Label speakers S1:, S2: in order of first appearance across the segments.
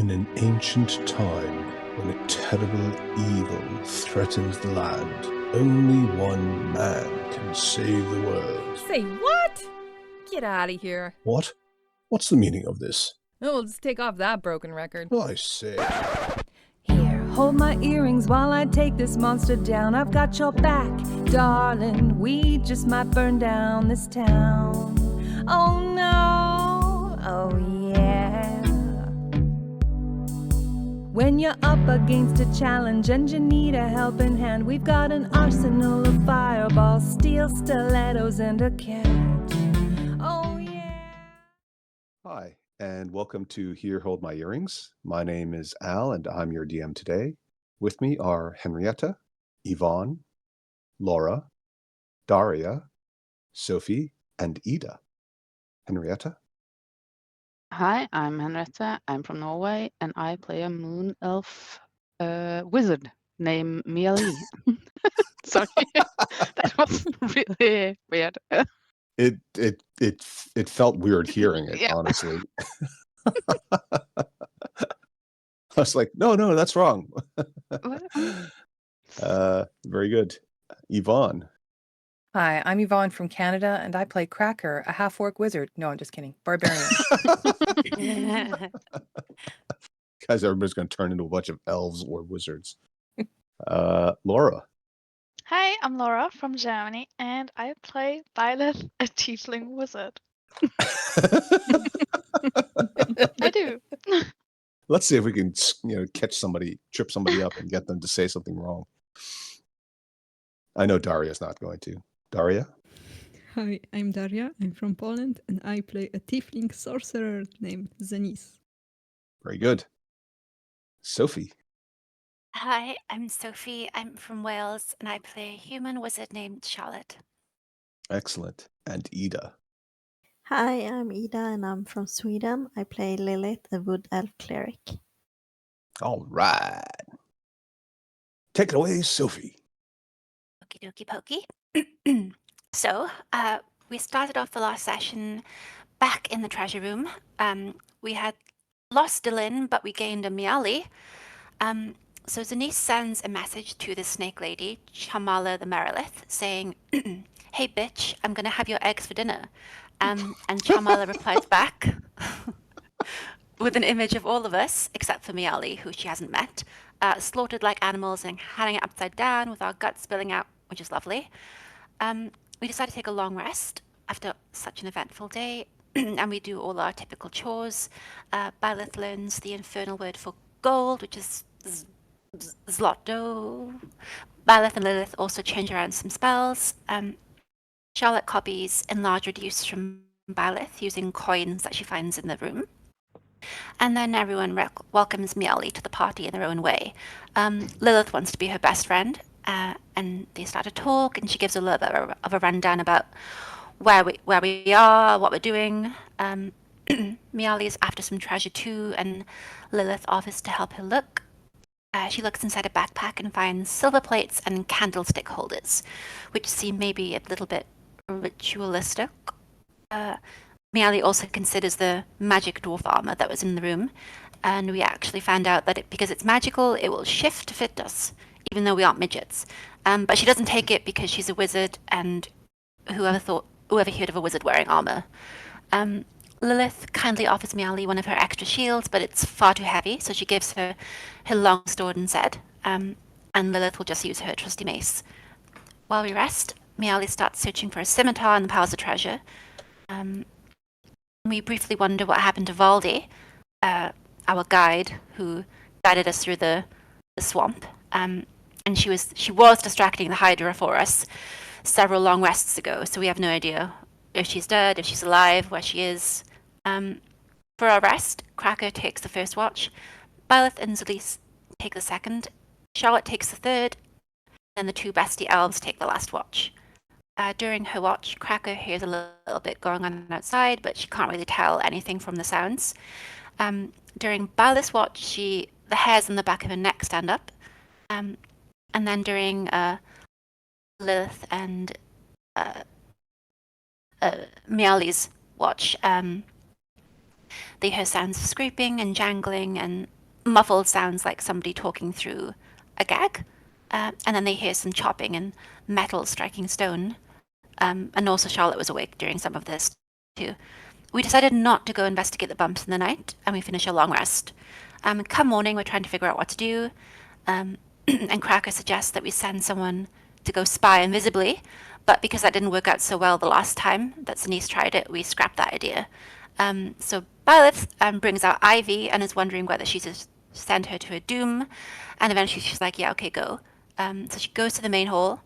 S1: In an ancient time, when a terrible evil threatens the land, only one man can save the world.
S2: Say what? Get out of here.
S1: What? What's the meaning of this?
S2: Oh, we'll just take off that broken record.
S1: I say.
S2: Here, hold my earrings while I take this monster down. I've got your back, darling. We just might burn down this town. Oh no, oh yeah. When you're up against a challenge and you need a helping hand, we've got an arsenal of fireballs, steel stilettos, and a cat. Oh yeah.
S1: Hi, and welcome to Here Hold My Earrings. My name is Al, and I'm your DM today. With me are Henrietta, Yvonne, Laura, Daria, Sophie, and Ida. Henrietta?
S3: Hi, I'm Henriette. I'm from Norway, and I play a moon elf wizard named Miali. Sorry, that was really weird.
S1: It felt weird hearing it,
S3: Yeah.
S1: honestly. I was like, no, that's wrong. Very good. Yvonne.
S4: Hi, I'm Yvonne from Canada, and I play Cracker, a half-orc wizard. No, I'm just kidding. Barbarian.
S1: Guys, everybody's going to turn into a bunch of elves or wizards. Laura.
S5: Hi, I'm Laura from Germany, and I play Violet, a tiefling wizard. I do.
S1: Let's see if we can, catch somebody, trip somebody up, and get them to say something wrong. I know Daria's not going to. Daria?
S6: Hi, I'm Daria. I'm from Poland, and I play a tiefling sorcerer named Zenis.
S1: Very good. Sophie.
S7: Hi, I'm Sophie. I'm from Wales, and I play a human wizard named Charlotte.
S1: Excellent. And Ida.
S8: Hi, I'm Ida, and I'm from Sweden. I play Lilith, a wood elf cleric.
S1: All right. Take it away, Sophie.
S7: Okie dokie pokey. So, we started off the last session back in the treasure room. We had lost Dylan, but we gained a Miali. So Zenis sends a message to the snake lady, Chamala the Merilith, saying, "Hey bitch, I'm gonna have your eggs for dinner." And Chamala replies back with an image of all of us, except for Miali, who she hasn't met, slaughtered like animals and hanging upside down with our guts spilling out, which is lovely. We decided to take a long rest after such an eventful day, and we do all our typical chores. Byleth learns the infernal word for gold, which is Zlotto. Byleth and Lilith also change around some spells. Charlotte copies Enlarge Reduce from Byleth using coins that she finds in the room. And then everyone welcomes Miali to the party in their own way. Lilith wants to be her best friend, and they start to talk, and she gives a little bit of a rundown about where we are, what we're doing. Miali is after some treasure too, and Lilith offers to help her look. She looks inside a backpack and finds silver plates and candlestick holders, which seem maybe a little bit ritualistic. Miali also considers the magic dwarf armor that was in the room, and we actually found out that because it's magical, it will shift to fit us, even though we aren't midgets. But she doesn't take it because she's a wizard, and whoever heard of a wizard wearing armor. Lilith kindly offers Miali one of her extra shields, but it's far too heavy, so she gives her long sword instead, and Lilith will just use her trusty mace. While we rest, Miali starts searching for a scimitar in the piles of treasure. We briefly wonder what happened to Valdi, our guide, who guided us through the swamp, and she was distracting the Hydra for us several long rests ago, so we have no idea if she's dead, if she's alive, where she is. For our rest, Cracker takes the first watch, Byleth and Zelis take the second, Charlotte takes the third, and the two bestie elves take the last watch. During her watch, Cracker hears a little bit going on outside, but she can't really tell anything from the sounds. During Byleth's watch, the hairs on the back of her neck stand up, and then during Lilith and Miali's watch, they hear sounds of scraping and jangling, and muffled sounds like somebody talking through a gag. And then they hear some chopping and metal striking stone. And also Charlotte was awake during some of this too. We decided not to go investigate the bumps in the night, and we finish a long rest. Come morning, we're trying to figure out what to do. And Cracker suggests that we send someone to go spy invisibly, but because that didn't work out so well the last time that Zenise tried it, we scrapped that idea. So Byleth brings out Ivy and is wondering whether she should send her to her doom, and eventually she's like, yeah, okay, go. So she goes to the main hall,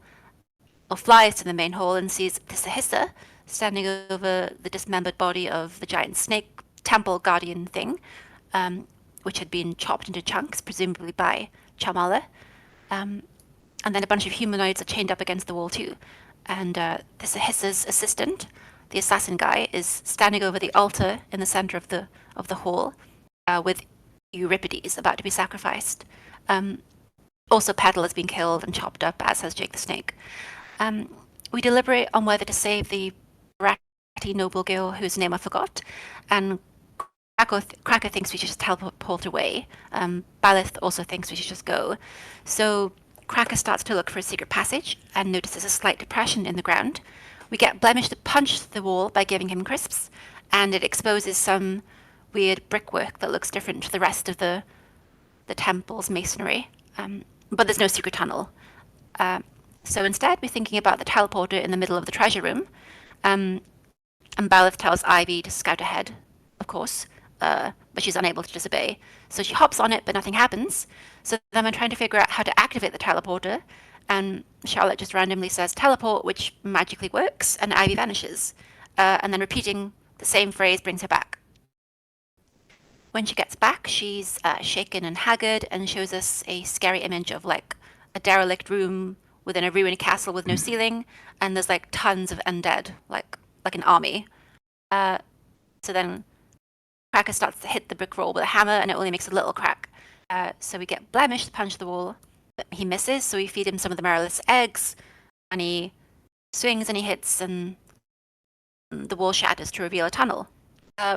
S7: or flies to the main hall, and sees Tisahissa standing over the dismembered body of the giant snake temple guardian thing, which had been chopped into chunks, presumably by Chamala. And then a bunch of humanoids are chained up against the wall too. And Tisahissa's assistant, the assassin guy, is standing over the altar in the center of the hall, with Euripides about to be sacrificed. Also, Petal has been killed and chopped up, as has Jake the Snake. We deliberate on whether to save the ratty noble girl whose name I forgot, and Cracker thinks we should just teleport away. Byleth also thinks we should just go. So Cracker starts to look for a secret passage and notices a slight depression in the ground. We get Blemish to punch the wall by giving him crisps, and it exposes some weird brickwork that looks different to the rest of the temple's masonry. But there's no secret tunnel. So instead, we're thinking about the teleporter in the middle of the treasure room. And Byleth tells Ivy to scout ahead, of course, but she's unable to disobey. So she hops on it, but nothing happens. So then we're trying to figure out how to activate the teleporter, and Charlotte just randomly says teleport, which magically works, and Ivy vanishes. And then repeating the same phrase brings her back. When she gets back, she's shaken and haggard and shows us a scary image of like a derelict room within a ruined castle with no ceiling, and there's like tons of undead, like an army. So then Cracker starts to hit the brick wall with a hammer, and it only makes a little crack. So we get Blemish to punch the wall, but he misses, so we feed him some of the Marilith's eggs, and he swings and he hits, and the wall shatters to reveal a tunnel.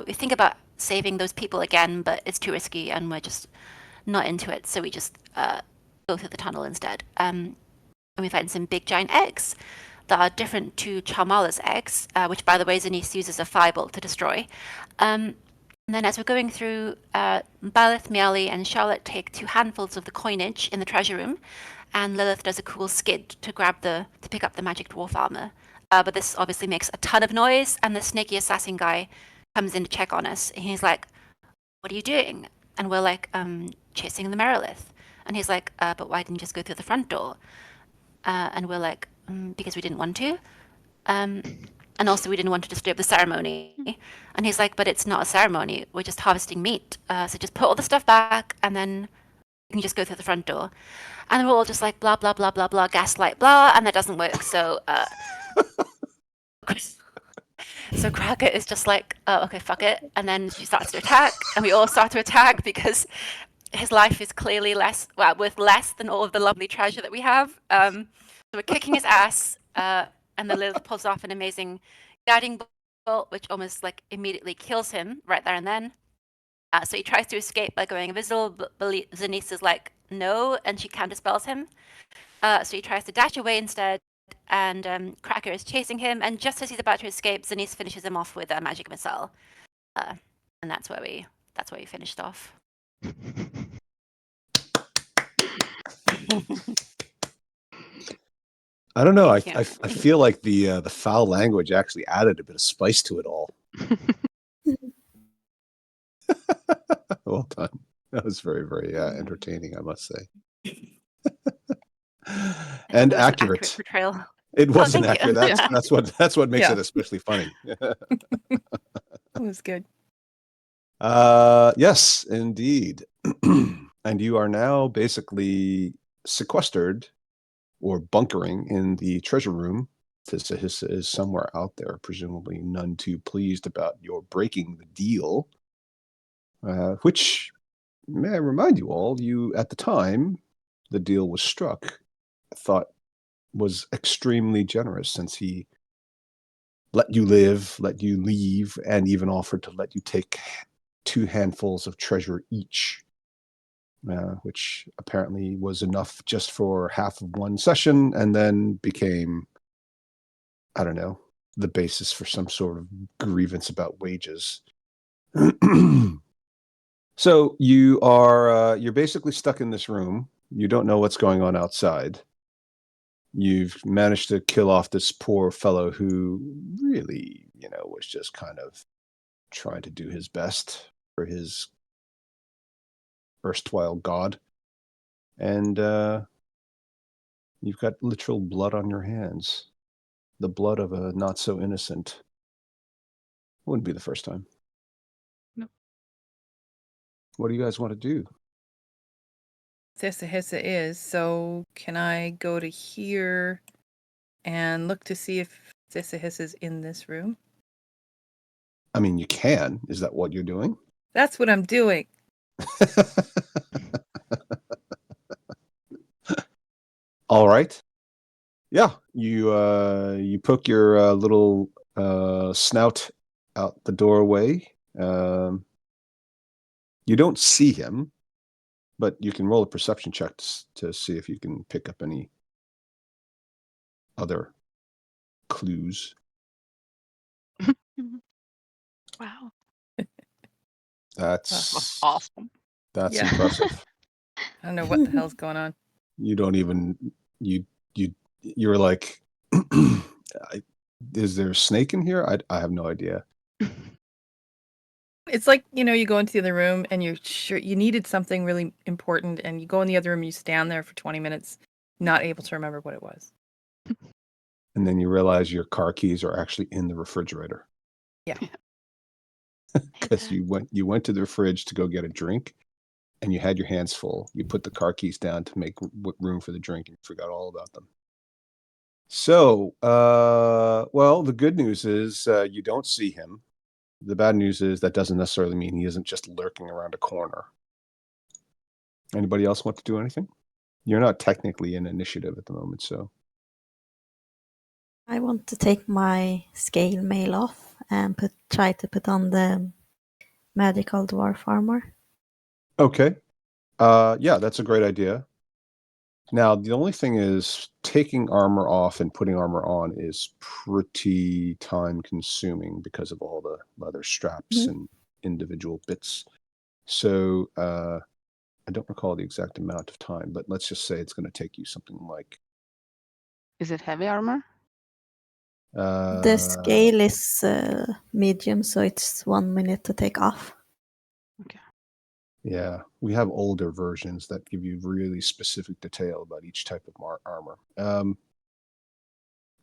S7: We think about saving those people again, but it's too risky, and we're just not into it, so we just go through the tunnel instead. And we find some big giant eggs that are different to Chamala's eggs, which, by the way, Zenise uses a firebolt to destroy. And then as we're going through, Byleth, Miali, and Charlotte take 2 handfuls of the coinage in the treasure room, and Lilith does a cool skid to pick up the magic dwarf armor. But this obviously makes a ton of noise, and the snaky assassin guy comes in to check on us, and he's like, "What are you doing?" And we're like, "Chasing the Marilith." And he's like, "But why didn't you just go through the front door?" And we're like, "Because we didn't want to. And also we didn't want to disturb the ceremony." And he's like, "But it's not a ceremony. We're just harvesting meat. So just put all the stuff back, and then you can just go through the front door." And we're all just like, blah, blah, blah, blah, blah, gaslight, blah, and that doesn't work. So, so Cracker is just like, "Oh, okay, fuck it." And then she starts to attack, and we all start to attack because his life is clearly worth less than all of the lovely treasure that we have. So we're kicking his ass, and then Lilith pulls off an amazing guiding bolt, which almost like immediately kills him right there and then. So he tries to escape by going invisible, but Zenise is like, no, and she counterspells him. So he tries to dash away instead, and Cracker is chasing him, and just as he's about to escape, Zenise finishes him off with a magic missile. And that's where we finished off.
S1: I don't know. I
S7: Thank you.
S1: feel like the foul language actually added a bit of spice to it all. Well done. That was very, very entertaining, I must say. And
S7: It was an
S1: accurate.
S7: portrayal.
S1: It wasn't
S7: thank you.
S1: accurate. That's what makes
S4: Yeah.
S1: it especially funny.
S4: It was good.
S1: Yes, indeed. And you are now basically sequestered or bunkering in the treasure room. Tisahissa is somewhere out there, presumably none too pleased about your breaking the deal. Which, may I remind you all, you at the time the deal was struck, thought was extremely generous, since he let you live, let you leave, and even offered to let you take 2 handfuls of treasure each. which apparently was enough just for half of one session and then became, I don't know, the basis for some sort of grievance about wages. So you're basically stuck in this room. You don't know what's going on outside. You've managed to kill off this poor fellow who really, was just kind of trying to do his best for his erstwhile god. And you've got literal blood on your hands. The blood of a not so innocent. Wouldn't be the first time.
S3: No.
S1: What do you guys want to do?
S4: Sissahissa is, so can I go to here and look to see if Sissahissa's in this room?
S1: I mean, you can. Is that what you're doing?
S4: That's what I'm doing.
S1: All right. Yeah, you poke your little snout out the doorway. You don't see him, but you can roll a perception check to see if you can pick up any other clues.
S5: Wow.
S3: That was
S1: That's
S3: awesome.
S1: That's
S4: Yeah.
S1: impressive.
S4: I don't know what the hell's going on.
S1: You don't even you're like, is there a snake in here? I have no idea.
S4: It's like, you go into the other room and you're sure you needed something really important, and you go in the other room, you stand there for 20 minutes, not able to remember what it was.
S1: And then you realize your car keys are actually in the refrigerator.
S4: Yeah.
S1: Because you went to the fridge to go get a drink, and you had your hands full. You put the car keys down to make room for the drink, and you forgot all about them. So, well, the good news is you don't see him. The bad news is that doesn't necessarily mean he isn't just lurking around a corner. Anybody else want to do anything? You're not technically in initiative at the moment, so.
S8: I want to take my scale mail off and try to put on the magical dwarf armor.
S1: Okay. Yeah, that's a great idea. Now, the only thing is taking armor off and putting armor on is pretty time consuming because of all the leather straps and individual bits. So I don't recall the exact amount of time, but let's just say it's going to take you something like...
S3: Is it heavy armor?
S8: The scale is medium, so it's 1 minute to take off.
S3: Okay.
S1: Yeah, we have older versions that give you really specific detail about each type of armor.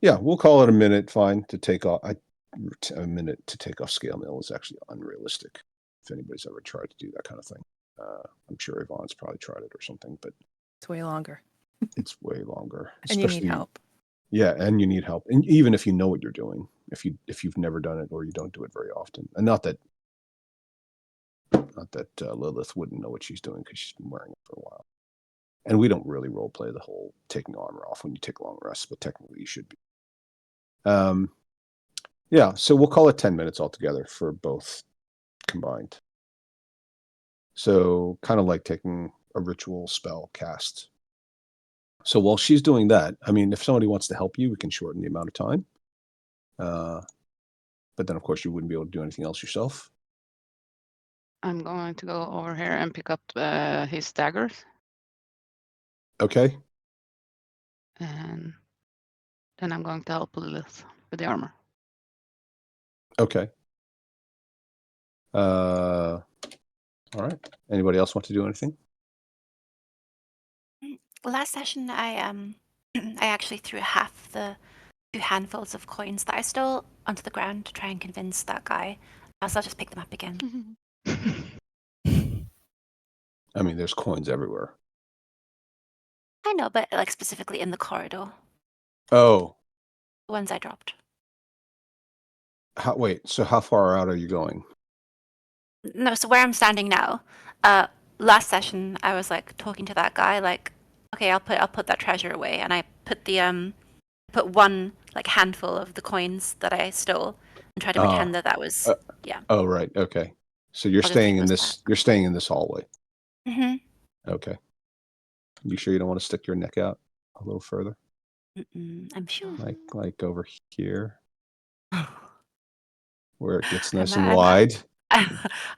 S1: Yeah, we'll call it a minute. Fine to take off. A minute to take off scale mail is actually unrealistic. If anybody's ever tried to do that kind of thing, I'm sure Yvonne's probably tried it or something, but
S4: It's way longer.
S1: it's way longer.
S4: And you need help.
S1: Yeah, and you need help, and even if you know what you're doing, if you've never done it or you don't do it very often, and not that Lilith wouldn't know what she's doing because she's been wearing it for a while. And we don't really role play the whole taking armor off when you take long rests, but technically you should be. Yeah, so we'll call it 10 minutes altogether for both combined. So kind of like taking a ritual spell cast. So while she's doing that, I mean, if somebody wants to help you, we can shorten the amount of time. But then, of course, you wouldn't be able to do anything else yourself.
S3: I'm going to go over here and pick up his daggers.
S1: Okay.
S3: And then I'm going to help Lilith with the armor.
S1: Okay. All right. Anybody else want to do anything?
S7: Last session, I actually threw half the 2 handfuls of coins that I stole onto the ground to try and convince that guy. So I'll just pick them up again.
S1: I mean, there's coins everywhere.
S7: I know, but like specifically in the corridor,
S1: Oh,
S7: the ones I dropped.
S1: wait. So how far out are you going?
S7: No, so where I'm standing now, last session I was like talking to that guy, like, okay, I'll put that treasure away, and I put the put one like handful of the coins that I stole and tried to pretend that was yeah.
S1: Oh, right. Okay. So you're
S7: I'll just
S1: staying
S7: take
S1: in
S7: those
S1: this. You're staying in this hallway.
S7: Mm-hmm.
S1: Okay. You sure you don't want to stick your neck out a little further?
S7: I'm sure.
S1: Like over here, where it gets nice
S7: I'm-
S1: and wide.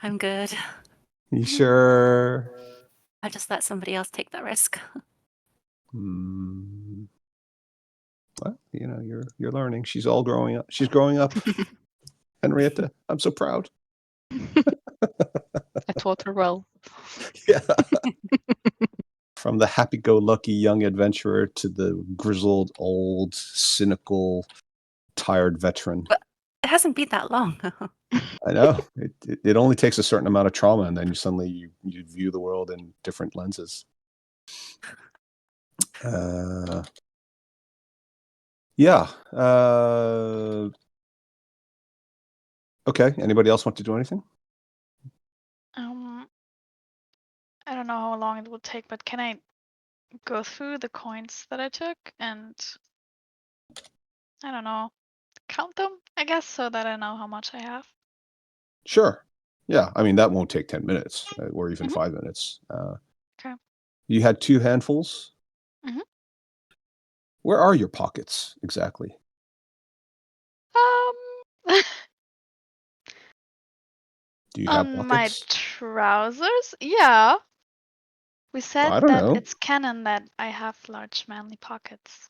S7: I'm good.
S1: You sure?
S7: I'll just let somebody else take that risk.
S1: Hmm. Well, you know, you're learning. She's all growing up. She's growing up. Henrietta, I'm so proud.
S3: I taught her well.
S1: Yeah. From the happy-go-lucky young adventurer to the grizzled, old, cynical, tired veteran.
S7: But it hasn't been that long.
S1: I know. It only takes a certain amount of trauma, and then you suddenly you view the world in different lenses. Yeah. Okay. Anybody else want to do anything?
S5: I don't know how long it will take, but can I go through the coins that I took and I don't know, count them, I guess, so that I know how much I have?
S1: Sure. Yeah. I mean, that won't take 10 minutes or even
S5: Mhm.
S1: 5 minutes.
S5: Okay.
S1: You had 2 handfuls?
S5: Mhm.
S1: Where are your pockets exactly? Do you have
S5: On my
S1: pockets?
S5: trousers? Yeah. We said
S1: I don't
S5: that
S1: know.
S5: it's canon that I have large manly pockets.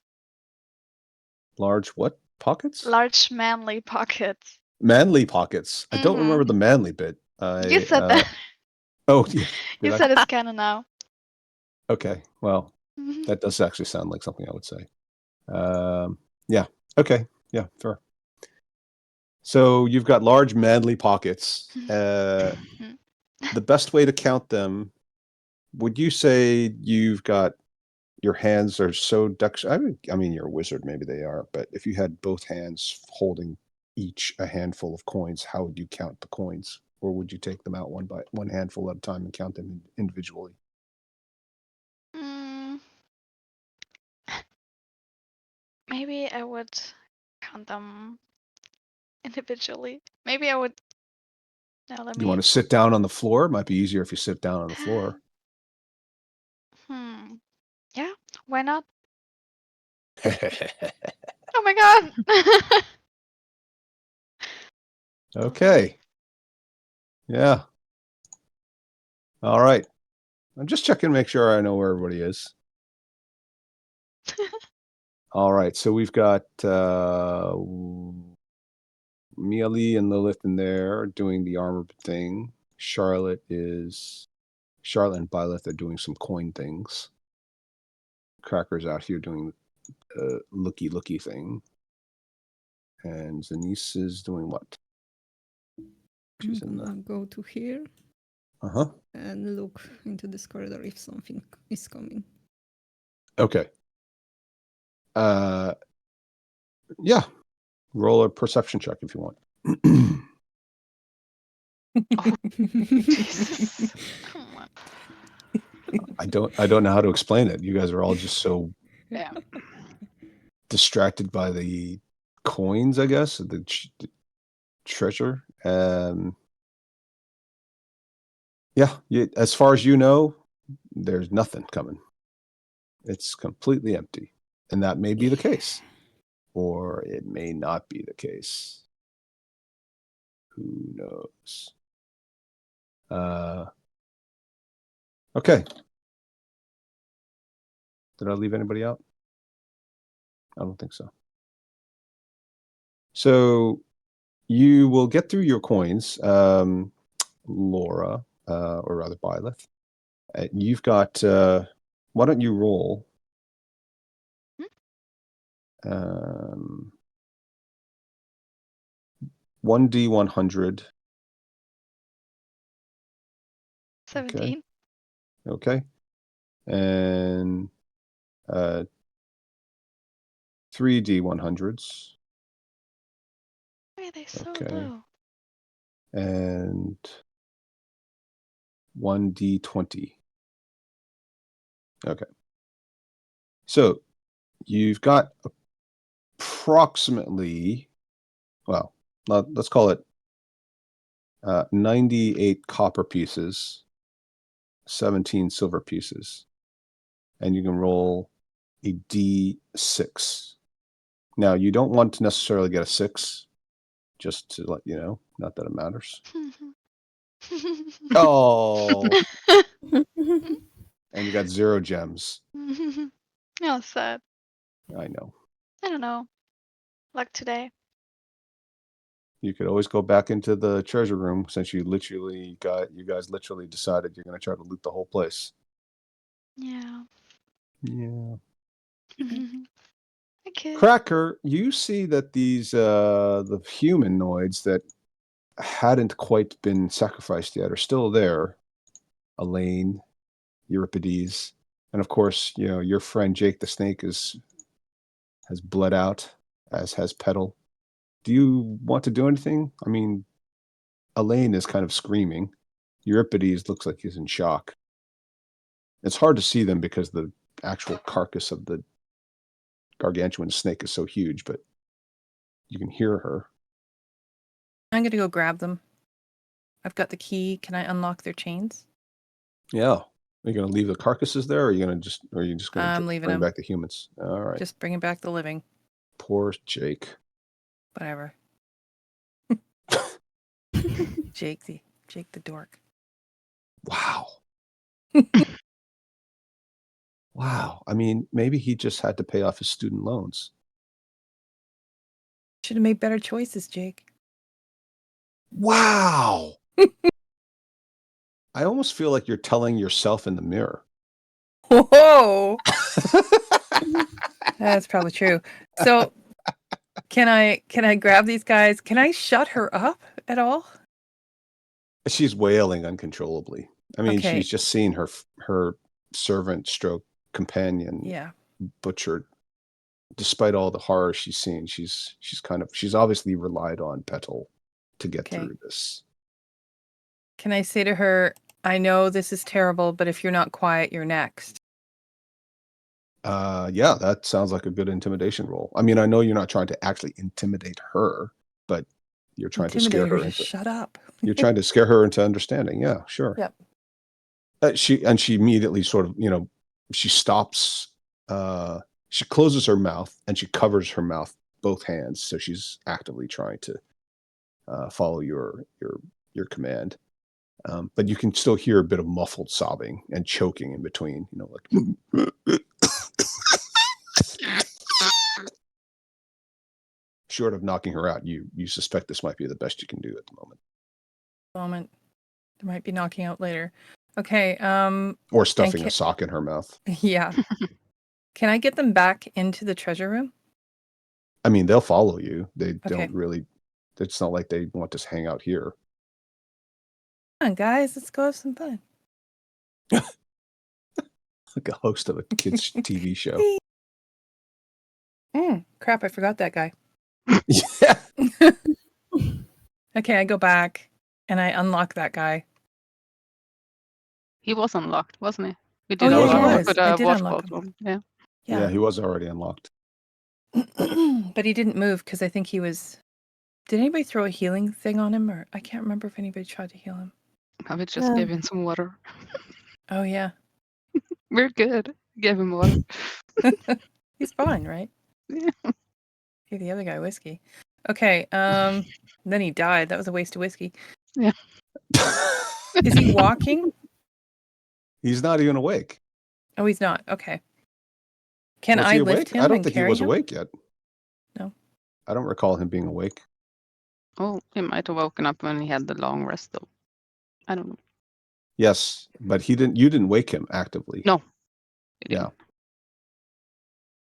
S1: Large what pockets?
S5: Large manly pockets.
S1: Manly pockets. I don't
S5: Mhm.
S1: remember the manly bit.
S5: You said that.
S1: Oh, yeah.
S5: You
S1: Did I?
S5: said it's canon now.
S1: Okay. Well,
S5: Mhm.
S1: that does actually sound like something I would say. Yeah. Okay. Yeah, fair. So you've got large manly pockets.
S5: Mhm.
S1: The best way to count them, would you say you've got your hands are so dexterous? I mean, you're a wizard, maybe they are, but if you had both hands holding each a handful of coins, how would you count the coins? Or would you take them out one handful at a time and count them individually?
S5: Mm, maybe I would count them individually. Maybe I would. Now let
S1: You
S5: me.
S1: want to sit down on the floor? It might be easier if you sit down on the floor.
S5: Yeah, why not? Oh my god!
S1: Okay. Yeah. All right. I'm just checking to make sure I know where everybody is. All right. So we've got Mealy and Lilith in there doing the armor thing. Charlotte and Byleth are doing some coin things. Cracker's out here doing the looky thing. And Zanice is doing what?
S6: I'm gonna go to here
S1: Uh-huh.
S6: and look into this corridor if something is coming.
S1: Okay. Yeah. Roll a perception check if you want.
S5: Jesus. Come on.
S1: I don't know how to explain it. You guys are all just so
S3: Yeah.
S1: distracted by the coins, I guess, the treasure. Yeah, as far as you know, there's nothing coming. It's completely empty, and that may be the case, or it may not be the case. Who knows? Okay. Did I leave anybody out? I don't think so. So you will get through your coins, Laura, or rather Byleth. You've got. Why don't you roll? 1d100.
S5: 17.
S1: Okay. And 3d100s.
S5: Why are they so
S1: Okay.
S5: low?
S1: And 1d20. Okay. So you've got approximately, well, let's call it 98 copper pieces 17 silver pieces. And you can roll a D6. Now, you don't want to necessarily get a 6, just to let you know. Not that it matters. Oh, and you got 0 gems.
S5: Oh, sad.
S1: I know.
S5: I don't know. Luck today.
S1: You could always go back into the treasure room since you guys literally decided you're going to try to loot the whole place.
S5: Yeah.
S1: Yeah.
S5: Okay.
S1: Cracker, you see that these the humanoids that hadn't quite been sacrificed yet are still there. Elaine, Euripides, and of course, your friend Jake the Snake has bled out, as has Petal. Do you want to do anything? I mean, Elaine is kind of screaming. Euripides looks like he's in shock. It's hard to see them because the actual carcass of the gargantuan snake is so huge, but you can hear her.
S4: I'm gonna go grab them. I've got the key. Can I unlock their chains?
S1: Yeah. Are you going to leave the carcasses there, or are you going to going
S4: I'm
S1: to
S4: leaving
S1: bring
S4: them.
S1: back the humans? All right.
S4: Just bringing back the living.
S1: Poor Jake.
S4: Whatever. Jake the dork.
S1: Wow. Wow. I mean, maybe he just had to pay off his student loans.
S4: Should have made better choices, Jake.
S1: Wow. I almost feel like you're telling yourself in the mirror.
S4: Whoa. That's probably true. So can I grab these guys? Can I shut her up at all?
S1: She's wailing uncontrollably. I mean,
S4: Okay.
S1: she's just seen her servant stroke companion
S4: Yeah.
S1: butchered. Despite all the horror she's seen, she's obviously relied on Petal to get
S4: Okay.
S1: through this.
S4: Can I say to her, I know this is terrible, but if you're not quiet, you're next.
S1: Yeah, that sounds like a good intimidation roll. I mean, I know you're not trying to actually intimidate her, but you're trying to scare her
S4: Just shut up.
S1: you're trying to scare her into understanding. Yeah, sure.
S4: Yep.
S1: She immediately sort of, she stops, she closes her mouth and she covers her mouth, both hands. So she's actively trying to follow your command. But you can still hear a bit of muffled sobbing and choking in between, like. Short of knocking her out, you suspect this might be the best you can do at the moment.
S4: There might be knocking out later. Okay.
S1: Or stuffing a sock in her mouth.
S4: Yeah. Can I get them back into the treasure room?
S1: I mean, they'll follow you. They
S4: Okay.
S1: don't really. It's not like they want to hang out here.
S4: Come on, guys, let's go have some fun.
S1: Like a host of a kids' TV show.
S4: Crap, I forgot that guy.
S1: Yeah.
S4: Okay, I go back and I unlock that guy.
S3: He was unlocked, wasn't he? We
S4: Oh,
S3: did
S1: yeah,
S3: unlock
S1: he
S3: him
S1: was.
S3: with
S4: I
S3: a
S4: did
S3: watch
S4: unlock
S3: bottle.
S4: him.
S3: Yeah.
S1: Yeah, he was already unlocked.
S4: But he didn't move because I think he was. Did anybody throw a healing thing on him, or I can't remember if anybody tried to heal him.
S3: We just gave him some water.
S4: Oh yeah,
S3: We're good. Gave him water.
S4: he's fine, right?
S3: Yeah.
S4: Give the other guy whiskey. Okay. Then he died. That was a waste of whiskey.
S3: Yeah.
S4: Is he walking?
S1: He's not even awake.
S4: Oh, he's not. Okay. Can
S1: Was
S4: I
S1: he
S4: lift
S1: awake?
S4: him?
S1: I don't
S4: and
S1: think he
S4: carry
S1: was
S4: him?
S1: awake yet.
S4: No.
S1: I don't recall him being awake.
S3: Oh, he might have woken up when he had the long rest, though. I don't know.
S1: Yes, but you didn't wake him actively.
S3: No. He
S1: Yeah.
S3: didn't.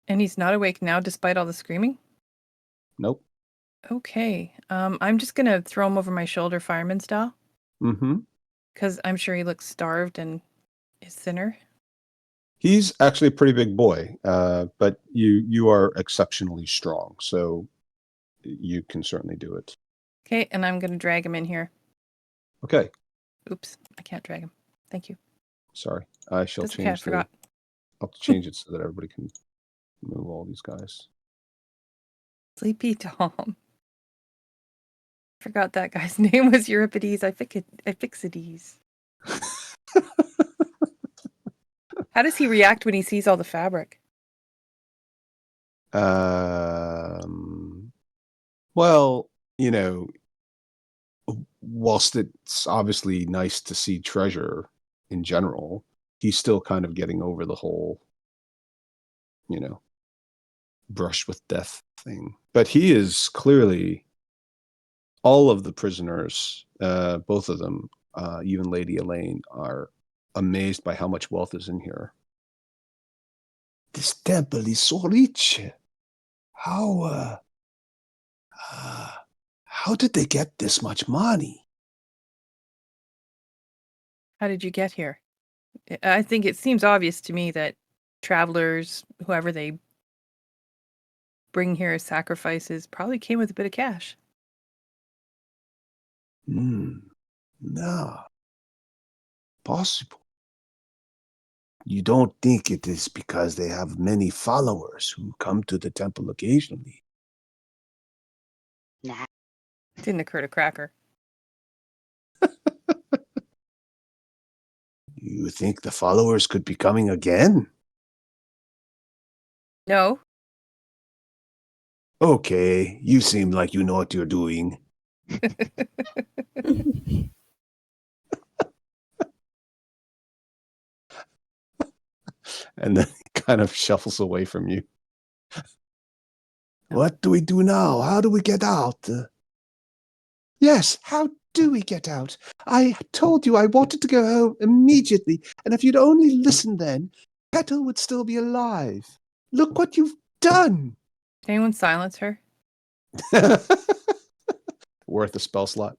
S4: And he's not awake now, despite all the screaming.
S1: Nope.
S4: Okay. I'm just gonna throw him over my shoulder, fireman style,
S1: Mm-hmm.
S4: because I'm sure he looks starved and is thinner.
S1: He's actually a pretty big boy, but you are exceptionally strong, so you can certainly do it.
S4: Okay, and I'm gonna drag him in here.
S1: Okay.
S4: Oops, I can't drag him. Thank you.
S1: Sorry. I shall
S4: That's okay, I
S1: change
S4: forgot.
S1: I'll change it so that everybody can move all these guys.
S4: Sleepy Tom. Forgot that guy's name was Euripides. I Fixides. How does he react when he sees all the fabric?
S1: Well, you know, whilst it's obviously nice to see treasure in general, he's still kind of getting over the whole, brush with death thing. But he is clearly, all of the prisoners, both of them, even Lady Elaine, are amazed by how much wealth is in here. This temple is so rich. How did they get this much money?
S4: How did you get here? I think it seems obvious to me that travelers, whoever they bring here as sacrifices, probably came with a bit of cash.
S1: No. Possible. You don't think it is because they have many followers who come to the temple occasionally?
S3: Nah.
S4: Didn't occur to Cracker.
S1: You think the followers could be coming again?
S4: No.
S1: Okay, you seem like you know what you're doing. And then he kind of shuffles away from you. What do we do now? How do we get out? Yes, how do we get out? I told you I wanted to go home immediately, and if you'd only listened then, Petal would still be alive. Look what you've done!
S4: Did anyone silence her?
S1: Worth a spell slot.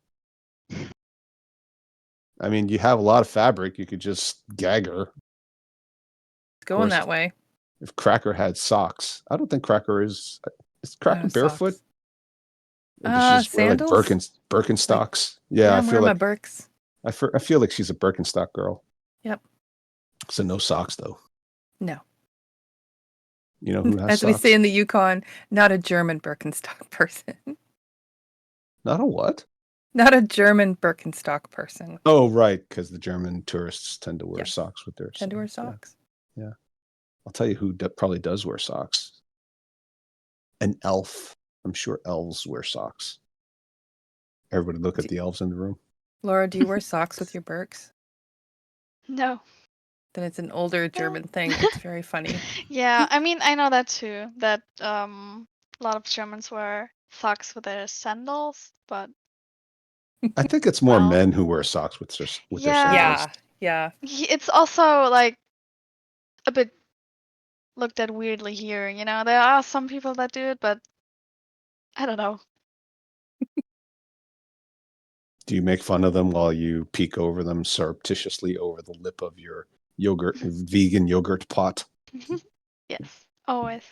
S1: I mean, you have a lot of fabric. You could just gag her.
S4: It's going that way.
S1: If Cracker had socks. I don't think Cracker is Cracker barefoot?
S4: Socks.
S1: Or does she just wear like
S4: Sandals?
S1: Birkenstocks? Yeah, I
S4: I'm
S1: feel
S4: wearing
S1: like
S4: my Birks.
S1: I feel like she's a Birkenstock girl.
S4: Yep.
S1: So no socks though.
S4: No.
S1: You know who has
S4: As
S1: socks?
S4: we say in the Yukon, not a German Birkenstock person.
S1: Not a what?
S4: Not a German Birkenstock person.
S1: Oh, right, because the German tourists tend to wear
S4: Yeah.
S1: socks with their
S4: Tend to wear
S1: sandals,
S4: socks.
S1: Yeah. I'll tell you who probably does wear socks. An elf. I'm sure elves wear socks. Everybody look at the elves in the room.
S4: Laura, do you wear socks with your Birks?
S5: No.
S4: Then it's an older German thing. It's very funny.
S5: Yeah, I mean, I know that too. That a lot of Germans wear socks with their sandals, but
S1: I think it's more
S5: Well.
S1: men who wear socks with their
S5: Yeah.
S1: sandals.
S4: Yeah.
S5: it's also like a bit looked at weirdly here. You know, there are some people that do it, but I don't know.
S1: Do you make fun of them while you peek over them surreptitiously over the lip of your vegan yogurt pot?
S5: Yes, always.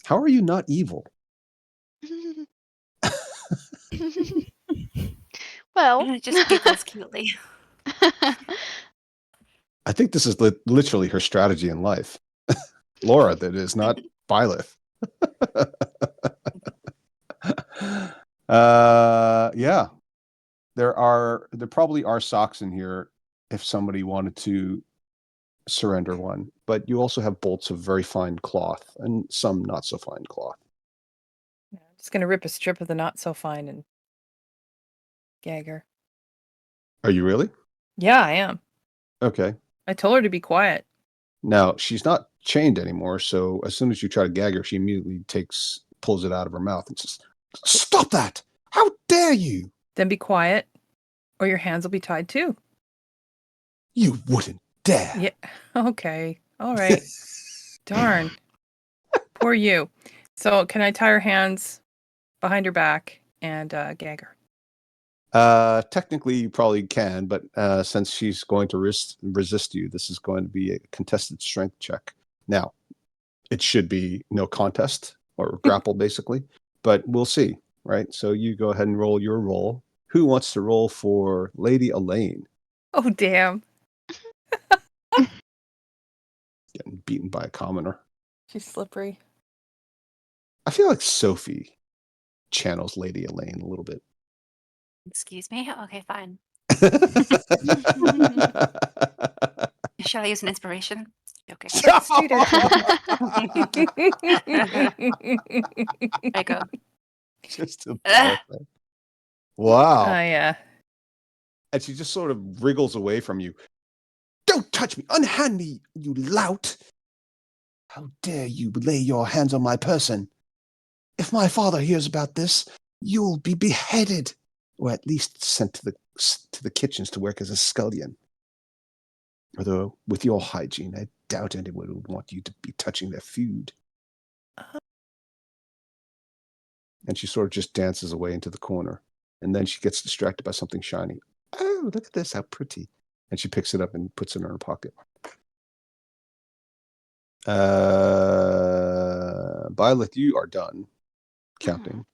S1: How are you not evil?
S5: Well,
S7: It just giggles cutely.
S1: I think this is literally her strategy in life. Laura, that is not Byleth. Yeah. There probably are socks in here if somebody wanted to surrender one, but you also have bolts of very fine cloth and some not so fine cloth.
S4: I'm just going to rip a strip of the not so fine and gag her.
S1: Are you really?
S4: Yeah, I am.
S1: Okay.
S4: I told her to be quiet.
S1: Now, she's not chained anymore, so as soon as you try to gag her, she immediately pulls it out of her mouth and says, "Stop that! How dare you!"
S4: Then be quiet, or your hands will be tied too.
S1: You wouldn't dare.
S4: Yeah. Okay. All right. Darn. Poor you. So can I tie her hands behind her back and gag her?
S1: Technically, you probably can, but since she's going to resist you, this is going to be a contested strength check. Now, it should be no contest or grapple, basically, but we'll see, right? So you go ahead and roll your roll. Who wants to roll for Lady Elaine?
S4: Oh, damn.
S1: Getting beaten by a commoner.
S4: She's slippery.
S1: I feel like Sophie channels Lady Elaine a little bit.
S7: Excuse me? Okay, fine. Shall I use an inspiration? Okay.
S4: Street
S7: There you go.
S1: Just about that. Wow.
S4: Oh yeah.
S1: And she just sort of wriggles away from you. Don't touch me! Unhand me, you lout! How dare you lay your hands on my person? If my father hears about this, you'll be beheaded, or at least sent to the kitchens to work as a scullion. Although, with your hygiene, I doubt anyone would want you to be touching their food. And she sort of just dances away into the corner. And then she gets distracted by something shiny. Oh, look at this, how pretty. And she picks it up and puts it in her pocket. Violet, you are done counting.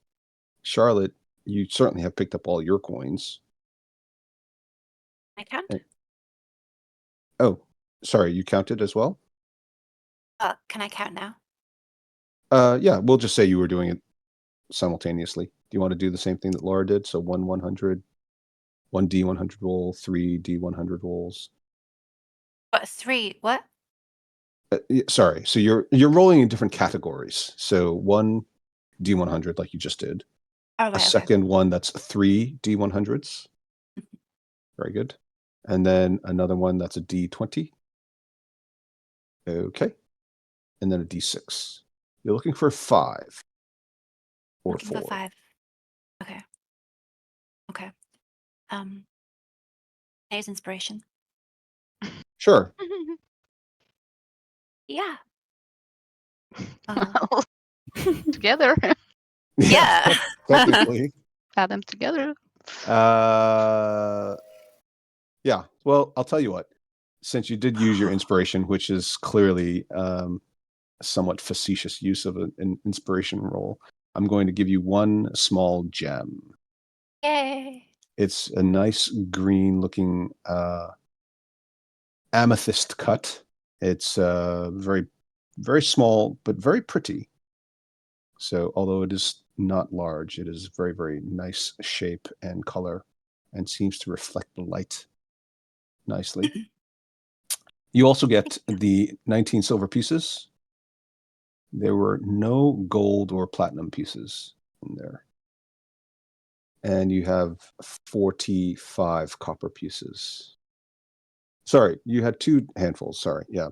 S1: Charlotte, you certainly have picked up all your coins.
S7: I count?
S1: Oh, sorry, you counted as well?
S7: Can I count now?
S1: Yeah, we'll just say you were doing it simultaneously. Do you want to do the same thing that Laura did? So 1 D100 roll, 3 D100 rolls.
S7: What, 3? What?
S1: Sorry, so you're rolling in different categories. So 1 D100 like you just did.
S7: Oh, right,
S1: A second one that's 3 D100s. Very good. And then another one that's a D20. Okay. And then a D6. You're looking for 5 or
S7: Looking
S1: 4.
S7: for 5. Okay. Okay. There's inspiration.
S1: Sure.
S7: Yeah.
S3: Well, together.
S7: Yeah.
S1: Technically.
S3: Add them together.
S1: Yeah. Well, I'll tell you what. Since you did use your inspiration, which is clearly a somewhat facetious use of an inspiration roll, I'm going to give you one small gem.
S7: Yay.
S1: It's a nice green-looking amethyst cut. It's very, very small, but very pretty. So, although it is not large, it is very, very nice shape and color, and seems to reflect the light nicely. You also get the 19 silver pieces. There were no gold or platinum pieces in there. And you have 45 copper pieces. Sorry, you had 2 handfuls. Sorry, yeah.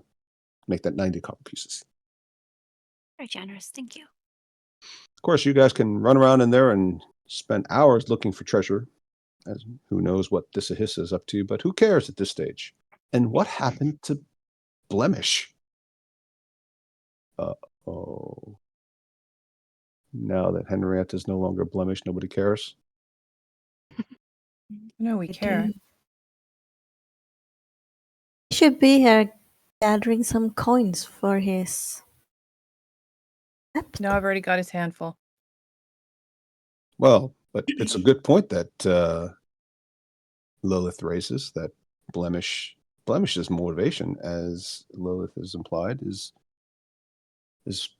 S1: Make that 90 copper pieces.
S7: Very generous. Thank you.
S1: Of course, you guys can run around in there and spend hours looking for treasure. As who knows what this Ahissa is up to, but who cares at this stage? And what happened to Blemish? Uh-oh. Now that Henrietta is no longer Blemish, nobody cares?
S4: No, we care.
S8: He should be here gathering some coins for his.
S4: No, I've already got his handful.
S1: Well, but it's a good point that Lilith raises, that Blemish's motivation, as Lilith has implied, is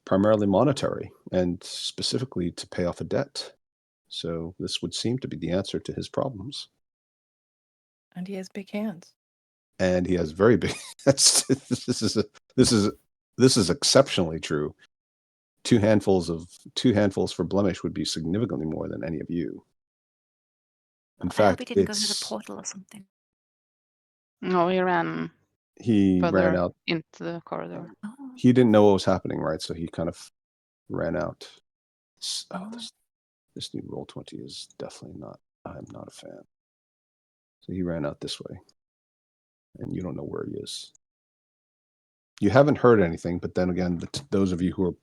S1: primarily monetary, and specifically to pay off a debt. So this would seem to be the answer to his problems.
S4: And he has big hands.
S1: And he has very big. This is exceptionally true. 2 handfuls for Blemish would be significantly more than any of you. In
S7: I
S1: fact,
S7: hope he didn't go to the portal or something.
S3: No, he ran
S1: ran
S3: further
S1: out.
S3: into the corridor.
S7: Oh.
S1: He didn't know what was happening, right? So he kind of ran out. This new Roll20 is definitely not. I'm not a fan. So he ran out this way, and you don't know where he is. You haven't heard anything, but then again, those of you who are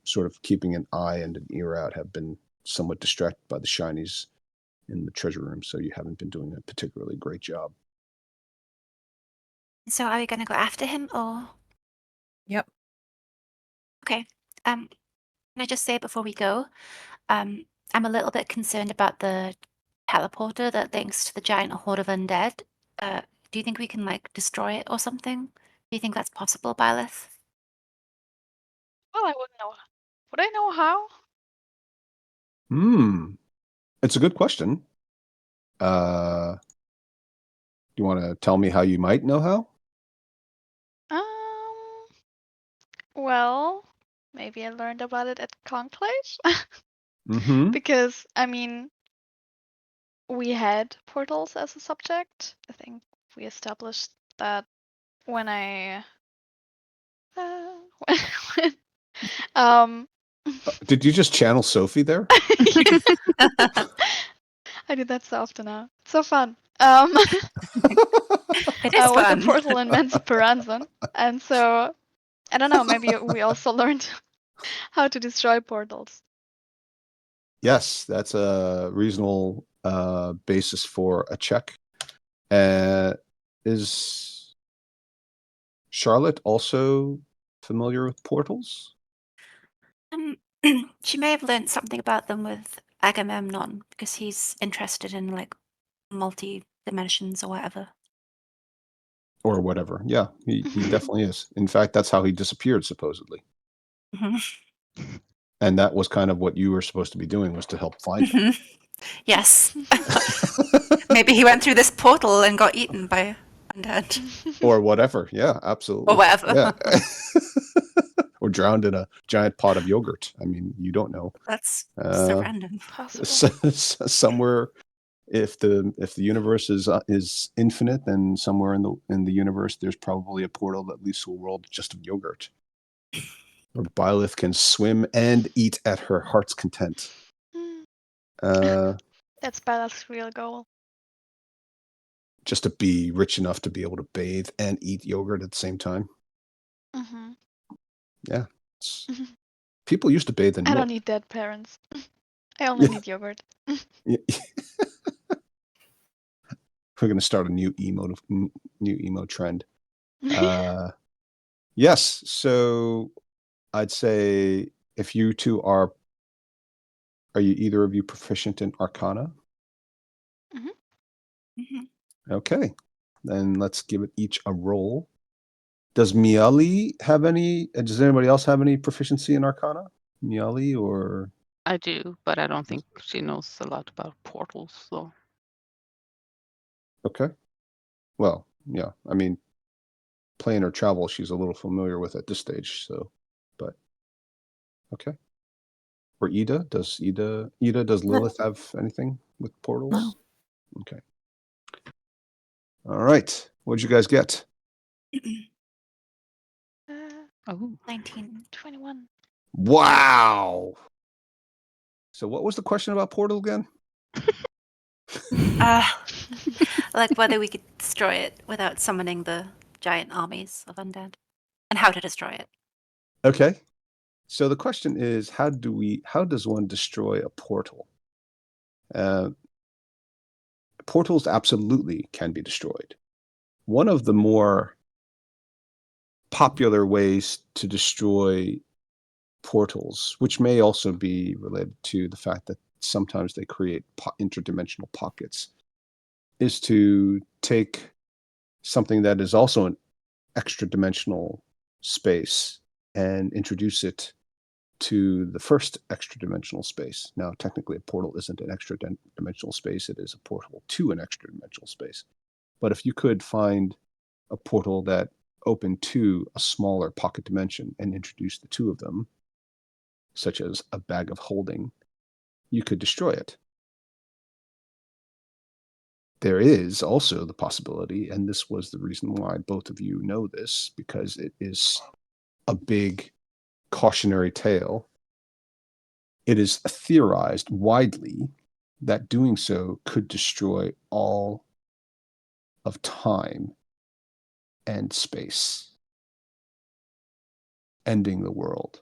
S1: sort of keeping an eye and an ear out have been somewhat distracted by the shinies in the treasure room, so you haven't been doing a particularly great job.
S7: So are we going to go after him or?
S4: Yep.
S7: Okay. Can I just say before we go, I'm a little bit concerned about the teleporter that links to the giant horde of undead. Do you think we can like destroy it or something? Do you think that's possible, Byleth?
S5: Well, I wouldn't know. Would I know how?
S1: It's a good question. Do you want to tell me how you might know how?
S5: Well, maybe I learned about it at Conclave.
S1: Mm-hmm.
S5: Because, I mean, we had portals as a subject. I think we established that when I when, um
S1: Did you just channel Sophie there?
S5: I do that so often now. It's so fun.
S7: It is
S5: With the
S7: fun.
S5: portal in Menzoberranzan. And so I don't know, maybe we also learned how to destroy portals.
S1: Yes, that's a reasonable basis for a check. Is Charlotte also familiar with portals?
S7: She may have learned something about them with Agamemnon because he's interested in like multi dimensions or whatever.
S1: Or whatever. Yeah, he definitely is. In fact, that's how he disappeared, supposedly.
S7: Mhm.
S1: And that was kind of what you were supposed to be doing, was to help find him.
S7: Yes. Maybe he went through this portal and got eaten by undead.
S1: Or whatever. Yeah, absolutely.
S7: Or whatever.
S1: Yeah. Or drowned in a giant pot of yogurt. I mean, you don't know.
S7: That's so random.
S5: Possible.
S1: Somewhere, if the universe is infinite, then somewhere in the universe there's probably a portal that leads to a world just of yogurt, where Byleth can swim and eat at her heart's content.
S5: That's Bella's real goal.
S1: Just to be rich enough to be able to bathe and eat yogurt at the same time.
S5: Mm-hmm.
S1: Yeah. People used to bathe in
S5: I
S1: milk.
S5: don't need dead parents. I only need yogurt.
S1: Yeah. We're going to start a new emo trend. Yes. So I'd say if you two are you either of you proficient in Arcana? Okay. Then let's give it each a roll. Does Miali have any? Does anybody else have any proficiency in Arcana? Miali or?
S3: I do, but I don't think she knows a lot about portals, so.
S1: Okay. Well, yeah. I mean, playing her travel, she's a little familiar with at this stage. So, but okay. Or Ida? Does Lilith have anything with portals?
S8: No.
S1: Okay. All right. What'd you guys get?
S3: Oh.
S7: 19.
S5: 21.
S1: Wow. So what was the question about portal again?
S7: Like whether we could destroy it without summoning the giant armies of undead, and how to destroy it.
S1: Okay. So the question is, how does one destroy a portal? Portals absolutely can be destroyed. One of the more popular ways to destroy portals, which may also be related to the fact that sometimes they create interdimensional pockets, is to take something that is also an extra dimensional space and introduce it to the first extra dimensional space. Now, technically, a portal isn't an extra dimensional space. It is a portal to an extra dimensional space. But if you could find a portal that opened to a smaller pocket dimension and introduce the two of them, such as a bag of holding, you could destroy it. There is also the possibility, and this was the reason why both of you know this, because it is a big cautionary tale. It is theorized widely that doing so could destroy all of time and space, ending the world.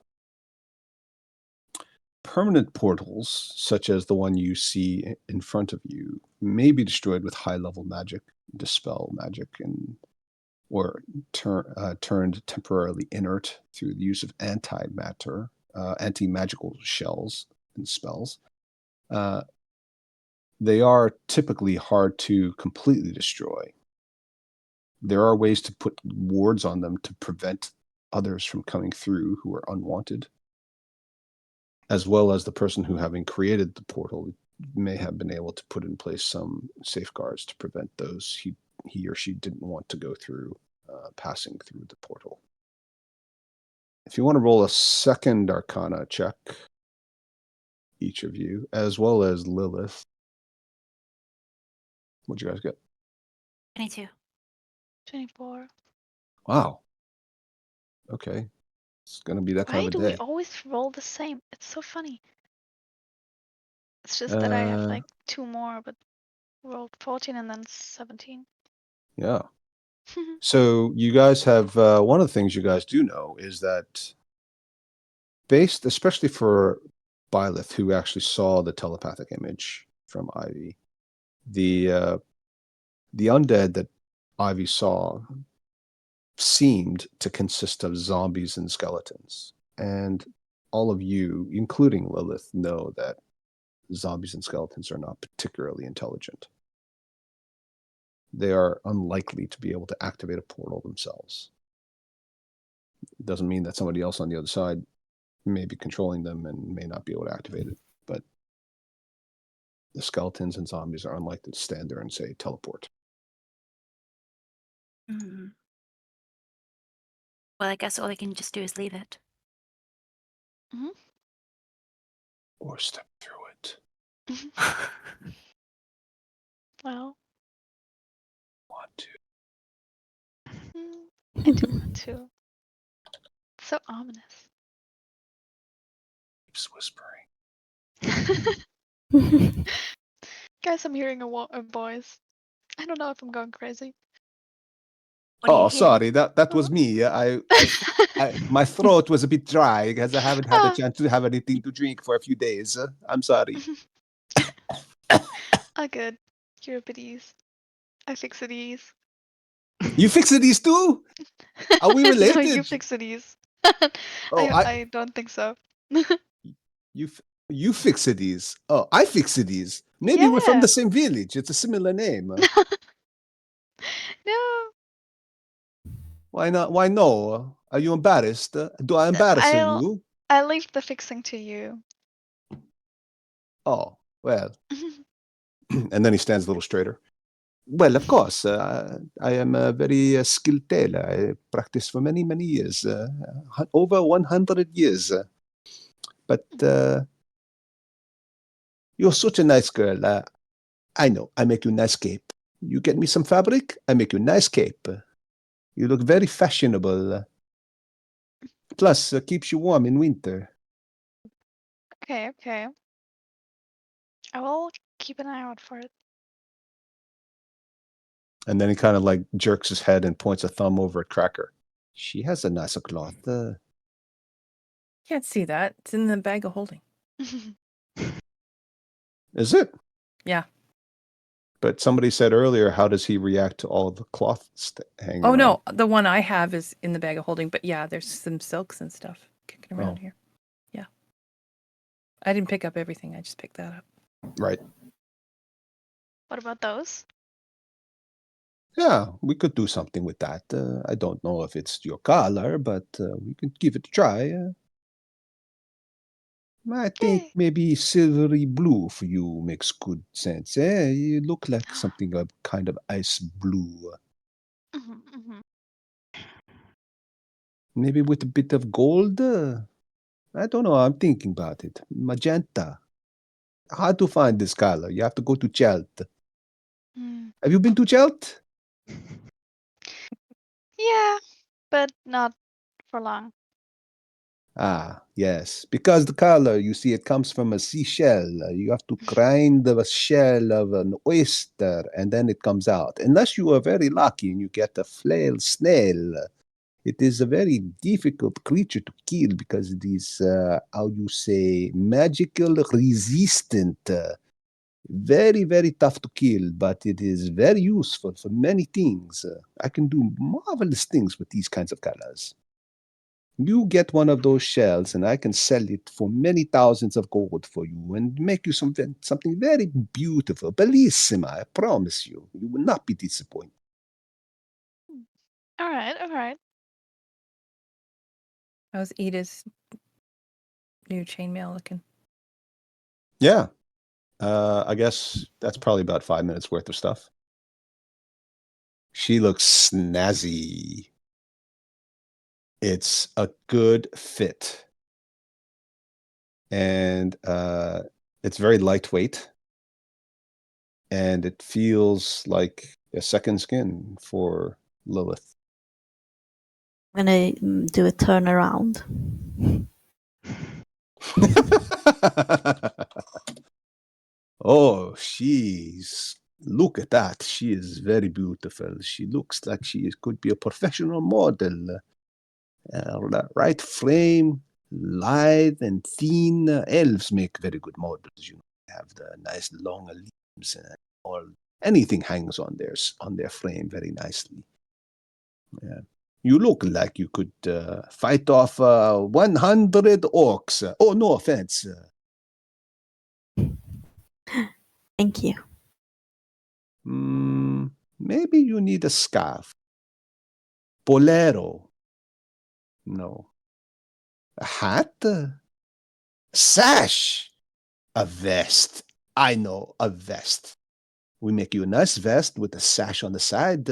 S1: Permanent portals, such as the one you see in front of you, may be destroyed with high-level magic, dispel magic, or turned temporarily inert through the use of anti-magical shells and spells. They are typically hard to completely destroy. There are ways to put wards on them to prevent others from coming through who are unwanted, as well as the person who, having created the portal, may have been able to put in place some safeguards to prevent those he or she didn't want to go through passing through the portal. If you want to roll a second Arcana check, each of you, as well as Lilith. What'd you guys get?
S7: 22.
S5: 24.
S1: Wow. Okay. It's going to be that kind
S5: Why
S1: of a
S5: do we
S1: day.
S5: always roll the same? It's so funny. It's just that I have
S1: Uh,
S5: like 2 more, but rolled 14 and then 17.
S1: Yeah. So you guys have, one of the things you guys do know is that based, especially for Byleth, who actually saw the telepathic image from Ivy, the undead that Ivy saw seemed to consist of zombies and skeletons. And all of you, including Lilith, know that zombies and skeletons are not particularly intelligent. They are unlikely to be able to activate a portal themselves. It doesn't mean that somebody else on the other side may be controlling them and may not be able to activate it, but the skeletons and zombies are unlikely to stand there and say teleport.
S7: Mm. Well, I guess all I can just do is leave it.
S1: Or step through it.
S5: Well,
S1: Want to.
S5: I do want to. It's so ominous.
S1: Keeps whispering.
S5: Guys, I'm hearing a voice. I don't know if I'm going crazy.
S7: What do you
S1: Oh,
S7: hear?
S1: sorry, that was me. My throat was a bit dry because I haven't had a chance to have anything to drink for a few days. I'm sorry.
S5: Oh, good. You're a bit ease. I fix it ease.
S1: You fixing these too? Are we
S5: No,
S1: related?
S5: you fix it ease.
S1: Oh,
S5: I don't think so.
S1: you fix it these. Oh, I fix it these. Maybe we're from
S5: Yeah.
S1: the same village. It's a similar name.
S5: No.
S1: Why not? Why no? Are you embarrassed? Do I embarrass you?
S5: I'll leave the fixing to you.
S1: Oh, well. And then he stands a little straighter. Well, of course, I am a very skilled tailor. I practiced for many, many years, over 100 years. But you're such a nice girl. I know, I make you a nice cape. You get me some fabric, I make you a nice cape. You look very fashionable. Plus, keeps you warm in winter.
S5: Okay, okay. I will keep an eye out for it.
S1: And then he kind of like jerks his head and points a thumb over at Cracker. She has a nicer cloth.
S4: Can't see that. It's in the bag of holding.
S1: Is it?
S4: Yeah.
S1: But somebody said earlier, how does he react to all of the cloth hanging
S4: Oh
S1: around?
S4: no, the one I have is in the bag of holding, but yeah, there's some silks and stuff kicking around
S1: Oh.
S4: here. Yeah. I didn't pick up everything, I just picked that up.
S1: Right.
S5: What about those?
S1: Yeah, we could do something with that. I don't know if it's your color, but we could give it a try. I think
S5: Okay.
S1: maybe silvery blue for you makes good sense. You look like something of kind of ice blue. Maybe with a bit of gold. I don't know. I'm thinking about it. Magenta. Hard to find this color. You have to go to Chelt. Have you been to Chelt?
S5: Yeah, but not for long.
S1: Ah, yes. Because the color, you see, it comes from a seashell. You have to grind the shell of an oyster and then it comes out. Unless you are very lucky and you get a flail snail. It is a very difficult creature to kill because it is, how you say, magical resistant. Very, very tough to kill, but it is very useful for many things. I can do marvelous things with these kinds of colors. You get one of those shells, and I can sell it for many thousands of gold for you and make you something very beautiful. Bellissima, I promise you. You will not be disappointed.
S5: All right, all right.
S4: How's Edith's new chainmail looking?
S1: Yeah. I guess that's probably about 5 minutes worth of stuff. She looks snazzy. It's a good fit. And it's very lightweight. And it feels like a second skin for Lilith.
S8: I'm gonna do a turnaround.
S1: Oh, look at that. She is very beautiful. She looks like could be a professional model. Right frame, lithe and thin. Elves make very good models. You have the nice long limbs and anything hangs on their frame very nicely. Yeah. You look like you could fight off 100 orcs. Oh, no offense.
S8: Thank you.
S1: Maybe you need a scarf. Bolero. No. A hat? Sash. A vest. I know, a vest. We make you a nice vest with a sash on the side.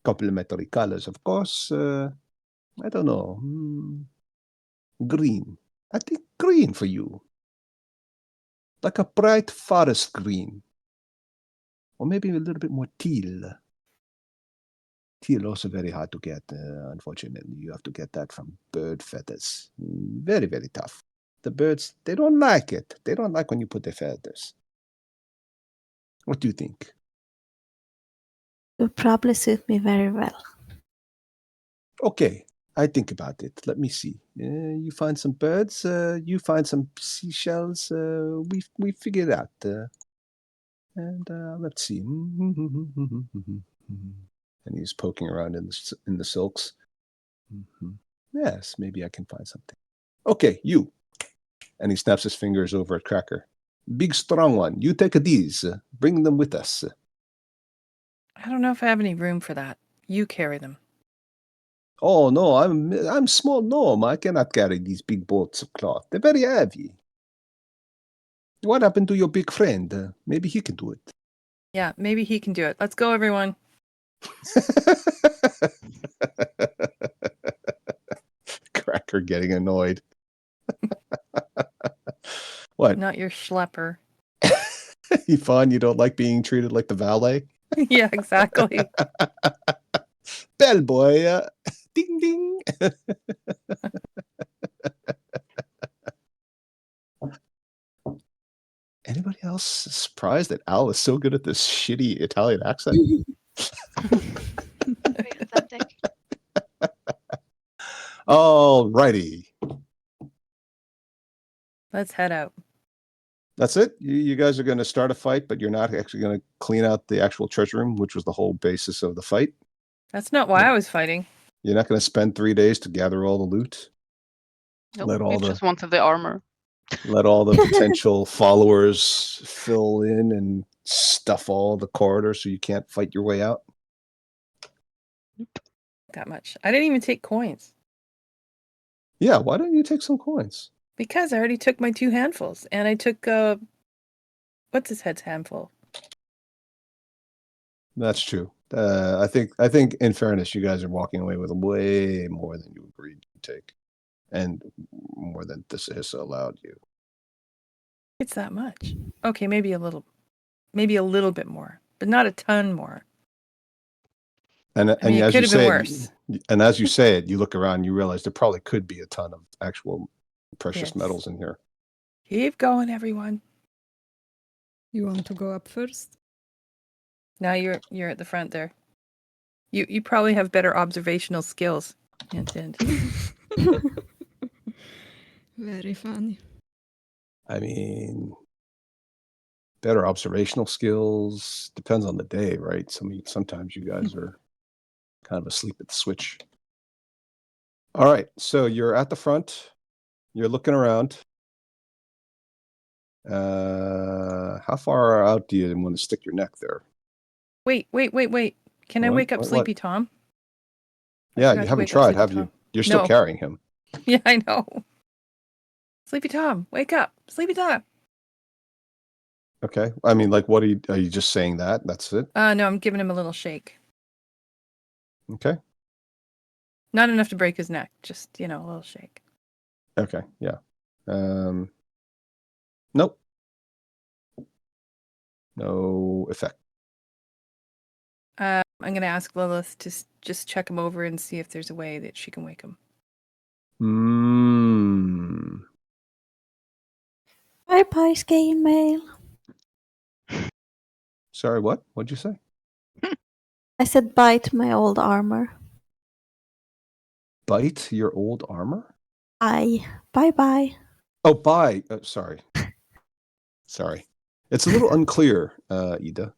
S1: Complementary colors, of course. I don't know. Green. I think green for you. Like a bright forest green. Or maybe a little bit more teal. Teal also very hard to get, unfortunately. You have to get that from bird feathers. Very, very tough. The birds, they don't like it. They don't like when you put their feathers. What do you think?
S8: It would probably suit me very well.
S1: Okay, I think about it. Let me see. You find some birds. You find some seashells. We figure it out. And let's see. And he's poking around in the silks. Yes, maybe I can find something. Okay, you. And he snaps his fingers over at Cracker. Big strong one. You take these. Bring them with us.
S4: I don't know if I have any room for that. You carry them.
S1: Oh no, I'm small gnome. I cannot carry these big bolts of cloth. They're very heavy. What happened to your big friend? Maybe he can do it.
S4: Yeah, maybe he can do it. Let's go, everyone.
S1: Cracker getting annoyed. What?
S4: Not your schlepper.
S1: Yvonne, you don't like being treated like the valet?
S4: Yeah, exactly.
S1: Bellboy, ding ding. Anybody else surprised that Al is so good at this shitty Italian accent?
S5: Very authentic.
S1: All righty.
S4: Let's head out.
S1: That's it? You guys are going to start a fight, but you're not actually going to clean out the actual treasure room, which was the whole basis of the fight?
S4: That's not why I was fighting.
S1: You're not going to spend 3 days to gather all the loot?
S3: Nope, we just wanted the armor.
S1: Let all the potential followers fill in and stuff all the corridors so you can't fight your way out?
S4: That much. I didn't even take coins.
S1: Yeah, why don't you take some coins?
S4: Because I already took my 2 handfuls. And I took, what's his head's handful?
S1: That's true. I think in fairness, you guys are walking away with way more than you agreed to take. And more than this has allowed you.
S4: It's that much. Okay, maybe a little bit more, but not a ton more.
S1: And
S4: I mean, it
S1: as
S4: could
S1: you
S4: have been
S1: say,
S4: worse.
S1: And as you say it, you look around, you realize there probably could be a ton of actual precious
S4: Yes.
S1: metals in here.
S4: Keep going, everyone.
S6: You want to go up first?
S4: Now you're at the front there. You probably have better observational skills. Hint, hint.
S6: Very funny.
S1: I mean, better observational skills depends on the day, right? Sometimes you guys are kind of asleep at the switch. All right, so you're at the front. You're looking around. How far out do you want to stick your neck there?
S4: Wait. Can I
S1: What?
S4: wake up
S1: What?
S4: Sleepy Tom?
S1: Yeah,
S4: forgot
S1: you
S4: to
S1: haven't
S4: wake up
S1: tried,
S4: Sleepy
S1: have you?
S4: Tom.
S1: You're still
S4: No.
S1: carrying him.
S4: Yeah, I know. Sleepy Tom, wake up. Sleepy Tom.
S1: Okay. I mean, like, what are you just saying that? That's it?
S4: No, I'm giving him a little shake.
S1: Okay.
S4: Not enough to break his neck. Just, a little shake.
S1: Okay, yeah. Nope. No effect.
S4: I'm going to ask Lilith to just check him over and see if there's a way that she can wake him.
S8: Bye-bye, scale mail.
S1: Sorry, what? What'd you say?
S8: I said bye to my old armor.
S1: Bite your old armor?
S8: Bye-bye.
S1: Oh, bye. Sorry. Sorry. It's a little unclear, Ida.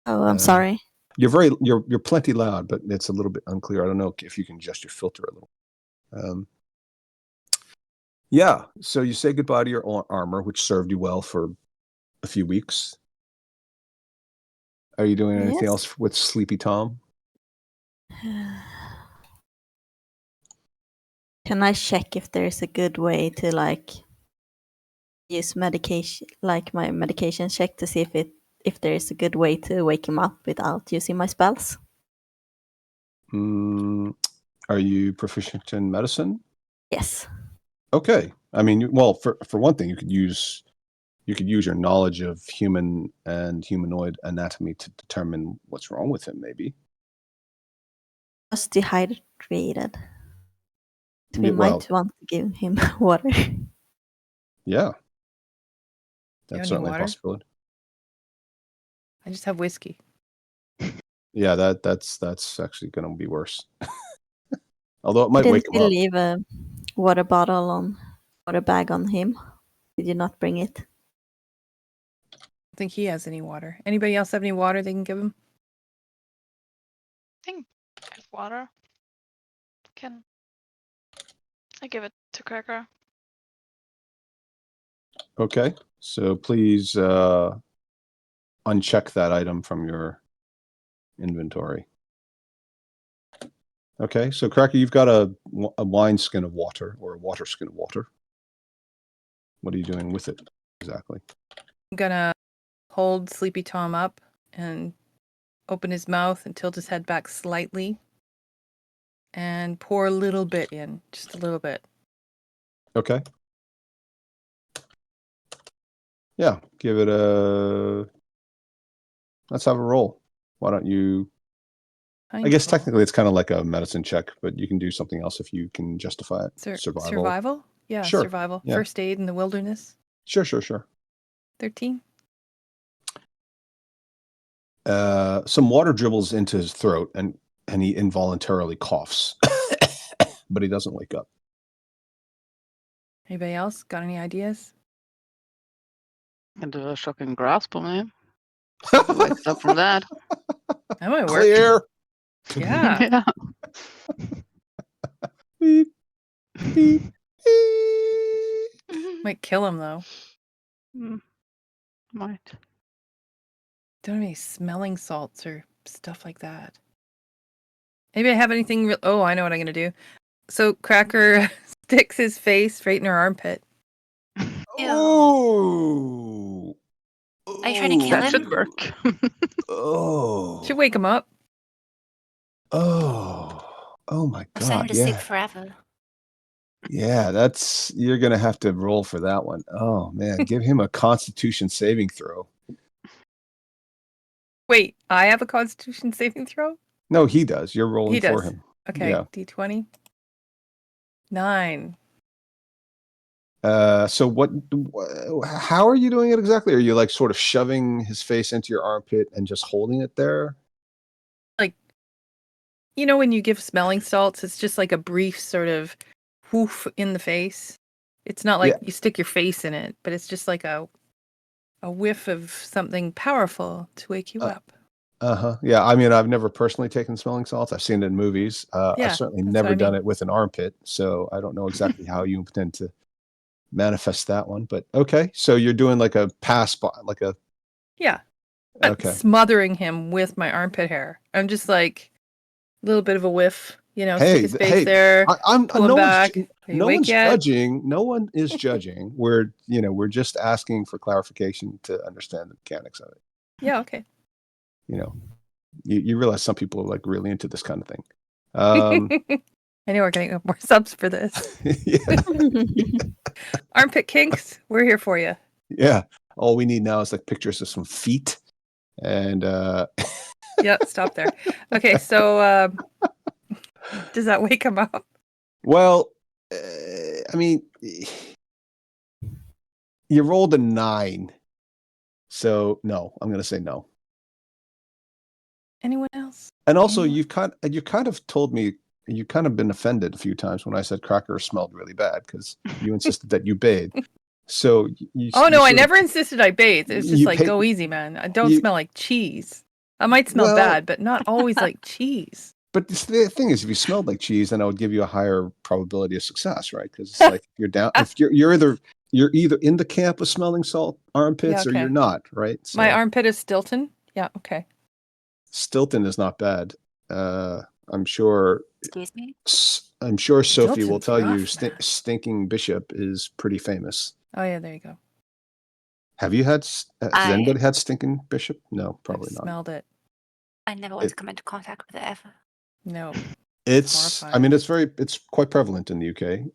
S8: Oh, I'm sorry.
S1: You're plenty loud, but it's a little bit unclear. I don't know if you can adjust your filter a little. Yeah. So you say goodbye to your armor, which served you well for a few weeks. Are you doing anything
S8: Yes.
S1: else with Sleepy Tom?
S8: Can I check if there's a good way to use medication, like my medication check, to see if there's a good way to wake him up without using my spells?
S1: Are you proficient in medicine?
S8: Yes.
S1: Okay. I mean, well, for one thing, you could use your knowledge of human and humanoid anatomy to determine what's wrong with him, maybe.
S8: Was dehydrated. We
S1: Yeah, well,
S8: might want to give him water.
S1: yeah.
S4: Do you
S1: That's
S4: have any
S1: certainly a
S4: water?
S1: possibility.
S4: I just have whiskey.
S1: Yeah, that's actually going to be worse. Although it might
S8: Didn't
S1: wake him
S8: you
S1: up.
S8: leave a water bag on him? Did you not bring it?
S4: I don't think he has any water. Anybody else have any water they can give him?
S5: I think I have water. I give it to Cracker.
S1: Okay. So please uncheck that item from your inventory. Okay. So Cracker, you've got a wine skin of water or a water skin of water. What are you doing with it exactly?
S4: I'm going to hold Sleepy Tom up and open his mouth and tilt his head back slightly and pour a little bit in, just a little bit.
S1: Okay. Yeah, give it a. Let's have a roll. Why don't you? I guess technically it's kind of like a medicine check, but you can do something else if you can justify it. Survival.
S4: Survival? Yeah,
S1: Sure.
S4: survival.
S1: Yeah.
S4: First aid in the wilderness.
S1: Sure.
S4: 13.
S1: Some water dribbles into his throat, and he involuntarily coughs, but he doesn't wake up.
S4: Anybody else got any ideas?
S3: And do a shocking grasp on him. Wakes up from that.
S4: That might work.
S1: Clear.
S4: Yeah.
S3: Yeah.
S1: Beep, beep, beep.
S4: Might kill him though.
S3: Might.
S4: Don't have any smelling salts or stuff like that. Maybe I have anything. Oh, I know what I'm gonna do. So Cracker sticks his face right in her armpit.
S1: Oh.
S7: Are you trying to kill
S3: That
S7: him?
S3: should work.
S1: Oh.
S4: Should wake him up.
S1: Oh. Oh my
S7: Or send him
S1: God.
S7: to
S1: Yeah.
S7: sleep forever.
S1: Yeah, you're gonna have to roll for that one. Oh man, give him a Constitution saving throw.
S4: Wait, I have a Constitution saving throw?
S1: No, he does. You're rolling
S4: He
S1: for
S4: does.
S1: him.
S4: Okay,
S1: Yeah.
S4: D20. 9.
S1: So how are you doing it exactly? Are you like sort of shoving his face into your armpit and just holding it there?
S4: Like, when you give smelling salts, it's just like a brief sort of whoof in the face. It's not like
S1: Yeah.
S4: you stick your face in it, but it's just like a whiff of something powerful to wake you up.
S1: Uh-huh. Yeah, I mean, I've never personally taken smelling salts. I've seen it in movies.
S4: Yeah,
S1: I've certainly
S4: that's
S1: never
S4: what I
S1: done
S4: mean.
S1: it with an armpit, so I don't know exactly how you intend to manifest that one. But okay, so you're doing like a pass by, like a
S4: Yeah. But
S1: okay.
S4: smothering him with my armpit hair. I'm just like a little bit of a whiff,
S1: Hey,
S4: stick his face
S1: hey,
S4: there,
S1: I'm
S4: pull him
S1: no
S4: back.
S1: one's
S4: Are you
S1: no
S4: awake
S1: one's
S4: yet?
S1: judging. No one is judging. We're just asking for clarification to understand the mechanics of it.
S4: Yeah, okay.
S1: You realize some people are like really into this kind of thing.
S4: I know we're getting more subs for this.
S1: Yeah.
S4: Armpit kinks, we're here for you.
S1: Yeah. All we need now is like pictures of some feet. And
S4: Yep, stop there. Okay, so does that wake him up?
S1: well, I mean, you rolled a 9. So no, I'm gonna say no.
S4: Anyone else?
S1: And also
S4: Anyone?
S1: you kind of told me you kind of been offended a few times when I said Cracker smelled really bad because you insisted that you bathed. So
S4: Oh no, I
S1: sort of-
S4: never insisted I bathe. It's just
S1: you
S4: like
S1: pay-
S4: go easy, man. I don't
S1: you-
S4: smell like cheese. I might smell
S1: Well-
S4: bad, but not always like cheese.
S1: But the thing is, if you smelled like cheese, then I would give you a higher probability of success, right? Because it's like you're down. If you're either in the camp of smelling salt armpits
S4: Yeah,
S1: or
S4: okay.
S1: you're not, right? So
S4: My armpit is Stilton. Yeah, okay.
S1: Stilton is not bad. I'm sure.
S7: Excuse me.
S1: I'm sure Sophie will
S4: Stilton's
S1: tell you
S4: rough, man.
S1: Stinking Bishop is pretty famous.
S4: Oh yeah, there you go.
S1: Have you had? Has anybody had Stinking Bishop? No, probably
S4: I've
S1: not.
S4: smelled it.
S7: I never want to come into contact with it ever.
S4: No.
S1: It's. I
S4: horrifying.
S1: mean, it's quite prevalent in the UK.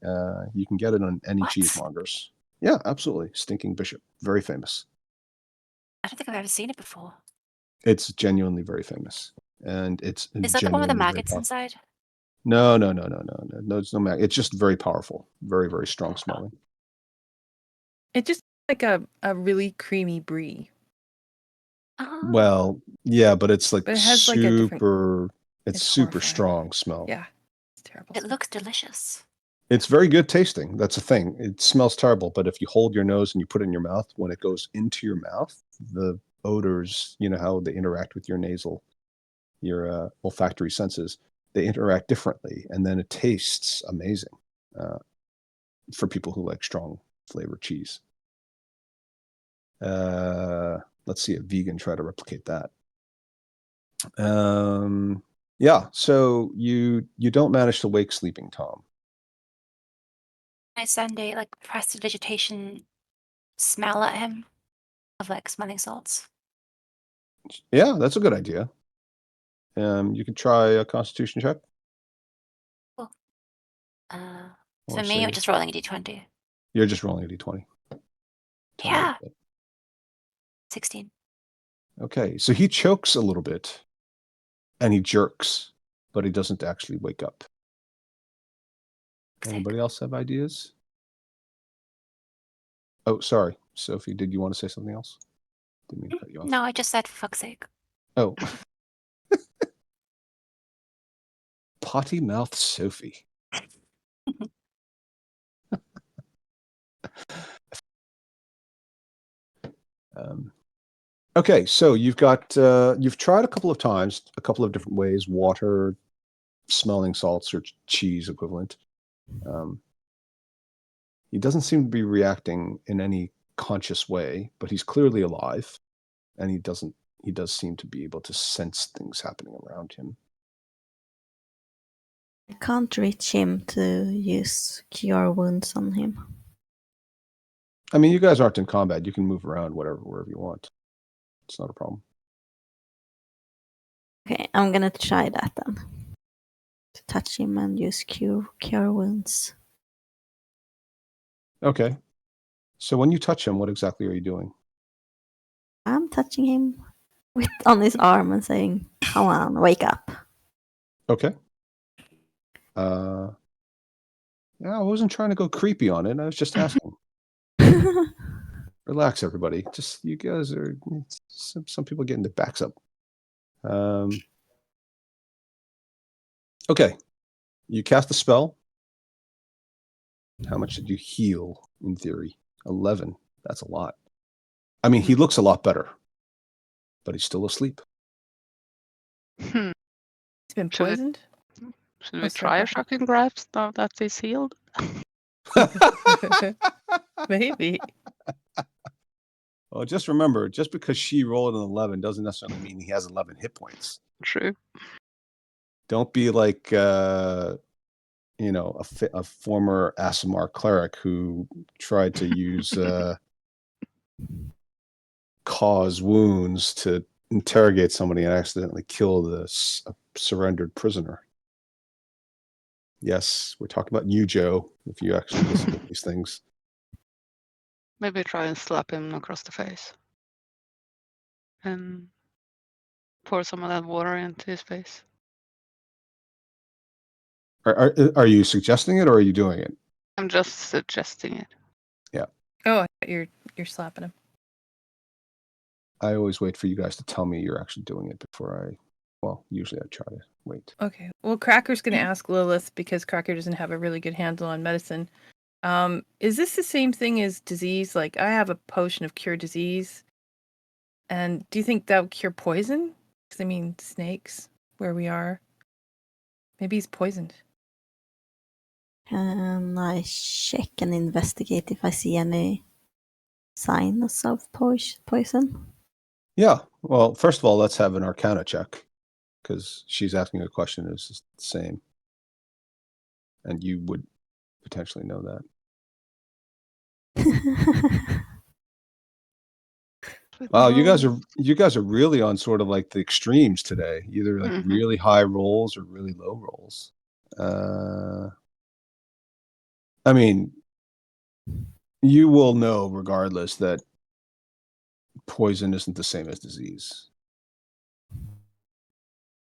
S1: You can get it on any
S7: What?
S1: cheesemongers. Yeah, absolutely. Stinking Bishop, very famous.
S7: I don't think I've ever seen it before.
S1: It's genuinely very famous, and it's
S7: Is that the one with the
S1: genuinely very
S7: maggots
S1: powerful.
S7: inside?
S1: No. There's no mag. It's just very powerful, very very strong smelling.
S4: It just like a really creamy brie.
S7: Oh.
S1: Well, yeah, but it's like
S4: But it has, like, a different-
S1: super. It's
S4: It's
S1: super
S4: horrifying.
S1: strong smell.
S4: Yeah. It's terrible.
S7: It looks delicious.
S1: It's very good tasting. That's the thing. It smells terrible, but if you hold your nose and you put it in your mouth, when it goes into your mouth, the odors, you know how they interact with your your olfactory senses, they interact differently, and then it tastes amazing for people who like strong flavored cheese. Let's see a vegan try to replicate that. Yeah, so you don't manage to wake sleeping Tom.
S7: I send a like prestidigitation smell at him of like smelling salts.
S1: Yeah, that's a good idea. You could try a Constitution check.
S7: For
S1: Or
S7: me,
S1: say-
S7: or just rolling a d20.
S1: You're just rolling a d20. Tell me
S7: Yeah.
S1: about it.
S7: 16.
S1: Okay, so he chokes a little bit, and he jerks, but he doesn't actually wake up.
S7: Sick.
S1: Anybody else have ideas? Oh, sorry, Sophie. Did you want to say something else? Didn't mean to cut you off.
S7: No, I just said for fuck's sake.
S1: Oh. Potty mouth Sophie. Okay, so you've tried a couple of times, a couple of different ways: water, smelling salts, or cheese equivalent. He doesn't seem to be reacting in any conscious way, but he's clearly alive, and he does seem to be able to sense things happening around him.
S8: I can't reach him to use Cure Wounds on him.
S1: I mean, you guys aren't in combat. You can move around wherever you want. It's not a problem.
S8: Okay, I'm gonna try that then. To touch him and use Cure Wounds.
S1: Okay. So when you touch him, what exactly are you doing?
S8: I'm touching him on his arm and saying, "Come on, wake up."
S1: Okay. Yeah, I wasn't trying to go creepy on it. I was just asking. Relax, everybody. Just you guys are some people getting their backs up. Okay. You cast the spell. How much did you heal in theory? 11. That's a lot. I mean, he looks a lot better, but he's still asleep.
S3: Hmm.
S4: It's been
S3: Should it-
S4: poisoned.
S3: Should
S4: Oh,
S3: we
S4: sorry,
S3: try a
S4: Papa.
S3: shocking grasp now that he's healed?
S4: Maybe.
S1: Well, just remember, just because she rolled an 11 doesn't necessarily mean he has 11 hit points.
S3: True.
S1: Don't be like, a former Aasimar cleric who tried to use cause wounds to interrogate somebody and accidentally kill a surrendered prisoner. Yes, we're talking about you, Joe, if you actually listen to these things.
S3: Maybe try and slap him across the face. And pour some of that water into his face.
S1: Are you suggesting it or are you doing it?
S3: I'm just suggesting it.
S4: Oh, I thought you're slapping him.
S1: I always wait for you guys to tell me you're actually doing it before usually I try to wait.
S4: Okay. Well, Cracker's going to ask Lilith because Cracker doesn't have a really good handle on medicine. Is this the same thing as disease? Like, I have a potion of cure disease. And do you think that would cure poison? Because, I mean, snakes, where we are. Maybe he's poisoned.
S8: Can I check and investigate if I see any signs of poison?
S1: Yeah. Well, first of all, let's have an Arcana check because she's asking a question that's the same. And you would potentially know that. Wow, you guys are really on sort of like the extremes today. Either like really high rolls or really low rolls. I mean, you will know regardless that poison isn't the same as disease.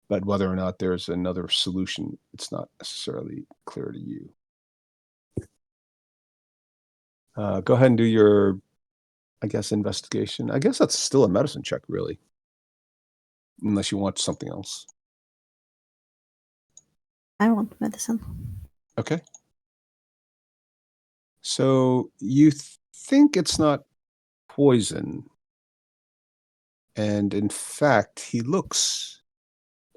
S1: But whether or not there's another solution, it's not necessarily clear to you. Go ahead and do your, I guess, investigation. I guess that's still a medicine check, really. Unless you want something else.
S8: I want medicine.
S1: Okay. So you think it's not poison. And in fact, he looks,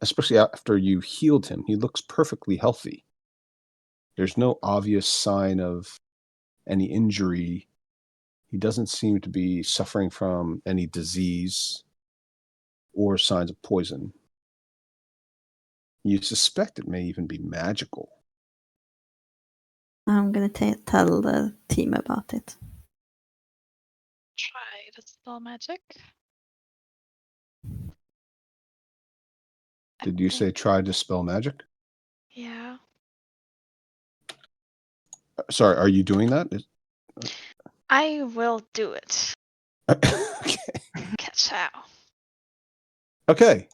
S1: especially after you healed him, he looks perfectly healthy. There's no obvious sign of any injury. He doesn't seem to be suffering from any disease or signs of poison. You suspect it may even be magical.
S8: I'm going to tell the team about it.
S5: Try to spell magic.
S1: Did you say try to spell magic?
S5: Yeah.
S1: Sorry, are you doing that?
S5: I will do it.
S1: Okay.
S5: Catch out.
S1: Okay.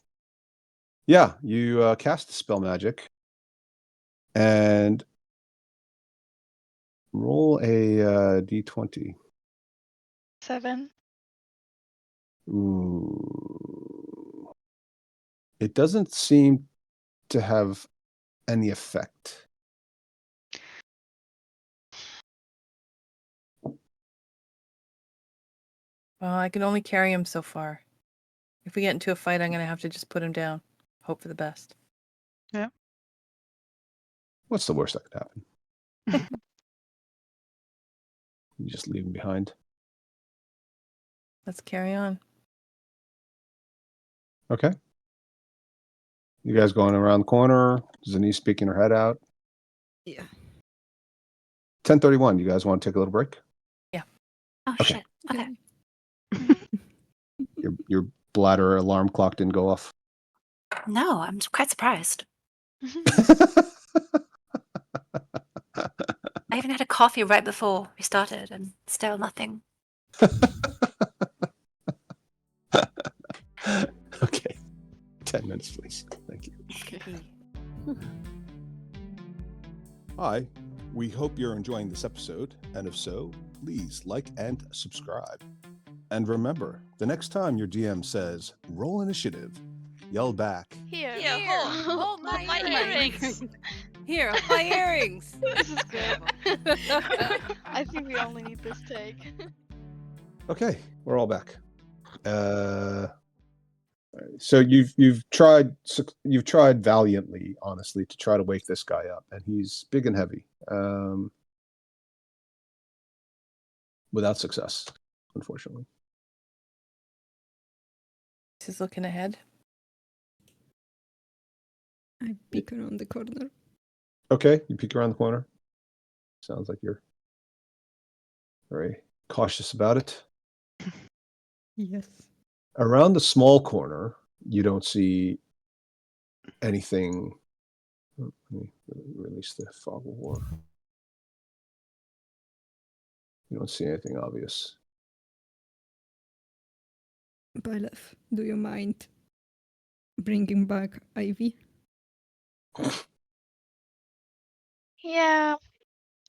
S1: Yeah, you cast the spell magic and roll a d20.
S5: 7.
S1: Ooh. It doesn't seem to have any effect.
S4: Well, I can only carry him so far. If we get into a fight, I'm going to have to just put him down. Hope for the best.
S3: Yeah.
S1: What's the worst that could happen? You just leave him behind.
S4: Let's carry on.
S1: Okay. You guys going around the corner? Zenise speaking her head out.
S6: Yeah.
S1: 10:31. You guys want to take a little break?
S7: Oh,
S1: Okay.
S7: shit. Okay.
S1: Your bladder alarm clock didn't go off.
S7: No, I'm quite surprised. I even had a coffee right before we started and still nothing.
S1: Okay. 10 minutes, please. Thank you. Hi. We hope you're enjoying this episode, and if so, please like and subscribe. And remember, the next time your DM says, roll initiative, yell back,
S5: Here,
S2: hold my
S5: earrings.
S2: Here, hold my earrings.
S5: This is good. I think we only need this take.
S1: okay, we're all back. So you've tried valiantly, honestly, to try to wake this guy up, and he's big and heavy. Without success, unfortunately.
S4: He's looking ahead.
S6: I peek around the corner.
S1: Okay, you peek around the corner. Sounds like you're very cautious about it.
S6: Yes.
S1: Around the small corner, you don't see anything Let me release the fog of war. You don't see anything obvious.
S6: Byleth, do you mind bringing back Ivy?
S5: Yeah,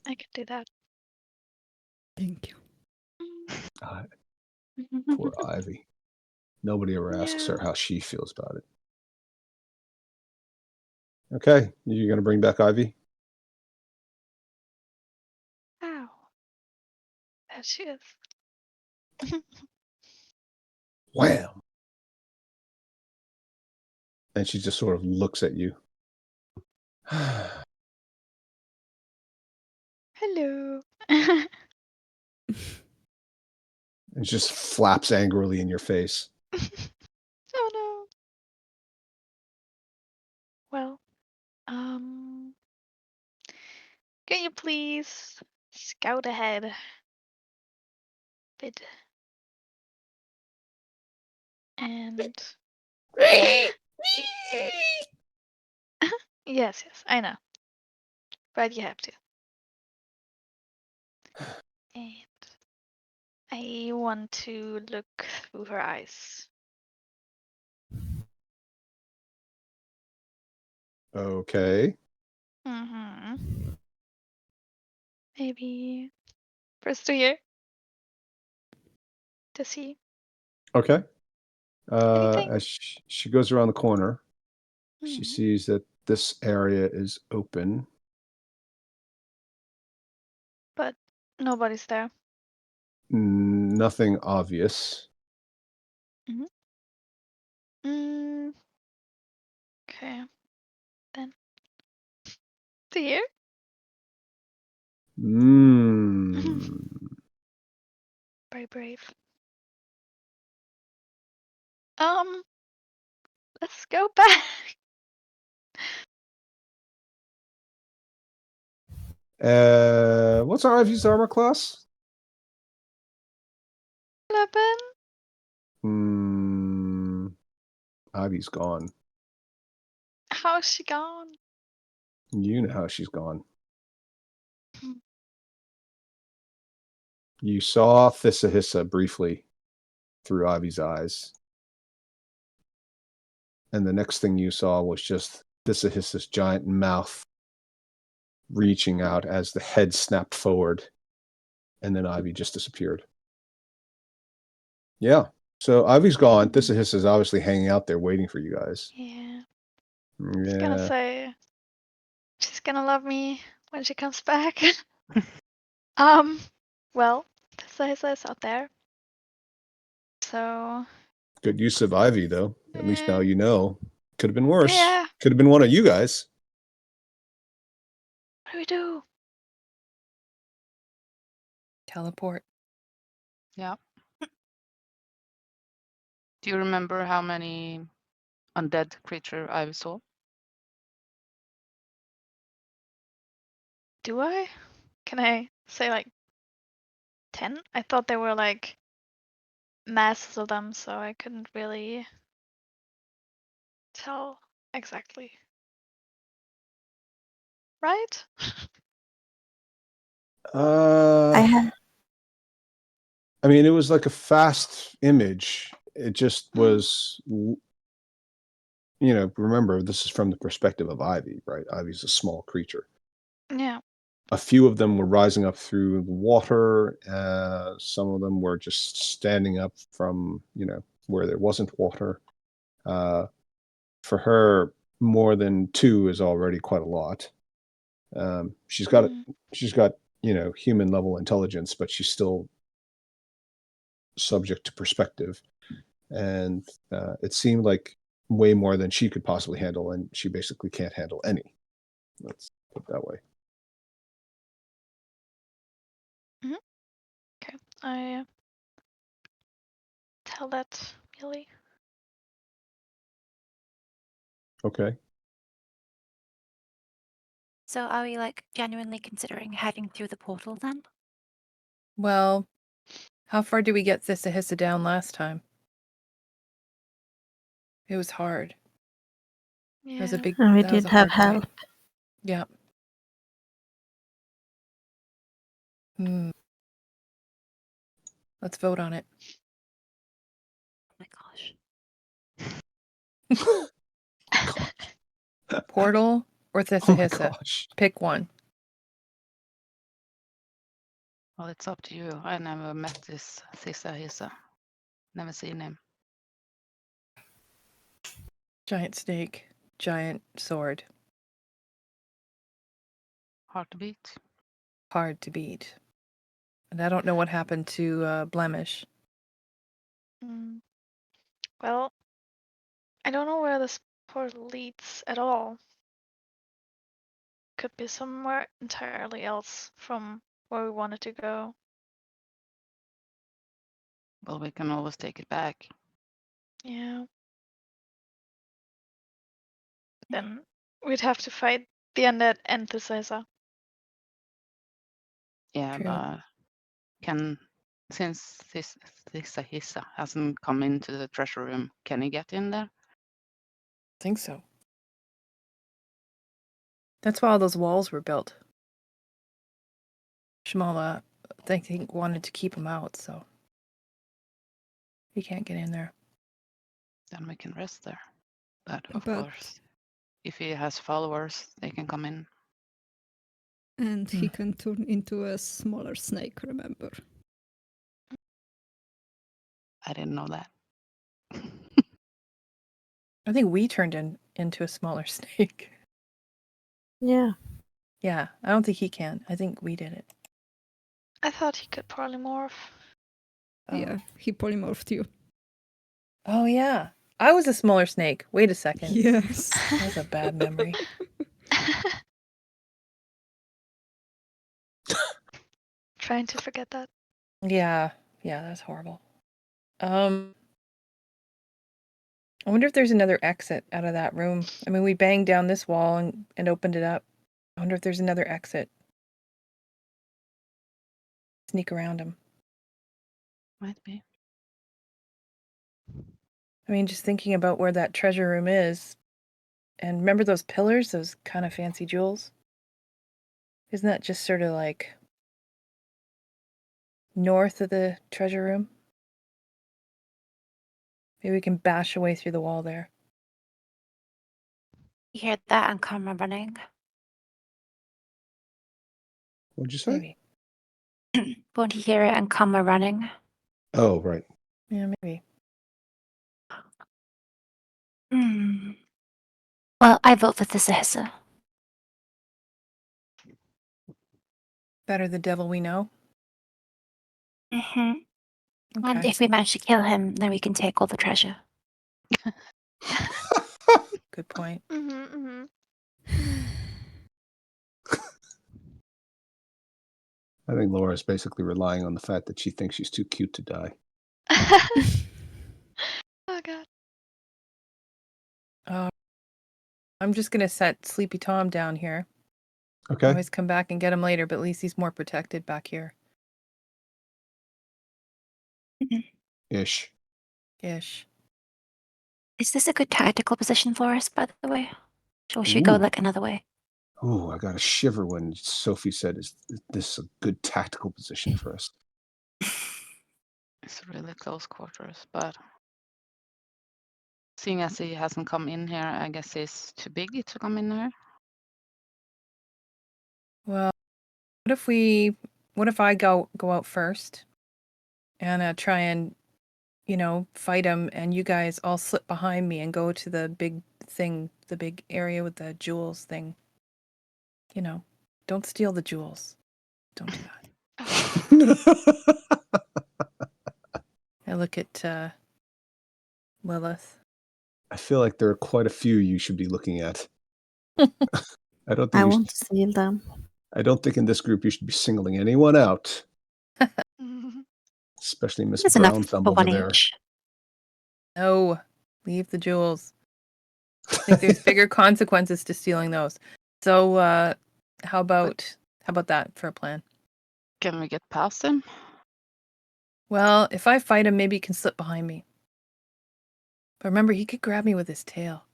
S5: I can do that.
S6: Thank you.
S1: Poor Ivy. Nobody ever asks her
S5: Yeah.
S1: how she feels about it. Okay, you're going to bring back Ivy?
S5: Ow. There she is.
S1: Wham! And she just sort of looks at you.
S5: Hello.
S1: And just flaps angrily in your face.
S5: Oh no. Well, can you please scout ahead? Bit. And yes, I know. But you have to. And I want to look through her eyes.
S1: Okay.
S5: Maybe first to here. To see
S1: Okay.
S5: anything.
S1: As she goes around the corner, she
S5: Mhm.
S1: sees that this area is open.
S5: But nobody's there.
S1: Nothing obvious.
S5: Okay. Then to here. Very brave. Let's go back.
S1: What's our Ivy's armor class?
S5: 11.
S1: Ivy's gone.
S5: How's she gone?
S1: You know how she's gone. You saw Thissahissa briefly through Ivy's eyes. And the next thing you saw was just Thissahissa's giant mouth reaching out as the head snapped forward. And then Ivy just disappeared. Yeah. So Ivy's gone. Thissahissa's obviously hanging out there waiting for you guys.
S5: Yeah. I was
S1: Yeah.
S5: gonna say she's gonna love me when she comes back. Well, Tessa is out there. So
S1: Good use of Ivy, though. At least now
S5: Yeah.
S1: you know. Could have been worse.
S5: Yeah.
S1: Could have been one of you guys.
S5: What do we do?
S4: Teleport.
S3: Yeah. Do you remember how many undead creature I saw?
S5: Do I? Can I say like 10? I thought there were like masses of them, so I couldn't really tell exactly. Right?
S8: I
S1: mean, it was like a fast image. It just was, remember, this is from the perspective of Ivy, right? Ivy's a small creature.
S5: Yeah.
S1: A few of them were rising up through the water. Some of them were just standing up from, where there wasn't water. For her, more than 2 is already quite a lot. She's got human level intelligence, but she's still subject to perspective. And it seemed like way more than she could possibly handle, and she basically can't handle any. Let's put it that way.
S5: Okay. I tell that Millie.
S1: Okay.
S7: So are we like genuinely considering heading through the portal then?
S4: Well, how far did we get Thissahissa down last time? It was hard.
S5: Yeah.
S4: That was a big.
S8: and we
S4: that was
S8: did
S4: a
S8: have
S4: hard fight.
S8: help.
S4: Yeah. Hmm. Let's vote on it.
S7: Oh my gosh.
S4: Portal or
S1: Oh my
S4: Thissa-Hissa?
S1: gosh.
S4: Pick one.
S3: Well, it's up to you. I never met this Thissa-Hissa. Never seen him.
S4: Giant snake, giant sword.
S3: Hard to beat.
S4: Hard to beat. And I don't know what happened to Blemish.
S5: Mm. Well, I don't know where this portal leads at all. Could be somewhere entirely else from where we wanted to go.
S3: Well, we can always take it back.
S5: Yeah. Then we'd have to fight the undead and the Caesar.
S3: Yeah,
S4: True.
S3: but since this Thissa-Hissa hasn't come into the treasure room, can he get in there?
S4: I think so. That's why all those walls were built. Shmala, I think, wanted to keep him out, so he can't get in there.
S3: Then we can rest there. But of
S6: But-
S3: course, if he has followers, they can come in.
S6: And he
S4: Hmm.
S6: can turn into a smaller snake, remember?
S3: I didn't know that.
S4: I think we turned into a smaller snake.
S8: Yeah.
S4: Yeah, I don't think he can. I think we did it.
S5: I thought he could polymorph.
S4: Oh.
S6: Yeah, he polymorphed you.
S4: Oh, yeah. I was a smaller snake. Wait a second.
S6: Yes.
S4: That's a bad memory.
S5: Trying to forget that.
S4: Yeah, that's horrible. I wonder if there's another exit out of that room. I mean, we banged down this wall and opened it up. I wonder if there's another exit. Sneak around him.
S3: Might be.
S4: I mean, just thinking about where that treasure room is. And remember those pillars, those kind of fancy jewels? Isn't that just sort of like north of the treasure room? Maybe we can bash away through the wall there.
S7: You hear that and come running.
S1: What'd you say?
S4: Maybe.
S7: Won't you hear it and come running?
S1: Oh, right.
S4: Yeah, maybe.
S7: Hmm. Well, I vote for Thissa-Hissa.
S4: Better the devil we know.
S7: Mm-hmm. And
S4: Okay.
S7: if we manage to kill him, then we can take all the treasure.
S4: Good point.
S1: I think Laura's basically relying on the fact that she thinks she's too cute to die.
S5: Oh god.
S4: I'm just gonna set Sleepy Tom down here.
S1: Okay.
S4: Always come back and get him later, but at least he's more protected back here.
S1: Ish.
S4: Ish.
S7: Is this a good tactical position for us, by the way? Or should we go
S1: Ooh.
S7: like another way?
S1: Oh, I got a shiver when Sophie said, "Is this a good tactical position for us?"
S3: It's really close quarters, but seeing as he hasn't come in here, I guess he's too big to come in here.
S4: Well, what if I go out first and try and, fight him, and you guys all slip behind me and go to the big thing, the big area with the jewels thing. Don't steal the jewels. Don't do that. I look at Lilith.
S1: I feel like there are quite a few you should be looking at. I don't think
S8: I
S1: you
S8: want to steal them.
S1: I don't think in this group you should be singling anyone out, especially Miss
S7: There's enough
S1: Brown Thumb
S7: for
S1: over
S7: one
S1: there.
S7: each.
S4: No, leave the jewels. I think there's bigger consequences to stealing those. So, how about that for a plan?
S3: Can we get past him?
S4: Well, if I fight him, maybe he can slip behind me. But remember, he could grab me with his tail.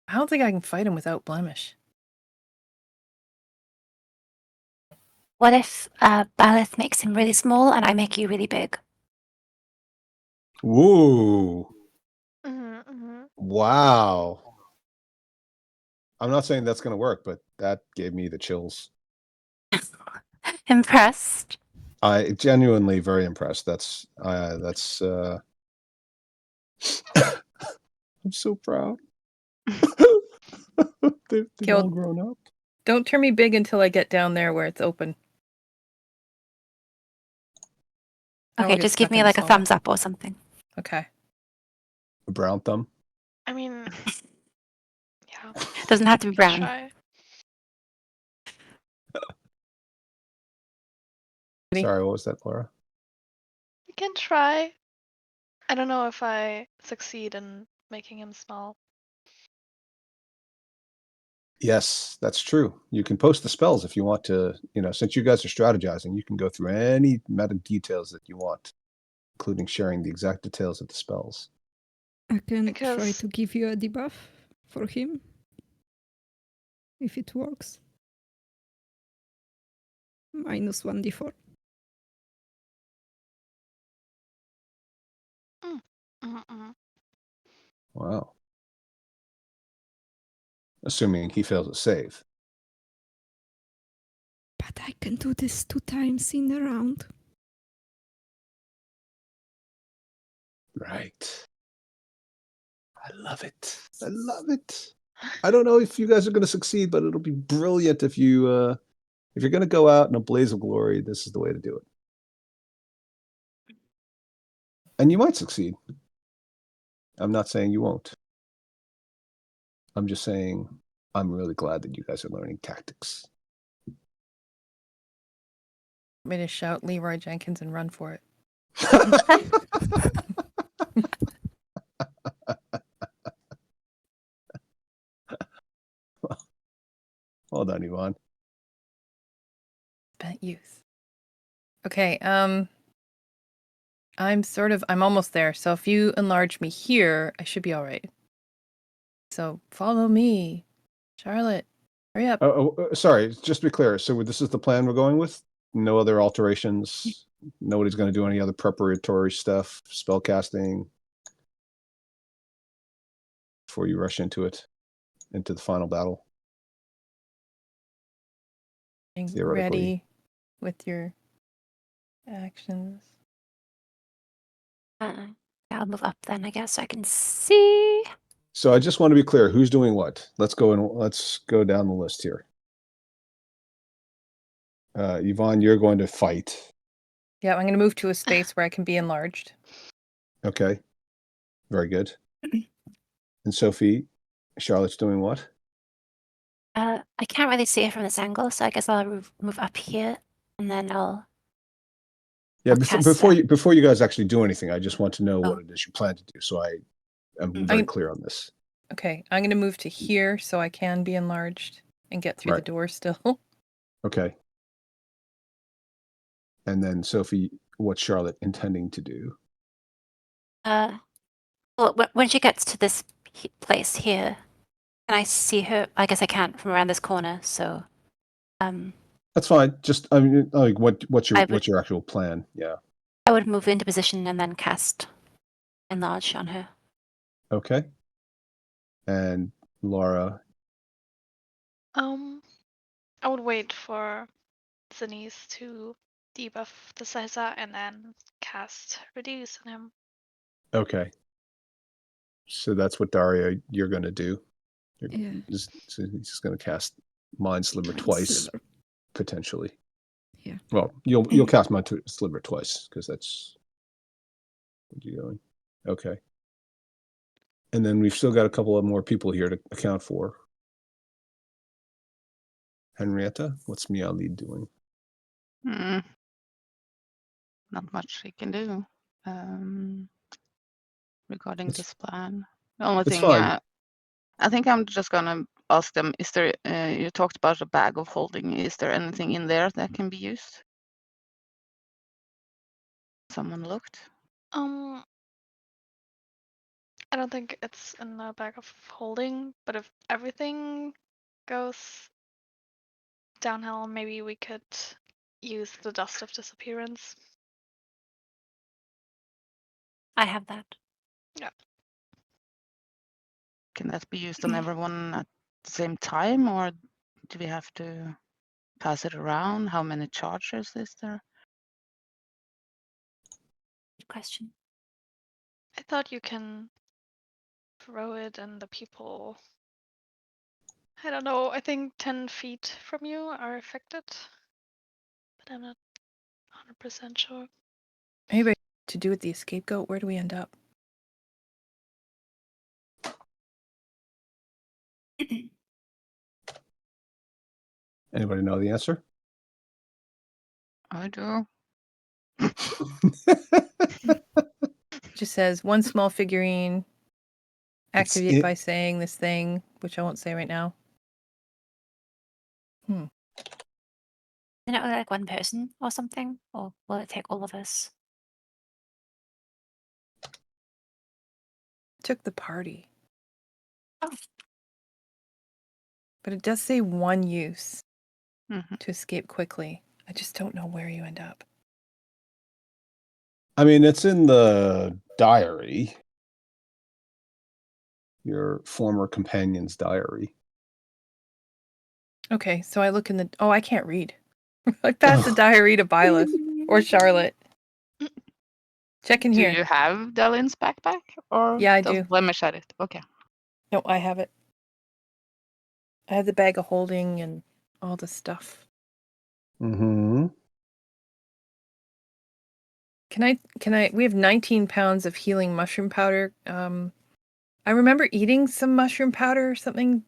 S4: I don't think I can fight him without blemish.
S7: What if Balith makes him really small and I make you really big?
S1: Woo!
S5: Mm-hmm.
S1: Wow. I'm not saying that's going to work, but that gave me the chills.
S7: Impressed?
S1: I genuinely very impressed. That's I'm so proud. They've
S4: Killed.
S1: all grown up.
S4: Don't turn me big until I get down there where it's open. I'll
S7: Okay,
S4: get
S7: just give
S4: stuck
S7: me
S4: in
S7: like a
S4: small.
S7: thumbs up or something.
S4: Okay.
S1: A brown thumb.
S5: I mean, yeah.
S7: Doesn't have to be
S5: we can
S7: brown.
S5: try.
S4: Ready?
S1: Sorry, what was that, Laura?
S5: We can try. I don't know if I succeed in making him small.
S1: Yes, that's true. You can post the spells if you want to, since you guys are strategizing, you can go through any meta details that you want, including sharing the exact details of the spells.
S6: I can try
S5: Because-
S6: to give you a debuff for him. If it works. Minus 1d4.
S5: Mm-mm.
S1: Wow. Assuming he fails a save.
S6: But I can do this 2 times in a round.
S1: Right. I love it. I love it. I don't know if you guys are going to succeed, but it'll be brilliant if you're going to go out in a blaze of glory. This is the way to do it. And you might succeed. I'm not saying you won't. I'm just saying I'm really glad that you guys are learning tactics.
S4: I'm going to shout Leroy Jenkins and run for it.
S1: Well done, Yvonne.
S4: Spent youth. Okay, I'm almost there. So if you enlarge me here, I should be all right. So follow me. Charlotte, hurry up.
S1: Sorry, just to be clear. So this is the plan we're going with? No other alterations? Nobody's going to do any other preparatory stuff, spell casting, before you rush into the final battle?
S4: Getting
S1: theoretically.
S4: ready with your actions.
S7: I'll move up then, I guess, so I can see.
S1: So I just want to be clear, who's doing what? Let's go down the list here. Yvonne, you're going to fight.
S4: Yeah, I'm going to move to a space where I can be enlarged.
S1: Okay. Very good. And Sophie, Charlotte's doing what?
S7: I can't really see it from this angle, so I guess I'll move up here, and then I'll.
S1: Yeah,
S7: I'll cast
S1: before
S7: that.
S1: before you guys actually do anything, I just want to know
S7: Oh.
S1: what it is you plan to do. So I'm
S7: Mhm.
S1: very clear on this.
S4: Okay, I'm going to move to here so I can be enlarged and get through the
S1: Right.
S4: door still.
S1: Okay. And then Sophie, what's Charlotte intending to do?
S7: Well, when she gets to this place here, can I see her? I guess I can't from around this corner. So,
S1: That's fine. Just I mean, like what's
S7: I would-
S1: what's your actual plan? Yeah.
S7: I would move into position and then cast enlarge on her.
S1: Okay. And Laura,
S5: I would wait for Zenith to debuff the Caesar and then cast Reduce on him.
S1: okay. So that's what Daria you're going to do.
S6: Yeah.
S1: He's just going to cast Mind Sliver
S6: Mind
S1: twice,
S6: Sliver.
S1: potentially.
S6: Yeah.
S1: Well, you'll cast Mind Sliver twice because that's where you're going. Okay. And then we've still got a couple of more people here to account for. Henrietta, what's Miali doing?
S3: Not much he can do regarding
S1: It's-
S3: this plan. The only
S1: it's
S3: thing,
S1: fine.
S3: I think I'm just gonna ask them, is there, you talked about a bag of holding, is there anything in there that can be used? Someone looked?
S5: I don't think it's in the bag of holding, but if everything goes downhill, maybe we could use the dust of disappearance.
S7: I have that.
S3: Can that be used on everyone at the same time, or do we have to pass it around? How many charges is there?
S7: Good question.
S5: I thought you can throw it and the people, I don't know, I think 10 feet from you are affected, but I'm not 100% sure.
S4: Anybody to do with the scapegoat? Where do we end up?
S1: Anybody know the answer?
S3: I do.
S4: Just says one small figurine.
S1: It's
S4: Activate
S1: it-
S4: by saying this thing, which I won't say right now.
S7: Isn't it only like one person or something? Or will it take all of us?
S4: Took the party.
S7: Oh.
S4: But it does say one use
S3: Mhm.
S4: to escape quickly. I just don't know where you end up.
S1: I mean, it's in the diary. Your former companion's diary.
S4: Okay, so I look in the. Oh, I can't read. I pass the diary to Byleth or Charlotte. Check in
S3: Do
S4: here.
S3: you have Delyn's backpack, or
S4: Yeah, I
S3: does
S4: do.
S3: Blemish at it? Okay.
S4: No, I have it. I have the bag of holding and all the stuff.
S1: Mm-hmm.
S4: Can I we have 19 pounds of healing mushroom powder. I remember eating some mushroom powder or something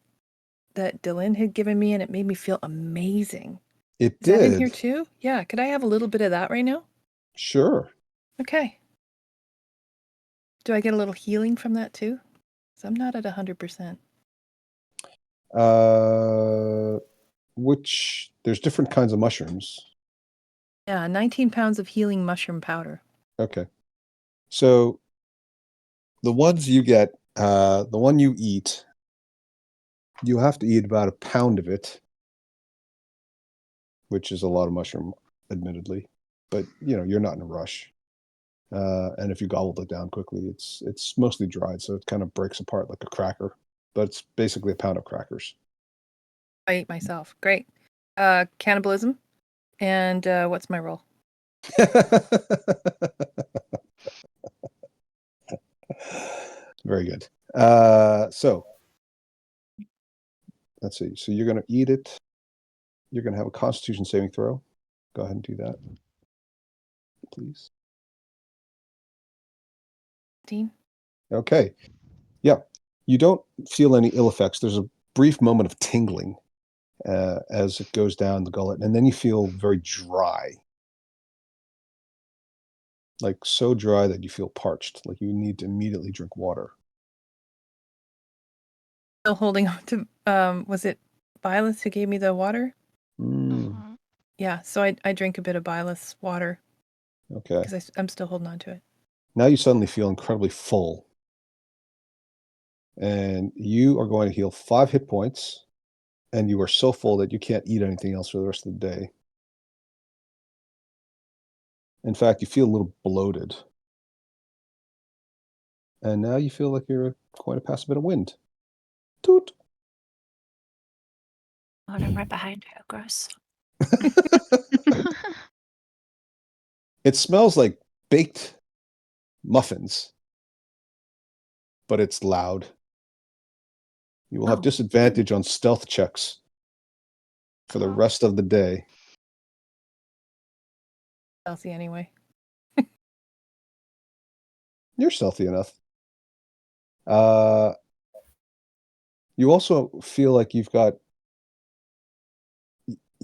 S4: that Dylan had given me and it made me feel amazing.
S1: It
S4: Is that in here
S1: did.
S4: too? Yeah, could I have a little bit of that right now?
S1: Sure.
S4: Okay. Do I get a little healing from that too? 'Cause I'm not at 100%.
S1: Which there's different kinds of mushrooms.
S4: Yeah, 19 pounds of healing mushroom powder.
S1: Okay. So the ones you get, the one you eat, you have to eat about a pound of it, which is a lot of mushroom, admittedly. But you know, you're not in a rush. And if you gobbled it down quickly, it's mostly dried, so it kind of breaks apart like a cracker. But it's basically a pound of crackers.
S4: I eat myself. Great. Cannibalism. And what's my roll?
S1: Very good. So let's see. So you're going to eat it. You're going to have a Constitution saving throw. Go ahead and do that, please.
S4: 15.
S1: Okay. Yeah. You don't feel any ill effects. There's a brief moment of tingling as it goes down the gullet, and then you feel very dry. Like so dry that you feel parched, like you need to immediately drink water.
S4: Still holding on to was it Byleth who gave me the water?
S5: Mhm.
S4: Yeah, so I drink a bit of Byleth's water
S1: Okay.
S4: because I'm still holding on to it.
S1: Now you suddenly feel incredibly full. And you are going to heal 5 hit points, and you are so full that you can't eat anything else for the rest of the day. In fact, you feel a little bloated. And now you feel like you're going to pass a bit of wind. Toot.
S7: Oh, and I'm right behind her. Gross.
S1: It smells like baked muffins, but it's loud. You will have
S7: Oh.
S1: disadvantage on stealth checks for the
S5: Oh.
S1: rest of the day.
S4: Healthy anyway.
S1: You're stealthy enough. You also feel like you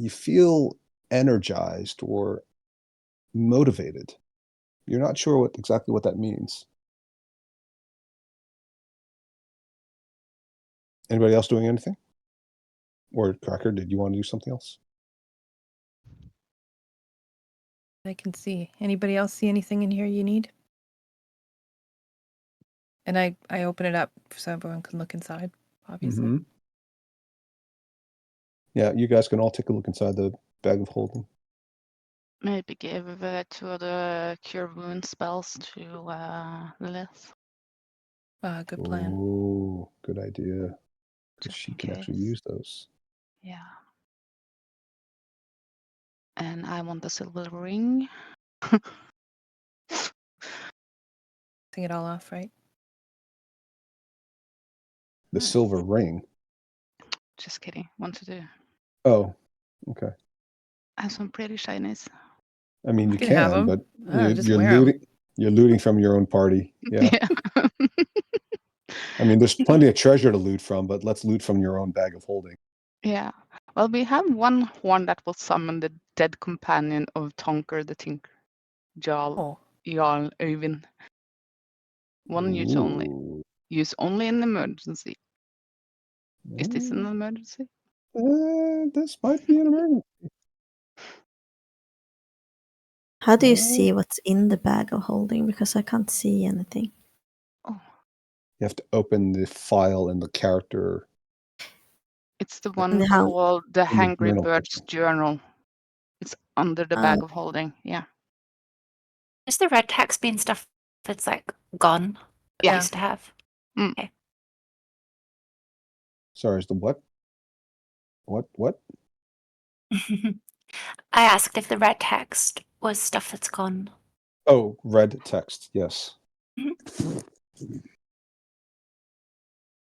S1: feel energized or motivated. You're not sure exactly what that means. Anybody else doing anything? Or Cracker, did you want to do something else?
S4: I can see. Anybody else see anything in here you need? And I open it up so everyone can look inside, obviously.
S1: Mhm. Yeah, you guys can all take a look inside the bag of holding.
S3: Maybe give 2 of the cure wound spells to Lilith,
S4: Good plan.
S1: Oh, good idea. Because
S3: just
S1: she
S3: in
S1: can actually
S3: case.
S1: use those.
S3: Yeah. And I want the silver ring.
S4: Take it all off, right?
S1: The
S3: Nice.
S1: silver ring.
S3: Just kidding. Want to do.
S1: Oh, okay.
S3: I have some pretty shinies.
S1: I mean, you
S4: can have
S1: can,
S4: 'em.
S1: but
S4: Just
S1: you're
S4: wear 'em.
S1: looting. You're looting from your own party. Yeah.
S3: Yeah.
S1: I mean, there's plenty of treasure to loot from, but let's loot from your own bag of holding.
S3: Yeah. Well, we have one horn that will summon the dead companion of Tonker the Tinker. Jarl Øyvind. One use only.
S1: Ooh.
S3: Use only in emergency. Is this an emergency?
S1: This might be an emergency.
S8: How do you see what's in the bag of holding? Because I can't see anything.
S3: Oh,
S1: You have to open the file in the character.
S3: it's the one
S8: how-
S3: called the
S1: in the
S3: Hangry
S1: journal
S3: Birds
S1: section.
S3: Journal. It's under the bag of holding. Yeah.
S7: Is the red text being stuff that's like gone? That we
S3: Yeah.
S7: used to have.
S1: Sorry, is the what? What?
S7: I asked if the red text was stuff that's gone.
S1: Oh, red text. Yes.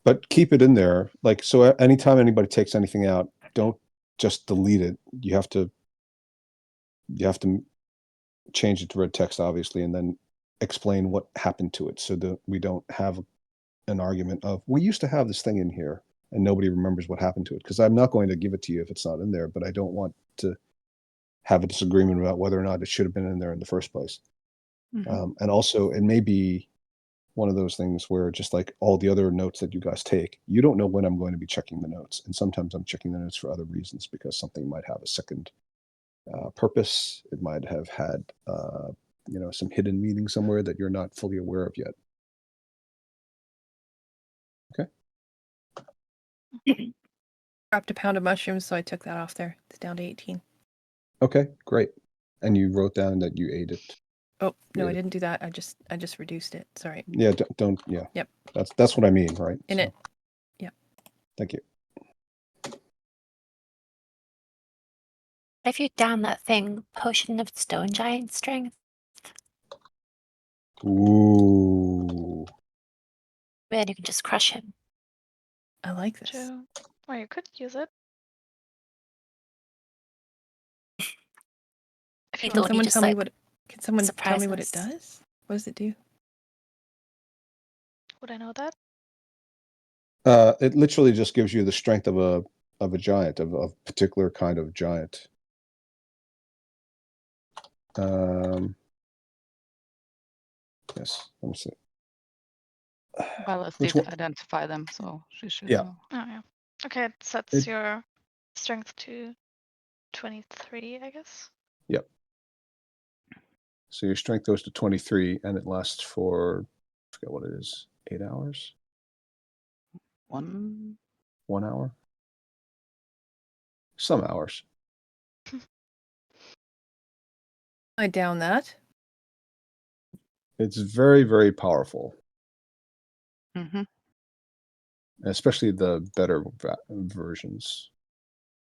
S1: But keep it in there. Like, so anytime anybody takes anything out, don't just delete it. You have to change it to red text, obviously, and then explain what happened to it so that we don't have an argument of, we used to have this thing in here and nobody remembers what happened to it. Because I'm not going to give it to you if it's not in there, but I don't want to have a disagreement about whether or not it should have been in there in the first place. And also, it may be one of those things where, just like all the other notes that you guys take, you don't know when I'm going to be checking the notes. And sometimes I'm checking the notes for other reasons, because something might have a second purpose. It might have had, some hidden meaning somewhere that you're not fully aware of yet.
S4: Dropped a pound of mushrooms, so I took that off there. It's down to 18.
S1: Okay, great. And you wrote down that you ate it.
S4: Oh, no, I
S1: Yeah.
S4: didn't do that. I just reduced it. Sorry.
S1: Yeah, don't. Yeah.
S4: Yep.
S1: That's what I mean, right?
S4: In
S1: So,
S4: it. Yep.
S1: Thank you.
S7: If you down that thing, potion of stone giant strength,
S1: Ooh.
S7: then you can just crush him.
S4: I like this.
S5: True. Or you could use it. If you
S7: Can
S5: want.
S4: Can someone
S7: just,
S4: tell me
S7: like,
S4: what? Can someone tell me what it
S7: surprise us.
S4: does? What does it do?
S5: Would I know that?
S1: It literally just gives you the strength of a giant, of a particular kind of giant. Yes, let me see.
S3: Well, let's
S1: Which one?
S3: identify them, so she should
S1: Yeah.
S3: know.
S5: Oh yeah. Okay, it sets
S1: It-
S5: your strength to 23, I guess.
S1: Yep. So your strength goes to 23, and it lasts for, I forget what it is, 8 hours,
S3: 1
S1: 1 hour, some hours.
S4: I down that.
S1: It's very, very powerful,
S3: Mm-hmm.
S1: especially the better versions.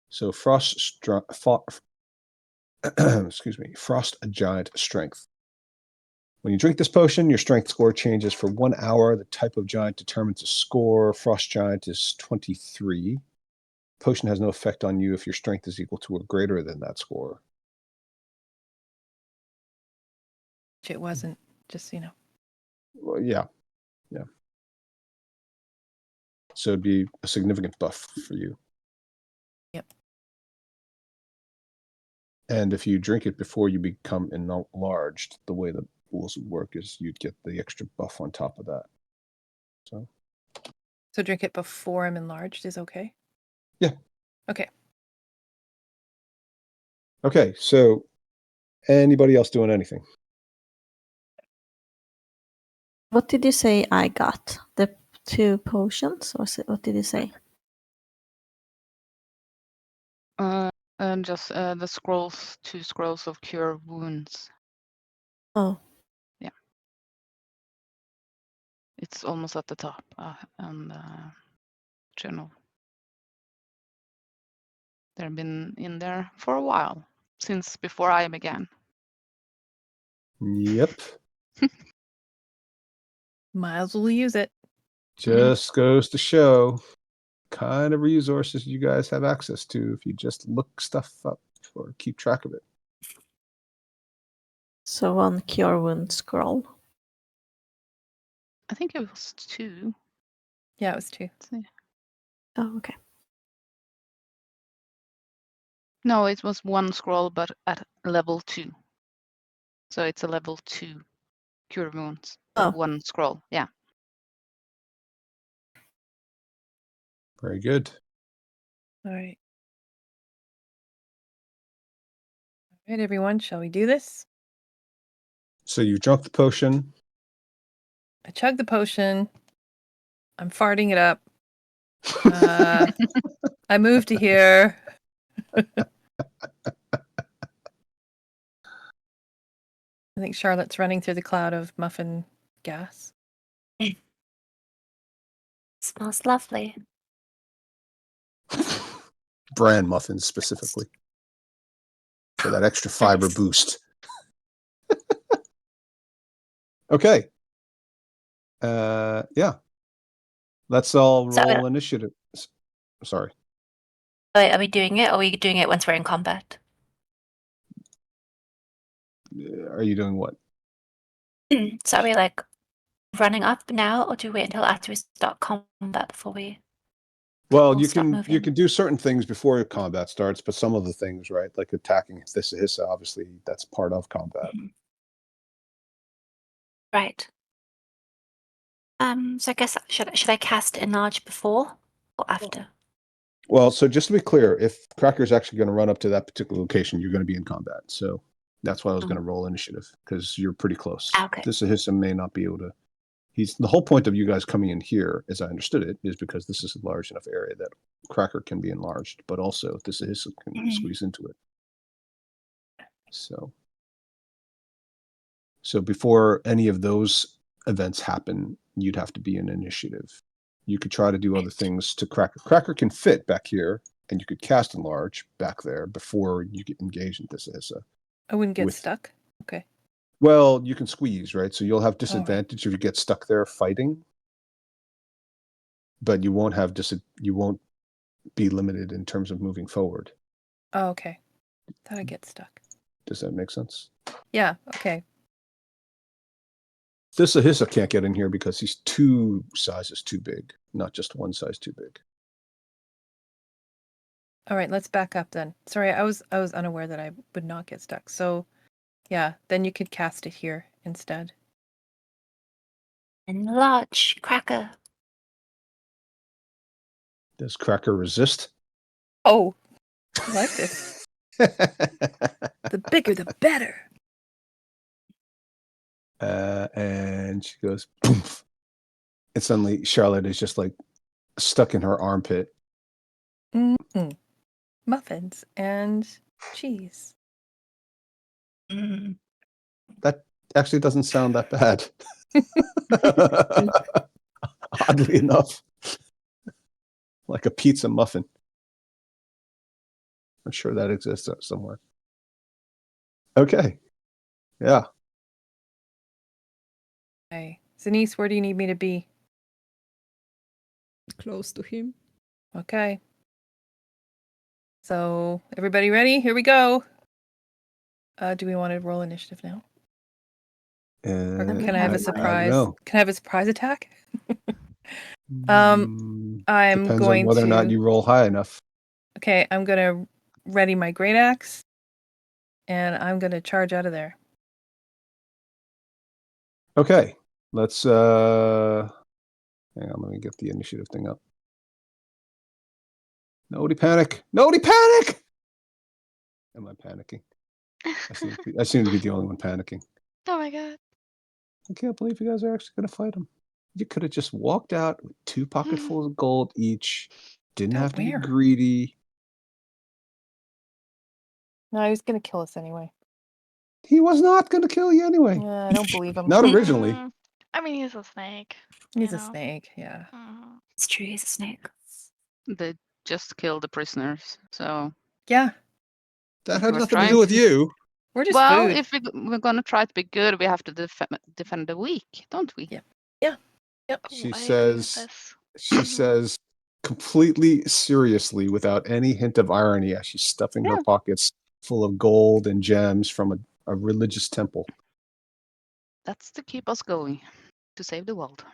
S1: So excuse me, Frost Giant Strength. When you drink this potion, your strength score changes for 1 hour. The type of giant determines the score. Frost Giant is 23. Potion has no effect on you if your strength is equal to or greater than that score.
S4: Which it wasn't. Just
S1: Well, yeah. So it'd be a significant buff for you.
S4: Yep.
S1: And if you drink it before you become enlarged, the way the rules would work is you'd get the extra buff on top of that.
S4: So drink it before I'm enlarged is okay?
S1: Yeah.
S4: Okay.
S1: Okay, so anybody else doing anything?
S8: What did you say I got? The 2 potions? Or what did you say?
S3: And just the scrolls, 2 scrolls of cure wounds.
S8: Oh,
S3: It's almost at the top on the journal. They've been in there for a while, since before I began.
S1: Yep.
S4: Might as well use it.
S1: Just goes to show kind of resources you guys have access to if you just look stuff up or keep track of it.
S8: so 1 cure wound scroll.
S3: I think it was 2.
S4: Yeah, it was 2.
S3: Let's see.
S8: Oh, okay.
S3: No, it was 1 scroll, but at level 2. So it's a level 2 cure wounds.
S8: Oh.
S3: 1 scroll, yeah.
S1: Very good.
S4: All right. All right, everyone, shall we do this?
S1: So you drunk the potion.
S4: I chug the potion. I'm farting it up. I move to here. I think Charlotte's running through the cloud of muffin gas.
S7: Smells lovely.
S1: Bran muffins specifically. For that extra fiber
S7: Nice.
S1: boost. Okay. Yeah. Let's all
S7: So-
S1: roll initiative. Sorry.
S7: Wait, are we doing it, or are we doing it once we're in combat?
S1: Are you doing what?
S7: So are we like running up now, or do we wait until after we start combat before we?
S1: Well,
S7: We'll
S1: you
S7: start
S1: can
S7: moving.
S1: do certain things before combat starts, but some of the things, right, like attacking Thissa, obviously that's part of combat.
S7: Right. So I guess should I cast Enlarge before or after?
S1: Well, so just to be clear, if Cracker's actually going to run up to that particular location, you're going to be in combat. So that's why I was going to roll initiative, because you're pretty close.
S7: Okay.
S1: Thissa may not be able to. The whole point of you guys coming in here, as I understood it, is because this is a large enough area that Cracker can be enlarged, but also Thissa can squeeze into it. So before any of those events happen, you'd have to be in initiative. You could try to do other things to Cracker. Cracker can fit back here, and you could cast enlarge back there before you get engaged in Thissa.
S4: I wouldn't get
S1: With-
S4: stuck. Okay.
S1: Well, you can squeeze, right? So you'll have disadvantage if you get stuck there fighting, but you won't have you won't be limited in terms of moving forward.
S4: Oh, okay. Thought I'd get stuck.
S1: Does that make sense?
S4: Yeah, okay.
S1: Thissa can't get in here because he's 2 sizes too big, not just 1 size too big.
S4: All right, let's back up then. Sorry, I was unaware that I would not get stuck. So, yeah, then you could cast it here instead.
S7: Enlarge, Cracker.
S1: Does Cracker resist?
S4: Oh, I like this. The bigger, the better.
S1: And she goes, poof. And suddenly Charlotte is just like stuck in her armpit.
S4: Mm-mm. Muffins and cheese.
S1: That actually doesn't sound that bad. Oddly enough. Like a pizza muffin. I'm sure that exists somewhere. Okay. Yeah.
S4: Okay. Zanice, where do you need me to be?
S6: Close to him.
S4: Okay. So, everybody ready? Here we go. Do we want to roll initiative now? Or can I have a surprise? Can I have a surprise attack? I'm
S1: Depends
S4: going
S1: on whether
S4: to.
S1: or not you roll high enough.
S4: Okay, I'm gonna ready my great axe, and I'm gonna charge out of there.
S1: Okay. Let's hang on, let me get the initiative thing up. Nobody panic! Nobody panic! Am I panicking? I seem to be the only one panicking.
S5: Oh my god.
S1: I can't believe you guys are actually going to fight him. You could have just walked out with 2 pocketfuls of gold each. Didn't
S4: But
S1: have to be
S4: where?
S1: greedy.
S4: No, he was gonna kill us anyway.
S1: He was not going to kill you anyway.
S4: Yeah, I don't believe him.
S1: Not originally.
S5: I mean, he's a snake.
S4: He's
S5: you
S4: a
S5: know.
S4: snake, yeah.
S5: Mhm.
S7: It's true, he's a snake.
S3: They just killed the prisoners, so
S4: Yeah,
S1: That had
S3: We're
S1: nothing to
S3: trying
S1: do with
S3: to-
S1: you.
S4: we're just
S3: well,
S4: food.
S3: if we're gonna try to be good, we have to defend the weak, don't we?
S4: Yeah. Yep.
S1: She
S5: Ooh, I agree with
S1: says,
S5: this.
S1: she says completely seriously, without any hint of irony, as she's stuffing her
S3: Yeah.
S1: pockets full of gold and gems from a religious temple.
S3: That's to keep us going, to save the world.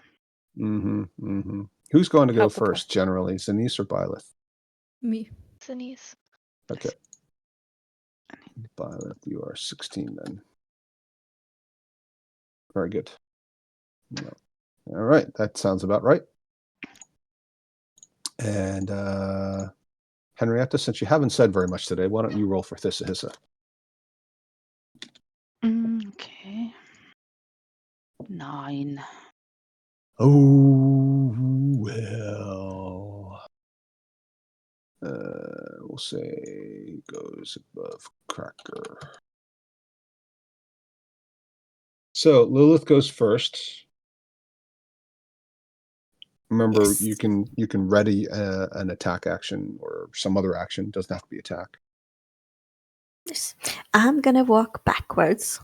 S1: Who's going to go
S4: Help the poor.
S1: first, generally, Zenise or Byleth?
S6: Me.
S5: Denise.
S1: Okay. Byleth, you are 16 then. Very good. No. All right, that sounds about right. And Henrietta, since you haven't said very much today, why don't you roll for Thissa?
S3: Okay. 9.
S1: Oh, well. We'll say goes above Cracker. So Lilith goes first. Remember,
S8: Yes.
S1: you can ready an attack action or some other action. Doesn't have to be attack.
S8: Yes. I'm gonna walk backwards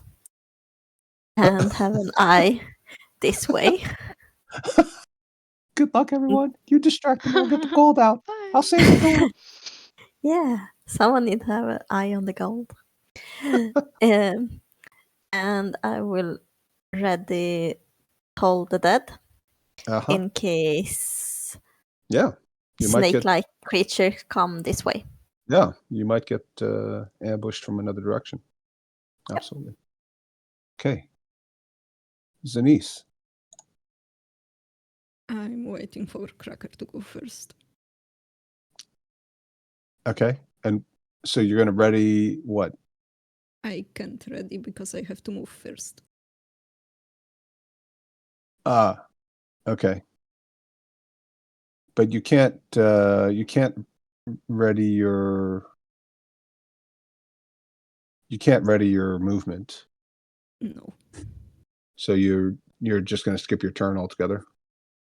S8: and have an eye this way.
S1: Good luck, everyone. You distract them. I'll get the gold out. I'll save the gold.
S8: Yeah, someone need to have an eye on the gold. And I will ready Toll the Dead
S1: Uh-huh.
S8: in case
S1: Yeah. You might get
S8: snake-like creatures come this way.
S1: you might get ambushed from another direction. Absolutely. Okay. Zenise.
S6: I'm waiting for Cracker to go first.
S1: Okay. And so you're gonna ready what?
S6: I can't ready because I have to move first.
S1: Okay. But you can't ready your movement.
S6: No.
S1: So you're just gonna skip your turn altogether?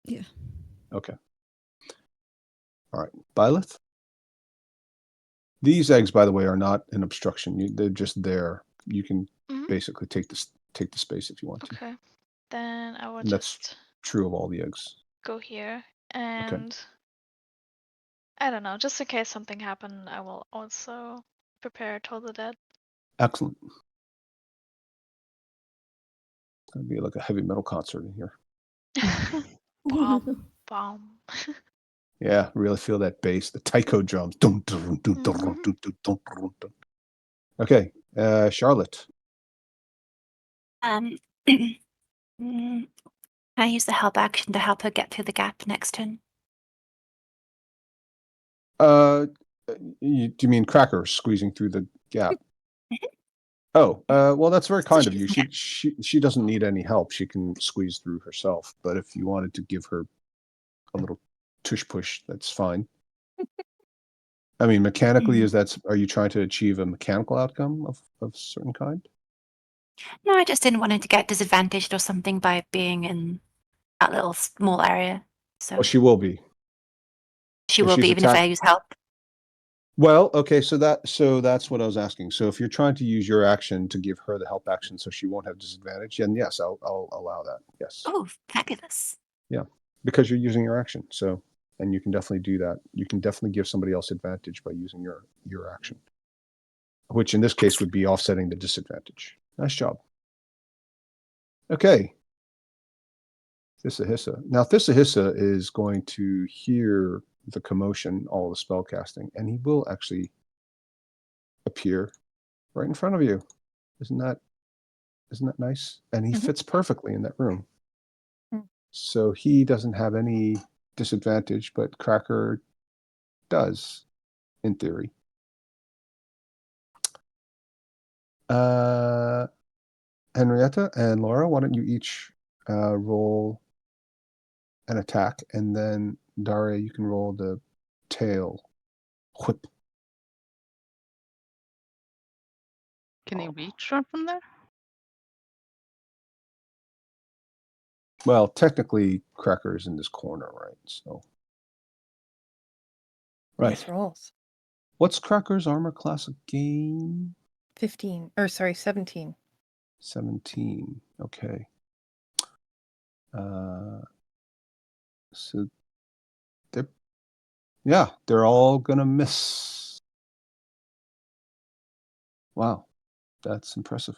S6: Yeah.
S1: Okay. All right. Byleth? These eggs, by the way, are not an obstruction. They're just there. You can
S5: Mhm.
S1: basically take the space if you want to.
S5: Okay. Then I will
S1: And that's
S5: just
S1: true of all the eggs.
S5: go here and I don't know, just in case something happened, I will also prepare Toll the Dead.
S1: Excellent. It's gonna be like a heavy metal concert in here.
S5: Bomb, bomb.
S1: Yeah, really feel that bass, the taiko drums. Dun, dun, dun, dun, dun,
S5: Mhm.
S1: dun, dun, dun, dun, dun. Okay, Charlotte.
S7: Can I use the help action to help her get through the gap next turn?
S1: Do you mean Cracker squeezing through the gap? Oh, well, that's very kind of you. She doesn't need any help. She can squeeze through herself. But if you wanted to give her a little tush push, that's fine. I mean, mechanically, are you trying to achieve a mechanical outcome of a certain kind?
S7: No, I just didn't want her to get disadvantaged or something by being in that little small area. So
S1: Oh, she will be.
S7: she
S1: if
S7: will
S1: she's
S7: be, even if I use help.
S1: Well, okay, so that's what I was asking. So if you're trying to use your action to give her the help action so she won't have disadvantage, then yes, I'll allow that. Yes.
S7: Oh, fabulous.
S1: Because you're using your action. So, and you can definitely do that. You can definitely give somebody else advantage by using your action, which in this case would be offsetting the disadvantage. Nice job. Okay. Thissa. Now, Thissa is going to hear the commotion, all the spell casting, and he will actually appear right in front of you. Isn't that nice? And he fits perfectly in that room. So he doesn't have any disadvantage, but Cracker does, in theory. Henrietta and Laura, why don't you each roll an attack, and then Daria, you can roll the tail whip.
S3: Can he reach her from there?
S1: Well, technically, Cracker is in this corner, right? So, right.
S4: Nice rolls.
S1: What's Cracker's armor class again?
S4: 15. Or sorry, 17.
S1: 17. Okay. So they're all gonna miss. Wow, that's impressive.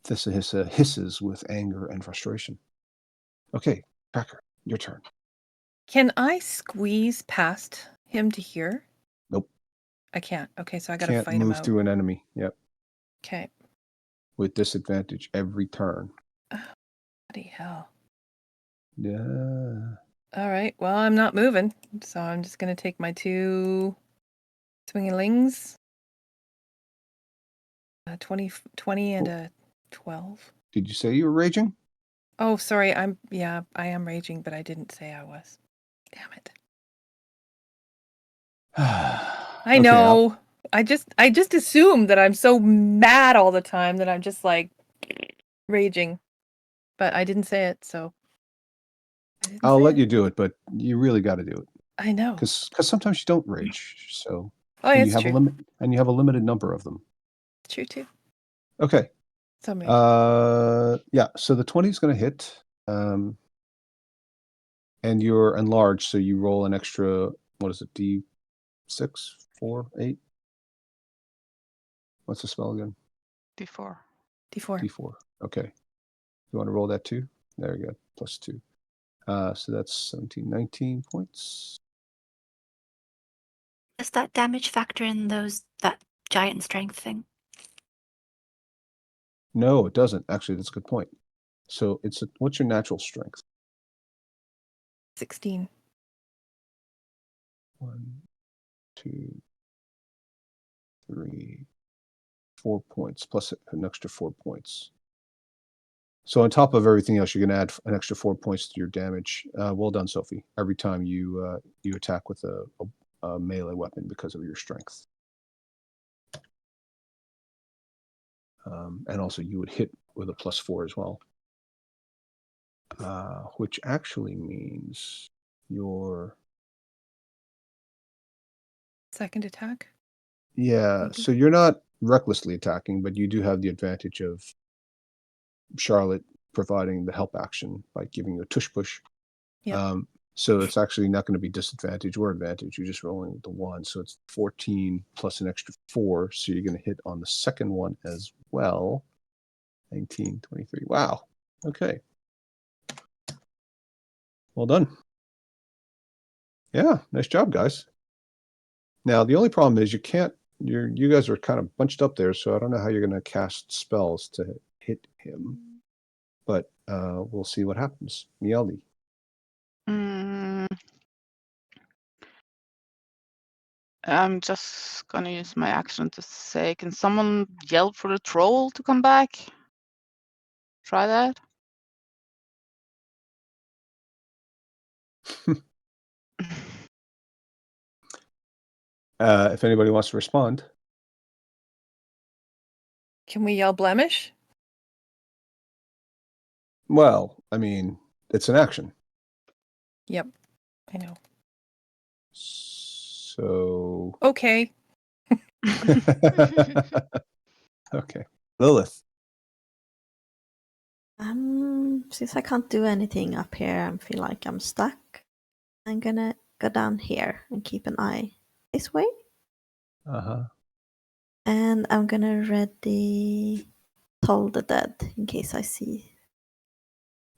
S1: Thissa hisses with anger and frustration. Okay, Cracker, your turn.
S4: Can I squeeze past him to here?
S1: Nope.
S4: I can't. Okay, so I gotta
S1: Can't
S4: fight him
S1: move
S4: out.
S1: through an enemy. Yep.
S4: Okay.
S1: With disadvantage every turn.
S4: Bloody hell.
S1: Yeah.
S4: All right. Well, I'm not moving, so I'm just gonna take my 2 swingalings. 20 and a 12.
S1: Did you say you were raging?
S4: Oh, sorry. I am raging, but I didn't say I was. Damn it. I know. I just assume that I'm so mad all the time that I'm just like raging. But I didn't say it, so
S1: I'll let you do it, but you really got to do it
S4: I know.
S1: because sometimes you don't rage. So
S4: Oh,
S1: and
S4: yeah,
S1: you
S4: it's
S1: have
S4: true.
S1: a limit, and you have a limited number of them.
S4: True too.
S1: Okay.
S4: So I'm raging.
S1: Yeah. So the 20 is going to hit, and you're enlarged, so you roll an extra. What is it? D6, 4, 8. What's the spell again?
S3: D4.
S4: D4.
S1: D4. Okay. You want to roll that too? There you go. +2. So that's 17, 19 points.
S7: Does that damage factor in that giant strength thing?
S1: No, it doesn't. Actually, that's a good point. So what's your natural strength?
S4: 16.
S1: 1, 2, 3, 4 points plus an extra 4 points. So on top of everything else, you're going to add an extra 4 points to your damage. Well done, Sophie. Every time you attack with a melee weapon because of your strength. And also you would hit with a +4 as well. Which actually means your...
S4: Second attack?
S1: Yeah,
S4: Maybe.
S1: so you're not recklessly attacking, but you do have the advantage of Charlotte providing the help action by giving you a tush push.
S4: Yep.
S1: So it's actually not going to be disadvantage or advantage. You're just rolling with the 1. So it's 14 plus an extra 4. So you're going to hit on the second one as well. 19, 23. Wow. Okay. Well done. Yeah, nice job, guys. Now, the only problem is you guys are kind of bunched up there, so I don't know how you're going to cast spells to hit him. But we'll see what happens. Mieli.
S3: I'm just gonna use my action to say, can someone yell for the troll to come back? Try that.
S1: If anybody wants to respond.
S4: Can we yell blemish?
S1: Well, I mean, it's an action.
S4: Yep. I know.
S1: So.
S4: Okay.
S1: Okay. Lilith.
S8: Since I can't do anything up here and feel like I'm stuck, I'm gonna go down here and keep an eye this way.
S1: Uh-huh.
S8: And I'm gonna ready Toll the Dead in case I see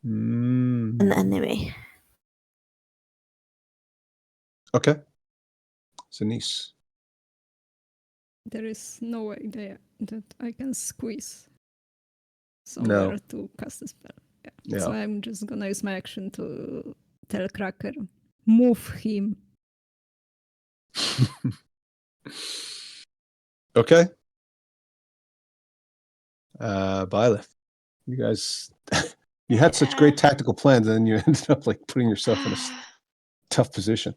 S8: an enemy.
S1: Okay. Denise.
S6: There is no way that I can squeeze somewhere to cast a spell. Yeah. So I'm just gonna use my action to tell Cracker, move him.
S1: Okay. Byleth, You guys, you had such great tactical plans, and then you ended up like putting yourself in a tough position.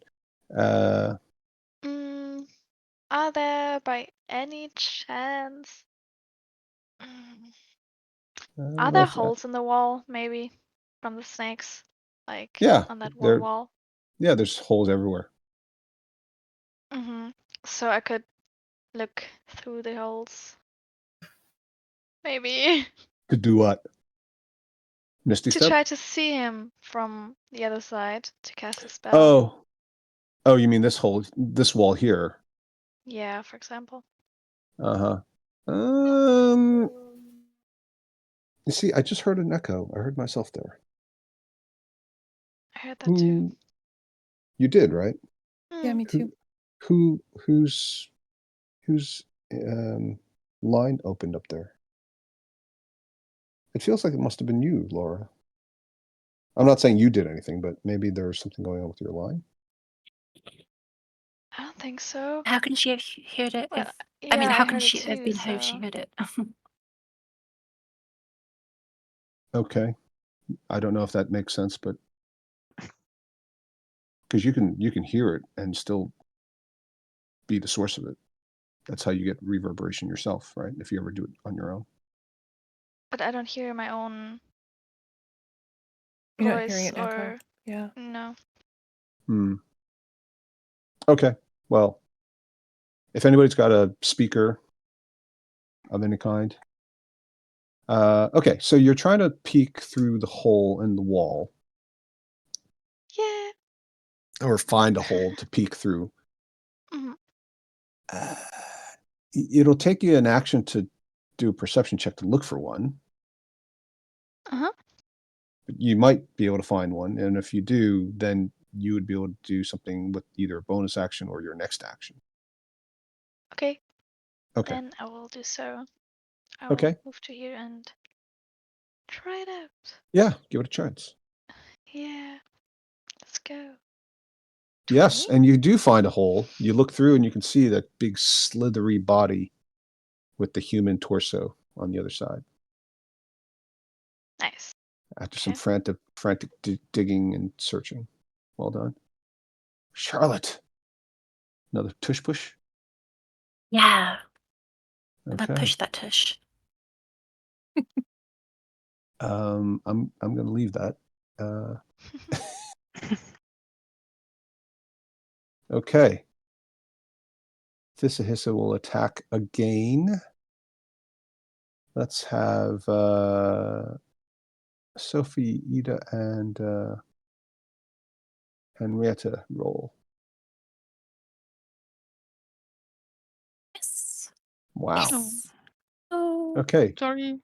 S5: Are there by any chance?
S1: I
S5: Are
S1: don't know
S5: there
S1: if
S5: holes in the wall, maybe, from the snakes? Like
S1: Yeah,
S5: on that
S1: there.
S5: one wall?
S1: Yeah, there's holes everywhere.
S5: So I could look through the holes. Maybe.
S1: To do what? Misty
S5: To
S1: step?
S5: try to see him from the other side to cast a spell.
S1: Oh, you mean this wall here?
S5: Yeah, for example.
S1: Uh-huh. You see, I just heard an echo. I heard myself there.
S5: I heard that too.
S1: You did, right?
S4: Yeah, me too.
S1: Whose line opened up there? It feels like it must have been you, Laura. I'm not saying you did anything, but maybe there's something going on with your line.
S5: I don't think so.
S7: How can she have heard it?
S5: Well,
S7: I mean,
S5: yeah,
S7: how
S5: I
S7: can
S5: heard it
S7: she have
S5: too,
S7: been heard if she
S5: so-
S7: heard it?
S1: Okay. I don't know if that makes sense, but because you can hear it and still be the source of it. That's how you get reverberation yourself, right? If you ever do it on your own.
S5: But I don't hear my own
S4: You're not
S5: voice
S4: hearing it echo.
S5: or
S4: Yeah.
S5: no.
S1: Okay. Well, if anybody's got a speaker of any kind. Okay, so you're trying to peek through the hole in the wall.
S5: Yeah.
S1: Or find a hole to peek through.
S5: Mhm.
S1: It'll take you an action to do a perception check to look for one.
S5: Uh-huh.
S1: But you might be able to find one, and if you do, then you would be able to do something with either a bonus action or your next action.
S5: Okay.
S1: Okay.
S5: Then I will do so. I will
S1: Okay.
S5: move to here and try it out.
S1: Yeah, give it a chance.
S5: Yeah. Let's go.
S1: Yes,
S5: 20?
S1: and you do find a hole. You look through and you can see that big slithery body with the human torso on the other side.
S5: Nice.
S1: After some
S5: Okay.
S1: frantic digging and searching. Well done. Charlotte. Another tush push?
S7: Yeah.
S1: Okay.
S7: I push that tush.
S1: I'm gonna leave that. Okay. Thisahissa will attack again. Let's have Sophie, Ida, and Henrietta roll.
S7: Yes.
S1: Wow.
S7: Yes.
S3: Oh,
S1: Okay.
S3: sorry.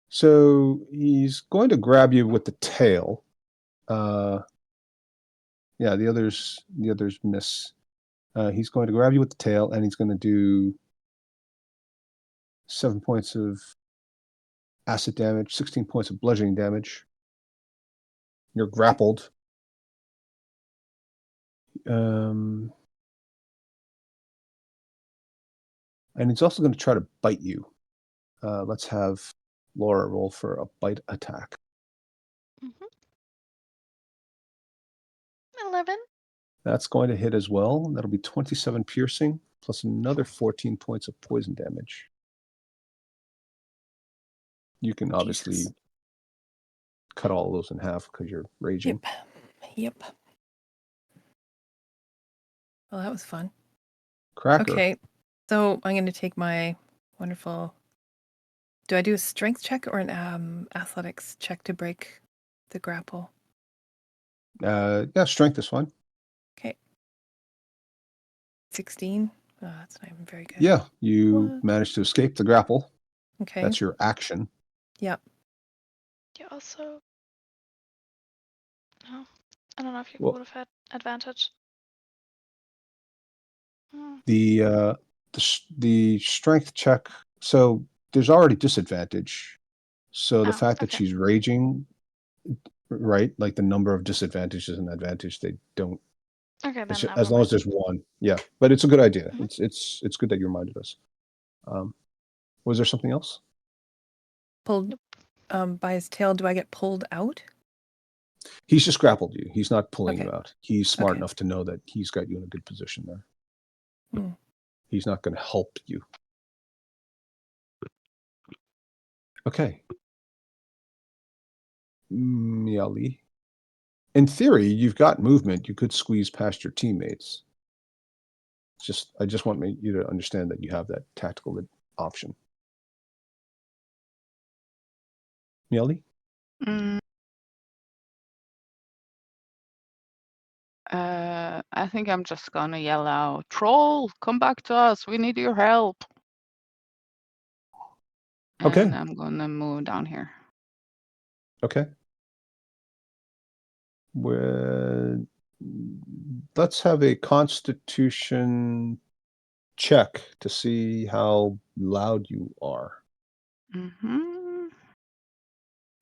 S1: So he's going to grab you with the tail. Yeah, the others miss. He's going to grab you with the tail, and he's going to do 7 points of acid damage, 16 points of bludgeoning damage. You're grappled. And he's also going to try to bite you. Let's have Laura roll for a bite attack.
S5: 11.
S1: That's going to hit as well. That'll be 27 piercing, plus another 14 points of poison damage. You can obviously
S4: Jesus.
S1: cut all those in half because you're raging.
S4: Yep. Well, that was fun.
S1: Cracker.
S4: Okay. So I'm going to take my wonderful. Do I do a strength check or an athletics check to break the grapple?
S1: Yeah, strength is fine.
S4: Okay. 16. Oh, that's not even very good.
S1: Yeah, you
S4: What?
S1: managed to escape the grapple.
S4: Okay.
S1: That's your action.
S4: Yep.
S5: You also. No. I don't know if you
S1: Well-
S5: would have had advantage.
S1: The strength check. So there's already disadvantage. So the
S5: Oh,
S1: fact that
S5: okay.
S1: she's raging, right? Like the number of disadvantages and advantage, they don't.
S5: Okay, then
S1: As long as there's one, yeah. But it's a good idea.
S5: Mhm.
S1: It's good that you reminded us. Was there something else?
S4: pulled by his tail, do I get pulled out?
S1: He's just grappled you. He's not pulling you
S4: Okay.
S1: out. He's smart
S4: Okay.
S1: enough to know that he's got you in a good position there.
S4: Hmm.
S1: He's not going to help you. Okay. Miali. In theory, you've got movement. You could squeeze past your teammates. I just want you to understand that you have that tactical option. Miali?
S3: I think I'm just gonna yell out, "Troll, come back to us. We need your help."
S1: Okay.
S3: And I'm gonna move down here.
S1: Okay. Let's have a Constitution check to see how loud you are.
S3: Mm-hmm.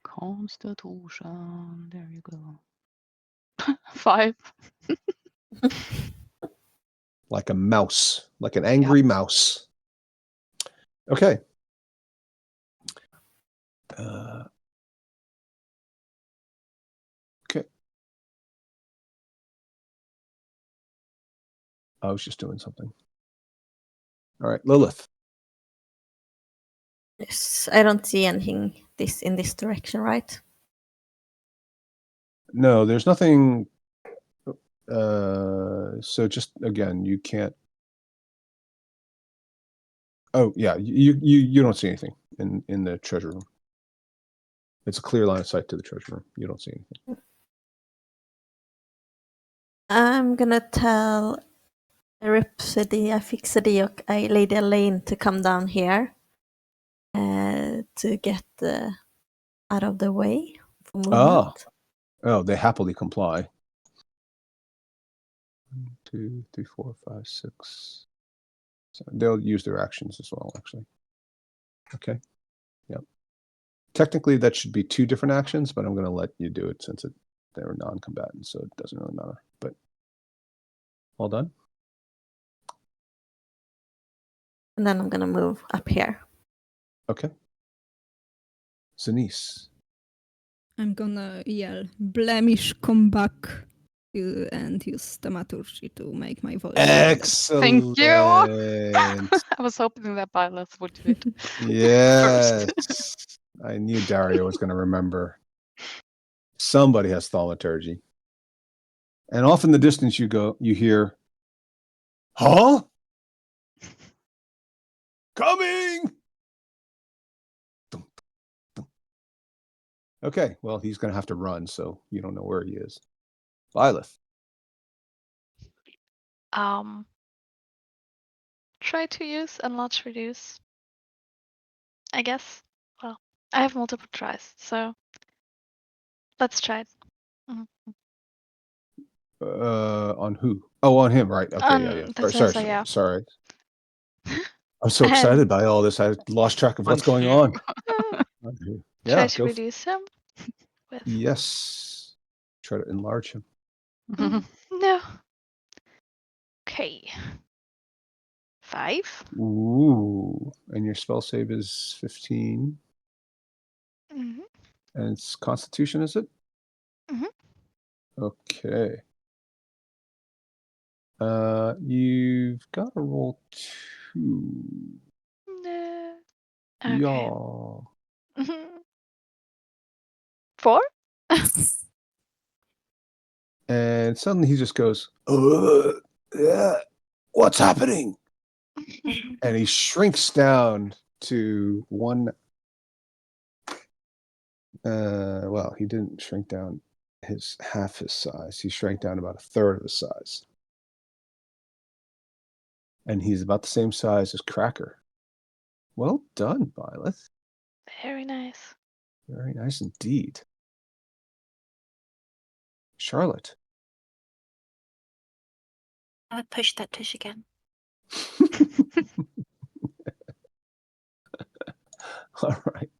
S3: Constitution. There you go. 5.
S1: Like a mouse, like an angry mouse. Okay. Okay. I was just doing something. All right, Lilith.
S8: Yes, I don't see anything in this direction, right?
S1: No, there's nothing. So just again, you can't. Oh yeah, you don't see anything in the treasure room. It's a clear line of sight to the treasure room. You don't see anything.
S8: I'm gonna tell Rhapsody, Fixity, och Lady Elaine to come down here to get out of the way for movement.
S1: Oh, they happily comply. 1, 2, 3, 4, 5, 6. So they'll use their actions as well, actually. Okay. Yep. Technically, that should be 2 different actions, but I'm going to let you do it since they're non-combatants, so it doesn't really matter. But all done.
S8: And then I'm gonna move up here.
S1: Okay. Zanice.
S6: I'm gonna yell, Blemish, come back, and use thaumaturgy to make my voice louder.
S1: Excellent.
S3: Thank you. I was hoping that Byleth would do it.
S1: Yes.
S3: First.
S1: I knew Dario was going to remember. Somebody has thaumaturgy. And off in the distance you hear, huh? Coming! Okay, well, he's going to have to run, so you don't know where he is. Byleth.
S5: Try to use Enlarge Reduce. I guess. Well, I have multiple tries, so let's try it.
S1: On who? Oh, on him, right? Okay, yeah. Sorry. I'm so excited by all this. I lost track of what's going on.
S5: Try to reduce him with.
S1: Yes. Try to enlarge him.
S5: No. Okay. 5.
S1: Ooh. And your spell save is 15.
S5: Mm-hmm.
S1: And it's Constitution, is it?
S5: Mm-hmm.
S1: Okay. You've got to roll 2.
S5: No. Okay.
S1: Yeah.
S5: 4?
S1: And suddenly he just goes, yeah, what's happening? And he shrinks down to 1. Well, he didn't shrink down half his size. He shrank down about 1/3 of the size. And he's about the same size as Cracker. Well done, Byleth.
S5: Very nice.
S1: Very nice indeed. Charlotte.
S7: I would push that tush again.
S1: All right.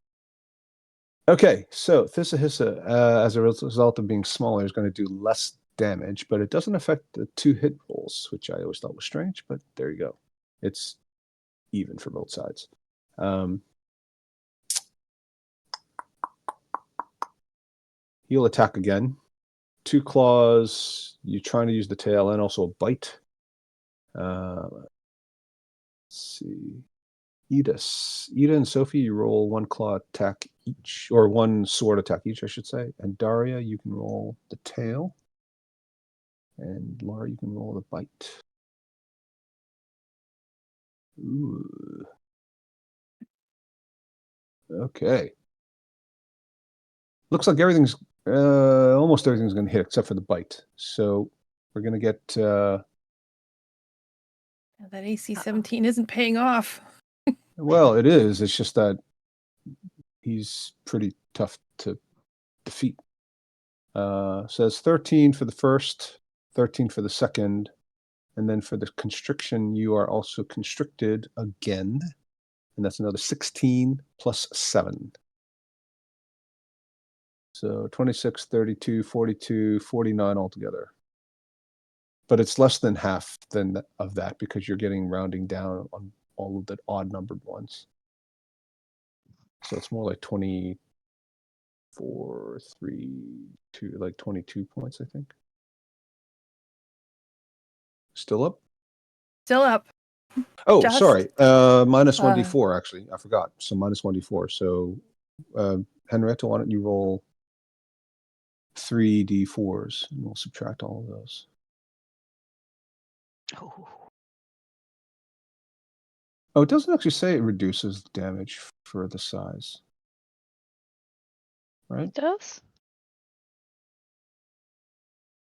S1: Okay, so Thissa as a result of being smaller, is going to do less damage, but it doesn't affect the 2 hit rolls, which I always thought was strange, but there you go. It's even for both sides. He'll attack again. 2 claws. You're trying to use the tail and also a bite. Let's see. Ida and Sophie, you roll 1 claw attack each, or 1 sword attack each, I should say. And Daria, you can roll the tail. And Laura, you can roll the bite. Ooh. Okay. Looks like everything's almost everything's going to hit except for the bite. So we're going to get.
S4: That AC 17 isn't paying off.
S1: Well, it is. It's just that he's pretty tough to defeat. Says 13 for the first, 13 for the second, and then for the constriction, you are also constricted again, and that's another 16 plus 7. So 26, 32, 42, 49 altogether. But it's less than half of that because you're getting rounding down on all of the odd numbered ones. So it's more like 24, 3, 2, like 22 points, I think. Still up?
S4: Still up.
S1: Oh,
S4: Just-
S1: sorry. Minus 1d4, actually. I forgot. So minus 1d4. So Henrietta, why don't you roll 3d4s and we'll subtract all of those. Oh, it doesn't actually say it reduces damage for the size. Right?
S5: It does?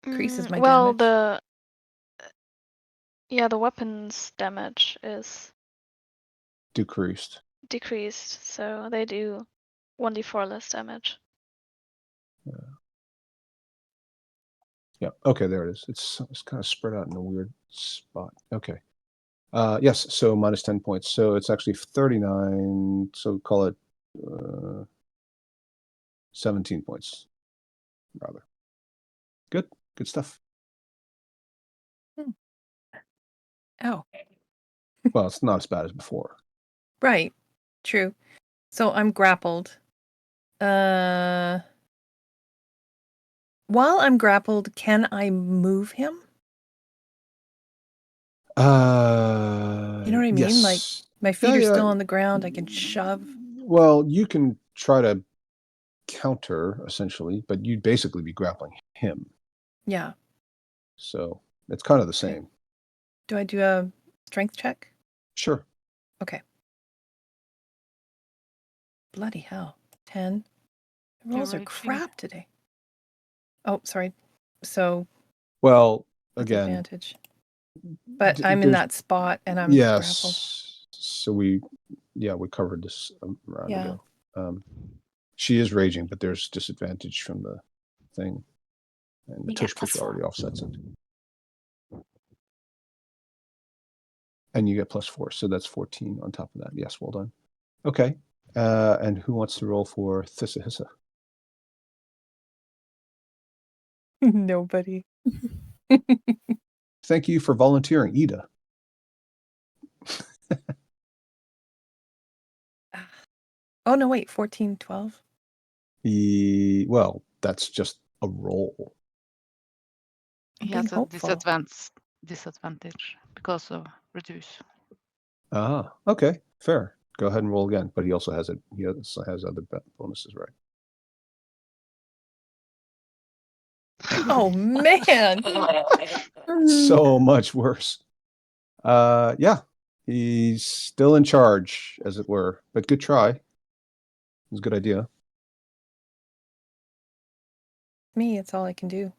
S4: Increases my
S5: well,
S4: damage.
S5: the weapons damage is
S1: Decreased.
S5: decreased, so they do 1d4 less damage.
S1: Yeah. Okay, there it is. It's kind of spread out in a weird spot. Okay. Yes, so minus 10 points. So it's actually 39. So call it 17 points, rather. Good. Good stuff.
S4: Oh,
S1: Well, it's not as bad as before.
S4: right. True. So I'm grappled. While I'm grappled, can I move him? You know what I mean? Like
S1: Yes.
S4: my feet are
S1: Yeah.
S4: still on the ground. I can shove.
S1: Well, you can try to counter, essentially, but you'd basically be grappling him.
S4: Yeah.
S1: So it's kind of the
S4: Okay.
S1: same.
S4: Do I do a strength check?
S1: Sure.
S4: Okay. Bloody hell. 10. The rolls are
S3: raging.
S4: crap today. Oh, sorry. So
S1: Well,
S4: that's
S1: again,
S4: advantage. But I'm in
S1: there's-
S4: that spot and I'm grappled.
S1: yes. So we covered this a round
S4: Yeah.
S1: ago. She is raging, but there's disadvantage from the thing, and the
S7: You get
S1: tush push
S7: +4.
S1: already offsets it. And you get +4, so that's 14 on top of that. Yes, well done. Okay. And who wants to roll for Thissa Hissa?
S4: Nobody.
S1: Thank you for volunteering, Ida.
S4: Oh, no, wait. 14, 12.
S1: Well, that's just a roll.
S3: He
S4: being
S3: has a
S4: hopeful.
S3: disadvantage because of reduce.
S1: Ah, okay, fair. Go ahead and roll again. But he also has other bonuses, right?
S4: Oh, man.
S1: So much worse. Yeah, he's still in charge, as it were. But good try. It was a good idea.
S4: Me, it's all I can do.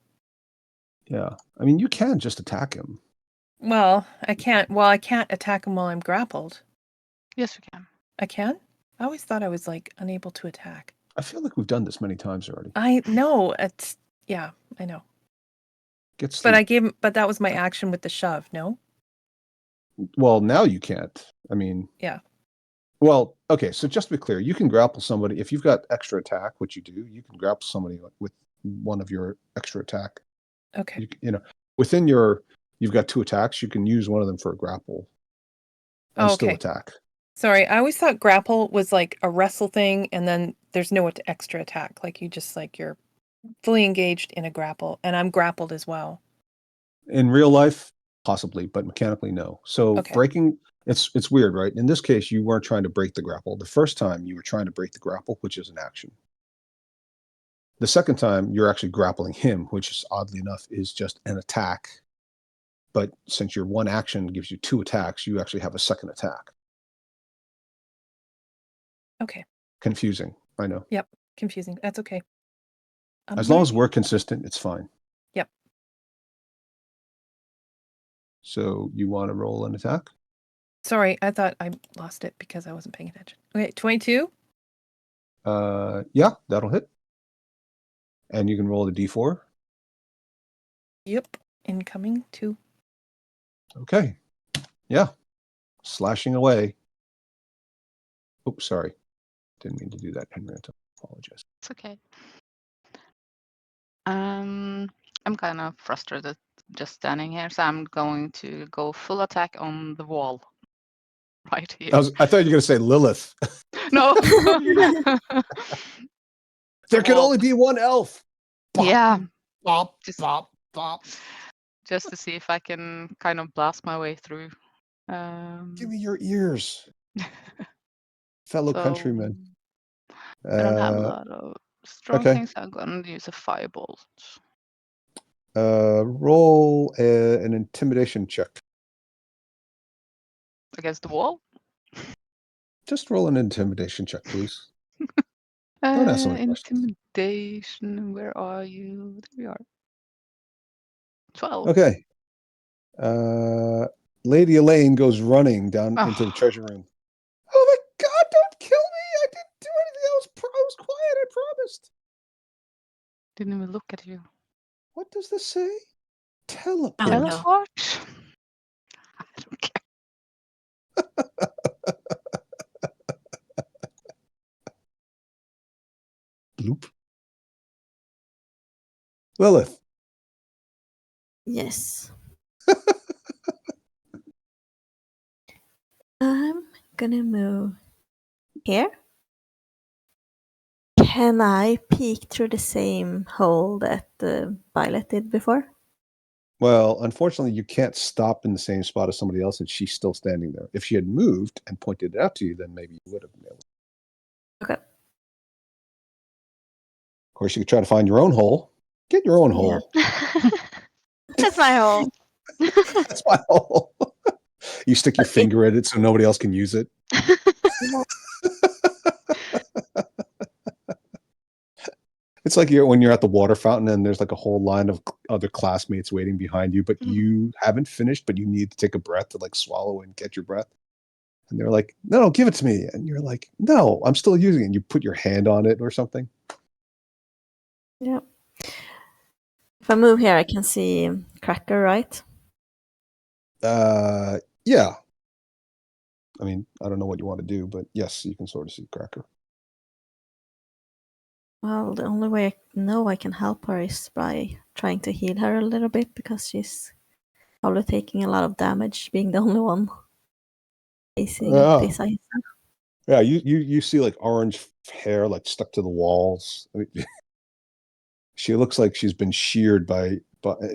S1: Yeah, I mean, you can just attack him.
S4: Well, I can't. Well, I can't attack him while I'm grappled.
S3: Yes, you can.
S4: I can? I always thought I was like unable to attack.
S1: I feel like we've done this many times already.
S4: I know. Yeah, I know.
S1: Get sleep.
S4: But I gave him, but that was my action with the shove, no?
S1: Well, now you can't. I mean,
S4: Yeah.
S1: Well, okay, so just to be clear, you can grapple somebody if you've got extra attack, which you do. You can grapple somebody with one of your extra attack.
S4: Okay.
S1: Within you've got 2 attacks. You can use one of them for a grapple and still
S4: okay.
S1: attack.
S4: Sorry, I always thought grapple was like a wrestle thing, and then there's no extra attack. Like you just like you're fully engaged in a grapple, and I'm grappled as well.
S1: In real life, possibly, but mechanically, no. So
S4: Okay.
S1: breaking, it's weird, right? In this case, you weren't trying to break the grapple. The first time you were trying to break the grapple, which is an action. The second time you're actually grappling him, which is oddly enough is just an attack. But since your one action gives you 2 attacks, you actually have a second attack.
S4: Okay.
S1: Confusing, I know.
S4: Yep. Confusing. That's okay.
S1: As long as we're consistent, it's fine.
S4: Yep.
S1: So you want to roll an attack?
S4: Sorry, I thought I lost it because I wasn't paying attention. Okay, 22.
S1: Yeah, that'll hit. And you can roll the d4.
S4: Yep. Incoming 2.
S1: Okay. Yeah. Slashing away. Oops, sorry. Didn't mean to do that, Henrietta. Apologize.
S3: It's okay. I'm kind of frustrated just standing here, so I'm going to go full attack on the wall. Right here.
S1: I thought you were going to say Lilith.
S3: No.
S1: There can only be one elf. Bop,
S3: Yeah.
S1: Bop,
S3: Just-
S1: bop, bop.
S3: Just to see if I can kind of blast my way through.
S1: Give me your ears, fellow countrymen.
S3: I don't have a lot of strong
S1: okay.
S3: things. I'm going to use a firebolt.
S1: Roll an intimidation check.
S3: Against the wall?
S1: Just roll an intimidation check, please. Don't ask so many questions.
S3: Intimidation. Where are you? There we are. 12.
S1: Okay. Lady Elaine goes running down into the
S3: Oh.
S1: treasure room. Oh my God! Don't kill me! I didn't do anything. I was quiet. I promised.
S3: Didn't even look at you.
S1: What does this say? Teleport.
S7: Oh, no.
S3: Teleport? I don't care.
S1: Bloop. Lilith.
S8: Yes. I'm gonna move here. Can I peek through the same hole that Violet did before?
S1: Well, unfortunately, you can't stop in the same spot as somebody else, and she's still standing there. If she had moved and pointed it out to you, then maybe you would have been able.
S8: Okay.
S1: Of course, you could try to find your own hole. Get your own hole.
S5: That's my hole.
S1: That's my hole. You stick your finger in it so nobody else can use it. It's like when you're at the water fountain and there's like a whole line of other classmates waiting behind you, but you haven't finished, but you need to take a breath to like swallow and get your breath. And they're like, no, give it to me. And you're like, no, I'm still using it. And you put your hand on it or something.
S8: Yeah. If I move here, I can see Cracker, right?
S1: Yeah. I mean, I don't know what you want to do, but yes, you can sort of see Cracker.
S8: Well, the only way I know I can help her is by trying to heal her a little bit because she's probably taking a lot of damage, being the only one facing this.
S1: Yeah, you see like orange hair like stuck to the walls. I mean, she looks like she's been sheared by.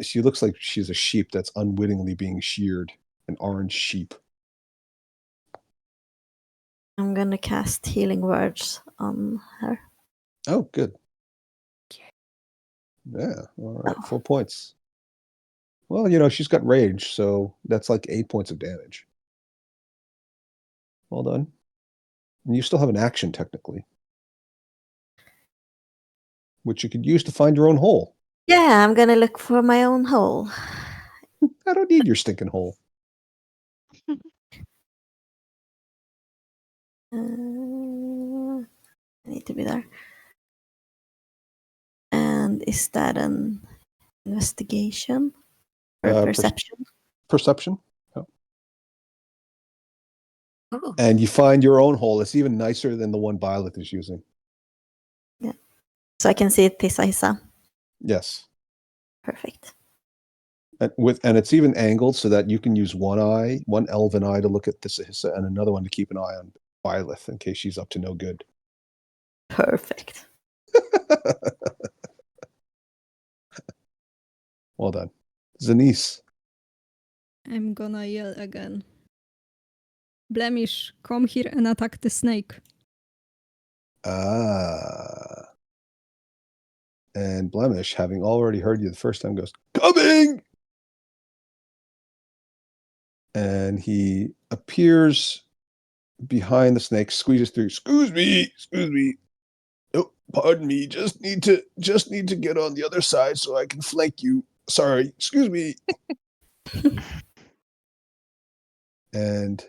S1: She looks like she's a sheep that's unwittingly being sheared. An orange sheep.
S8: I'm gonna cast healing words on her.
S1: Oh, good. Yeah, all right, 4 points. Well, you know, she's got rage, so that's like 8 points of damage. Well done. And you still have an action, technically, which you could use to find your own hole.
S8: Yeah, I'm gonna look for my own hole.
S1: I don't need your stinking hole.
S8: I need to be there. And is that an investigation or perception?
S1: Perception. Oh.
S7: Ooh.
S1: And you find your own hole. It's even nicer than the one Violet is using.
S8: Yeah. So I can see it, Tissa Hissa.
S1: Yes.
S8: Perfect.
S1: And it's even angled so that you can use one elven eye to look at Tissa Hissa and another one to keep an eye on Violet in case she's up to no good.
S8: Perfect.
S1: Well done. Zanice.
S6: I'm gonna yell again. Blemish, come here and attack the snake.
S1: And Blemish, having already heard you the first time, goes, "Coming!" And he appears behind the snake, squeezes through. Excuse me. Oh, pardon me. Just need to get on the other side so I can flank you. Sorry. Excuse me. and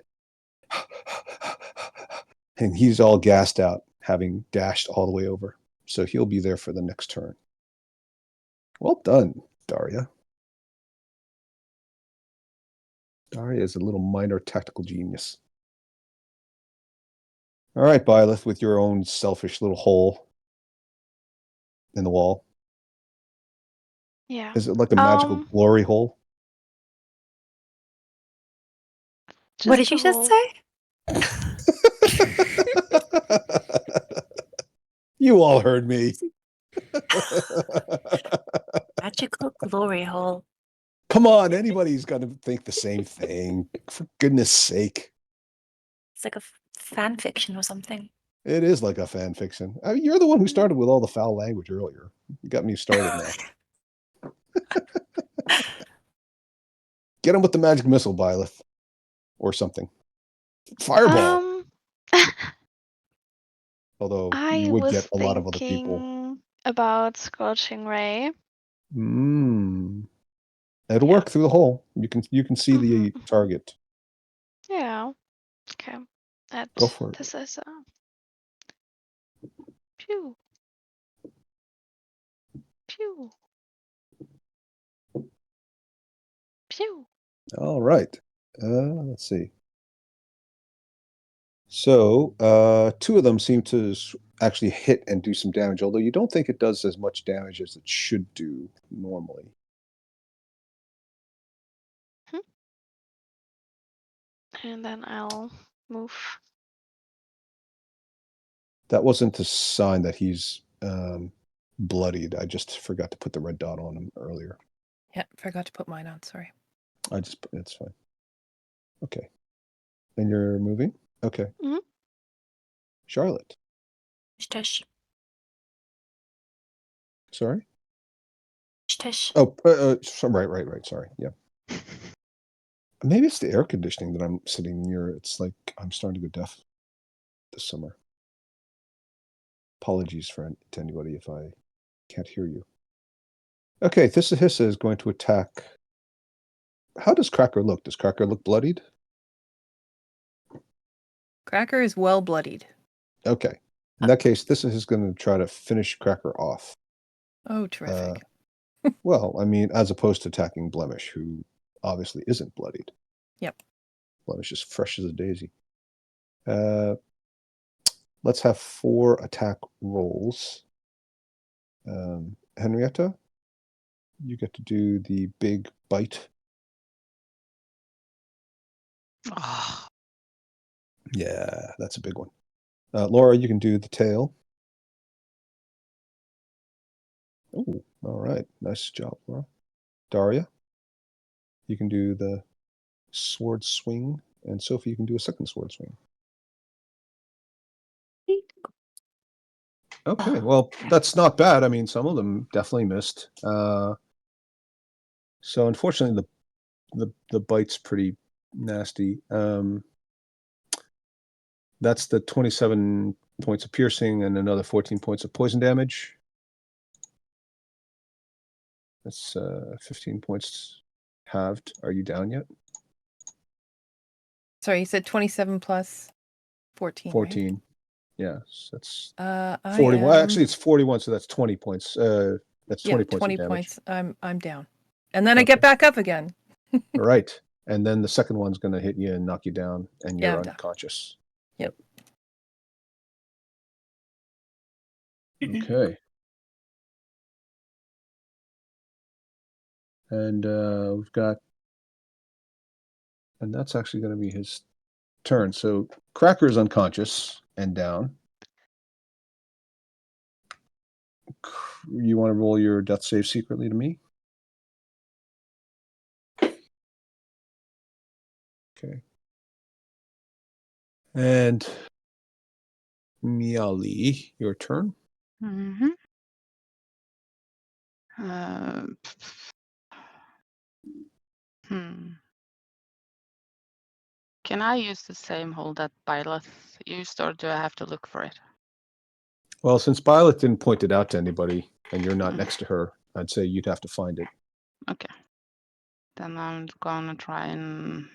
S1: he's all gassed out, having dashed all the way over. So he'll be there for the next turn. Well done, Daria. Daria is a little minor tactical genius. All right, Byleth, with your own selfish little hole in the wall.
S5: Yeah.
S1: Is it like a magical glory hole?
S7: What did you just say?
S1: You all heard me.
S7: Magical glory hole.
S1: Come on, anybody's going to think the same thing. For goodness sake.
S7: It's like a fan fiction or something.
S1: It is like a fan fiction. I mean, you're the one who started with all the foul language earlier. You got me started now. Get him with the magic missile, Byleth. Or something. Fireball. Although you would get a lot of other people.
S5: About Scorching Ray.
S1: It'll work through the hole. You can see the target.
S5: Yeah. Okay.
S1: Go for it.
S5: This is pew. Pew. Pew.
S1: All right. Let's see. So, two of them seem to actually hit and do some damage, although you don't think it does as much damage as it should do normally.
S5: And then I'll move.
S1: That wasn't a sign that he's bloodied. I just forgot to put the red dot on him earlier.
S4: Yeah, forgot to put mine on. Sorry.
S1: It's fine. Okay. And you're moving? Okay.
S5: Mm-hmm.
S1: Charlotte.
S7: Tush.
S1: Sorry?
S7: Tush.
S1: Oh, right. Sorry. Yeah. Maybe it's the air conditioning that I'm sitting near. It's like I'm starting to go deaf this summer. Apologies to anybody if I can't hear you. Okay, Thissa is going to attack. How does Cracker look? Does Cracker look bloodied?
S4: Cracker is well bloodied.
S1: Okay. In that case, Thissa is going to try to finish Cracker off.
S4: Oh, terrific.
S1: Well, I mean, as opposed to attacking Blemish, who obviously isn't bloodied.
S4: Yep.
S1: Blemish is fresh as a daisy. Let's have 4 attack rolls. Henrietta, you get to do the big bite.
S3: Oh.
S1: Yeah, that's a big one. Laura, you can do the tail. Oh, all right. Nice job, Laura. Daria, you can do the sword swing. And Sophie, you can do a second sword swing. Okay, well, that's not bad. I mean, some of them definitely missed. So unfortunately, the bite's pretty nasty. That's the 27 points of piercing and another 14 points of poison damage. That's 15 points halved. Are you down yet?
S4: Sorry, you said 27 plus 14.
S1: 14.
S4: Right?
S1: Yes, that's
S4: 41.
S1: Well, actually, it's 41, so that's 20 points. That's 20 points.
S4: 20
S1: of damage.
S4: points. I'm down, and then I get back up again.
S1: All right, and then the second one's going to hit you and knock you down, and you're unconscious.
S4: Yep.
S1: Okay. And we've got, and that's actually going to be his turn. So Cracker is unconscious and down. You want to roll your death save secretly to me? Okay. And Miali, your turn.
S3: Mm-hmm. Can I use the same hole that Byleth used, or do I have to look for it?
S1: Well, since Byleth didn't point it out to anybody, and you're not next to her, I'd say you'd have to find it.
S3: Okay. Then I'm gonna try and...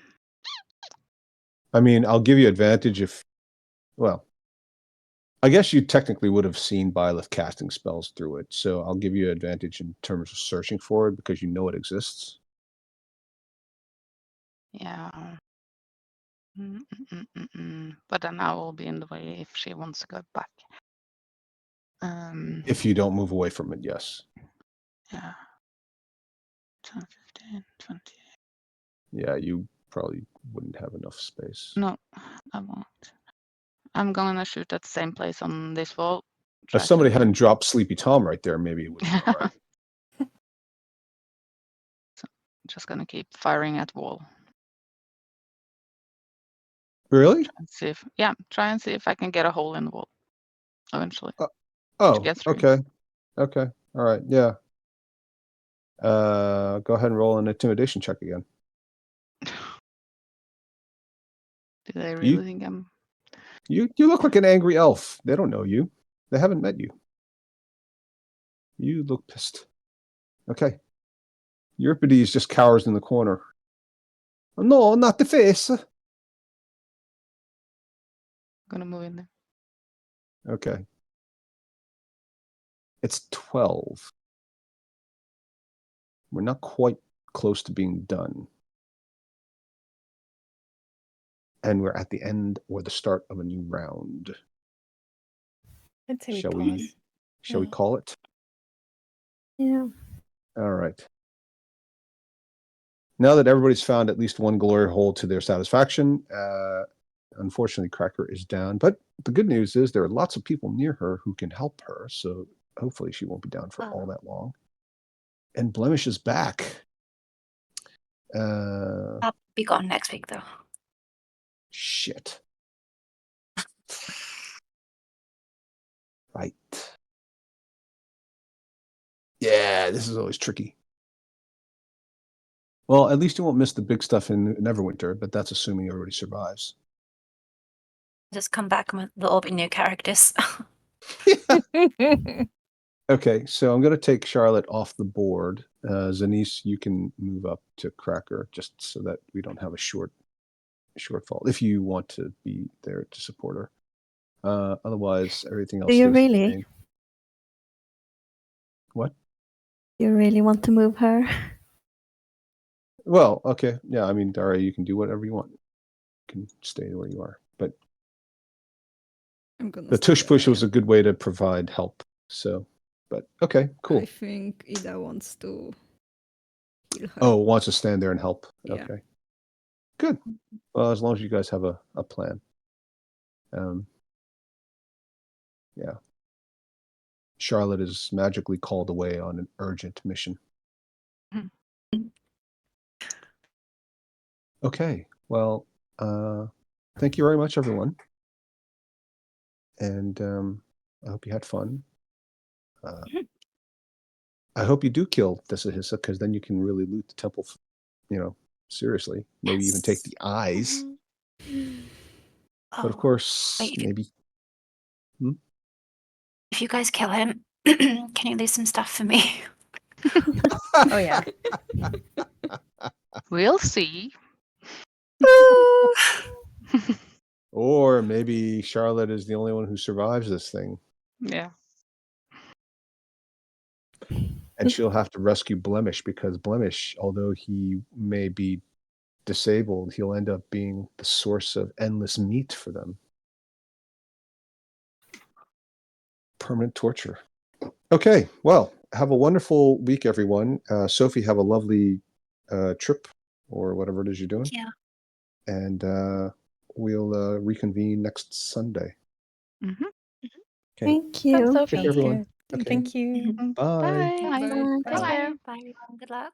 S1: I mean, I'll give you advantage if... Well, I guess you technically would have seen Byleth casting spells through it, so I'll give you advantage in terms of searching for it because you know it exists.
S3: Yeah. But then I will be in the way if she wants to go back.
S1: If you don't move away from it, yes.
S3: Yeah. 10, 15, 20.
S1: Yeah, you probably wouldn't have enough space.
S3: No, I won't. I'm gonna shoot at the same place on this wall.
S1: If somebody hadn't dropped Sleepy Tom right there, maybe it would be all right.
S3: So just gonna keep firing at wall.
S1: Really?
S3: Try and see if I can get a hole in the wall eventually.
S1: Oh,
S3: Get through.
S1: okay. Okay. All right. Yeah. Go ahead and roll an intimidation check again.
S3: Do they really think I'm...
S1: You look like an angry elf. They don't know you. They haven't met you. You look pissed. Okay. Euripides just cowers in the corner. No, not the face.
S3: Gonna move in there.
S1: Okay. It's 12. We're not quite close to being done. And we're at the end or the start of a new round.
S4: I'd say
S1: Shall
S4: we
S1: we Shall we call it?
S8: Yeah.
S1: All right. Now that everybody's found at least one glory hole to their satisfaction, unfortunately, Cracker is down. But the good news is there are lots of people near her who can help her, so hopefully she won't be down for all that long. And Blemish is back.
S7: I'll be gone next week, though.
S1: Shit. Right. Yeah, this is always tricky. Well, at least you won't miss the big stuff in Neverwinter, but that's assuming everybody survives.
S7: Just come back with all the new characters.
S1: Okay, so I'm going to take Charlotte off the board. Zanice, you can move up to Cracker just so that we don't have a shortfall, if you want to be there to support her. Otherwise, everything else
S8: Do you
S1: stays the
S8: really?
S1: same. What?
S8: You really want to move her?
S1: Well, okay. Yeah, I mean, Daria, you can do whatever you want. You can stay where you are. But the tush push was a good way to provide help. So, but okay, cool.
S6: I think Ida wants to heal her.
S1: Oh, wants to stand there and help.
S6: Yeah.
S1: Okay. Good. Well, as long as you guys have a plan. Yeah. Charlotte is magically called away on an urgent mission. Okay. Well, thank you very much, everyone. And I hope you had fun. I hope you do kill Thesahissa, because then you can really loot the temple, seriously. Maybe even take the eyes. But of course,
S7: wait,
S1: maybe...
S7: If you guys kill him, can you leave some stuff for me?
S4: Oh, yeah.
S3: We'll see.
S1: Or maybe Charlotte is the only one who survives this thing.
S3: Yeah.
S1: And she'll have to rescue Blemish, because Blemish, although he may be disabled, he'll end up being the source of endless meat for them. Permanent torture. Okay, well, have a wonderful week, everyone. Sophie, have a lovely trip, or whatever it is you're doing.
S7: Yeah.
S1: And we'll reconvene next Sunday.
S3: Mm-hmm.
S1: Okay.
S8: Thank you.
S1: Take care, everyone. Okay.
S4: Thank you.
S1: Bye.
S3: Bye.
S5: Bye.
S7: Bye. Bye, everyone. Good luck.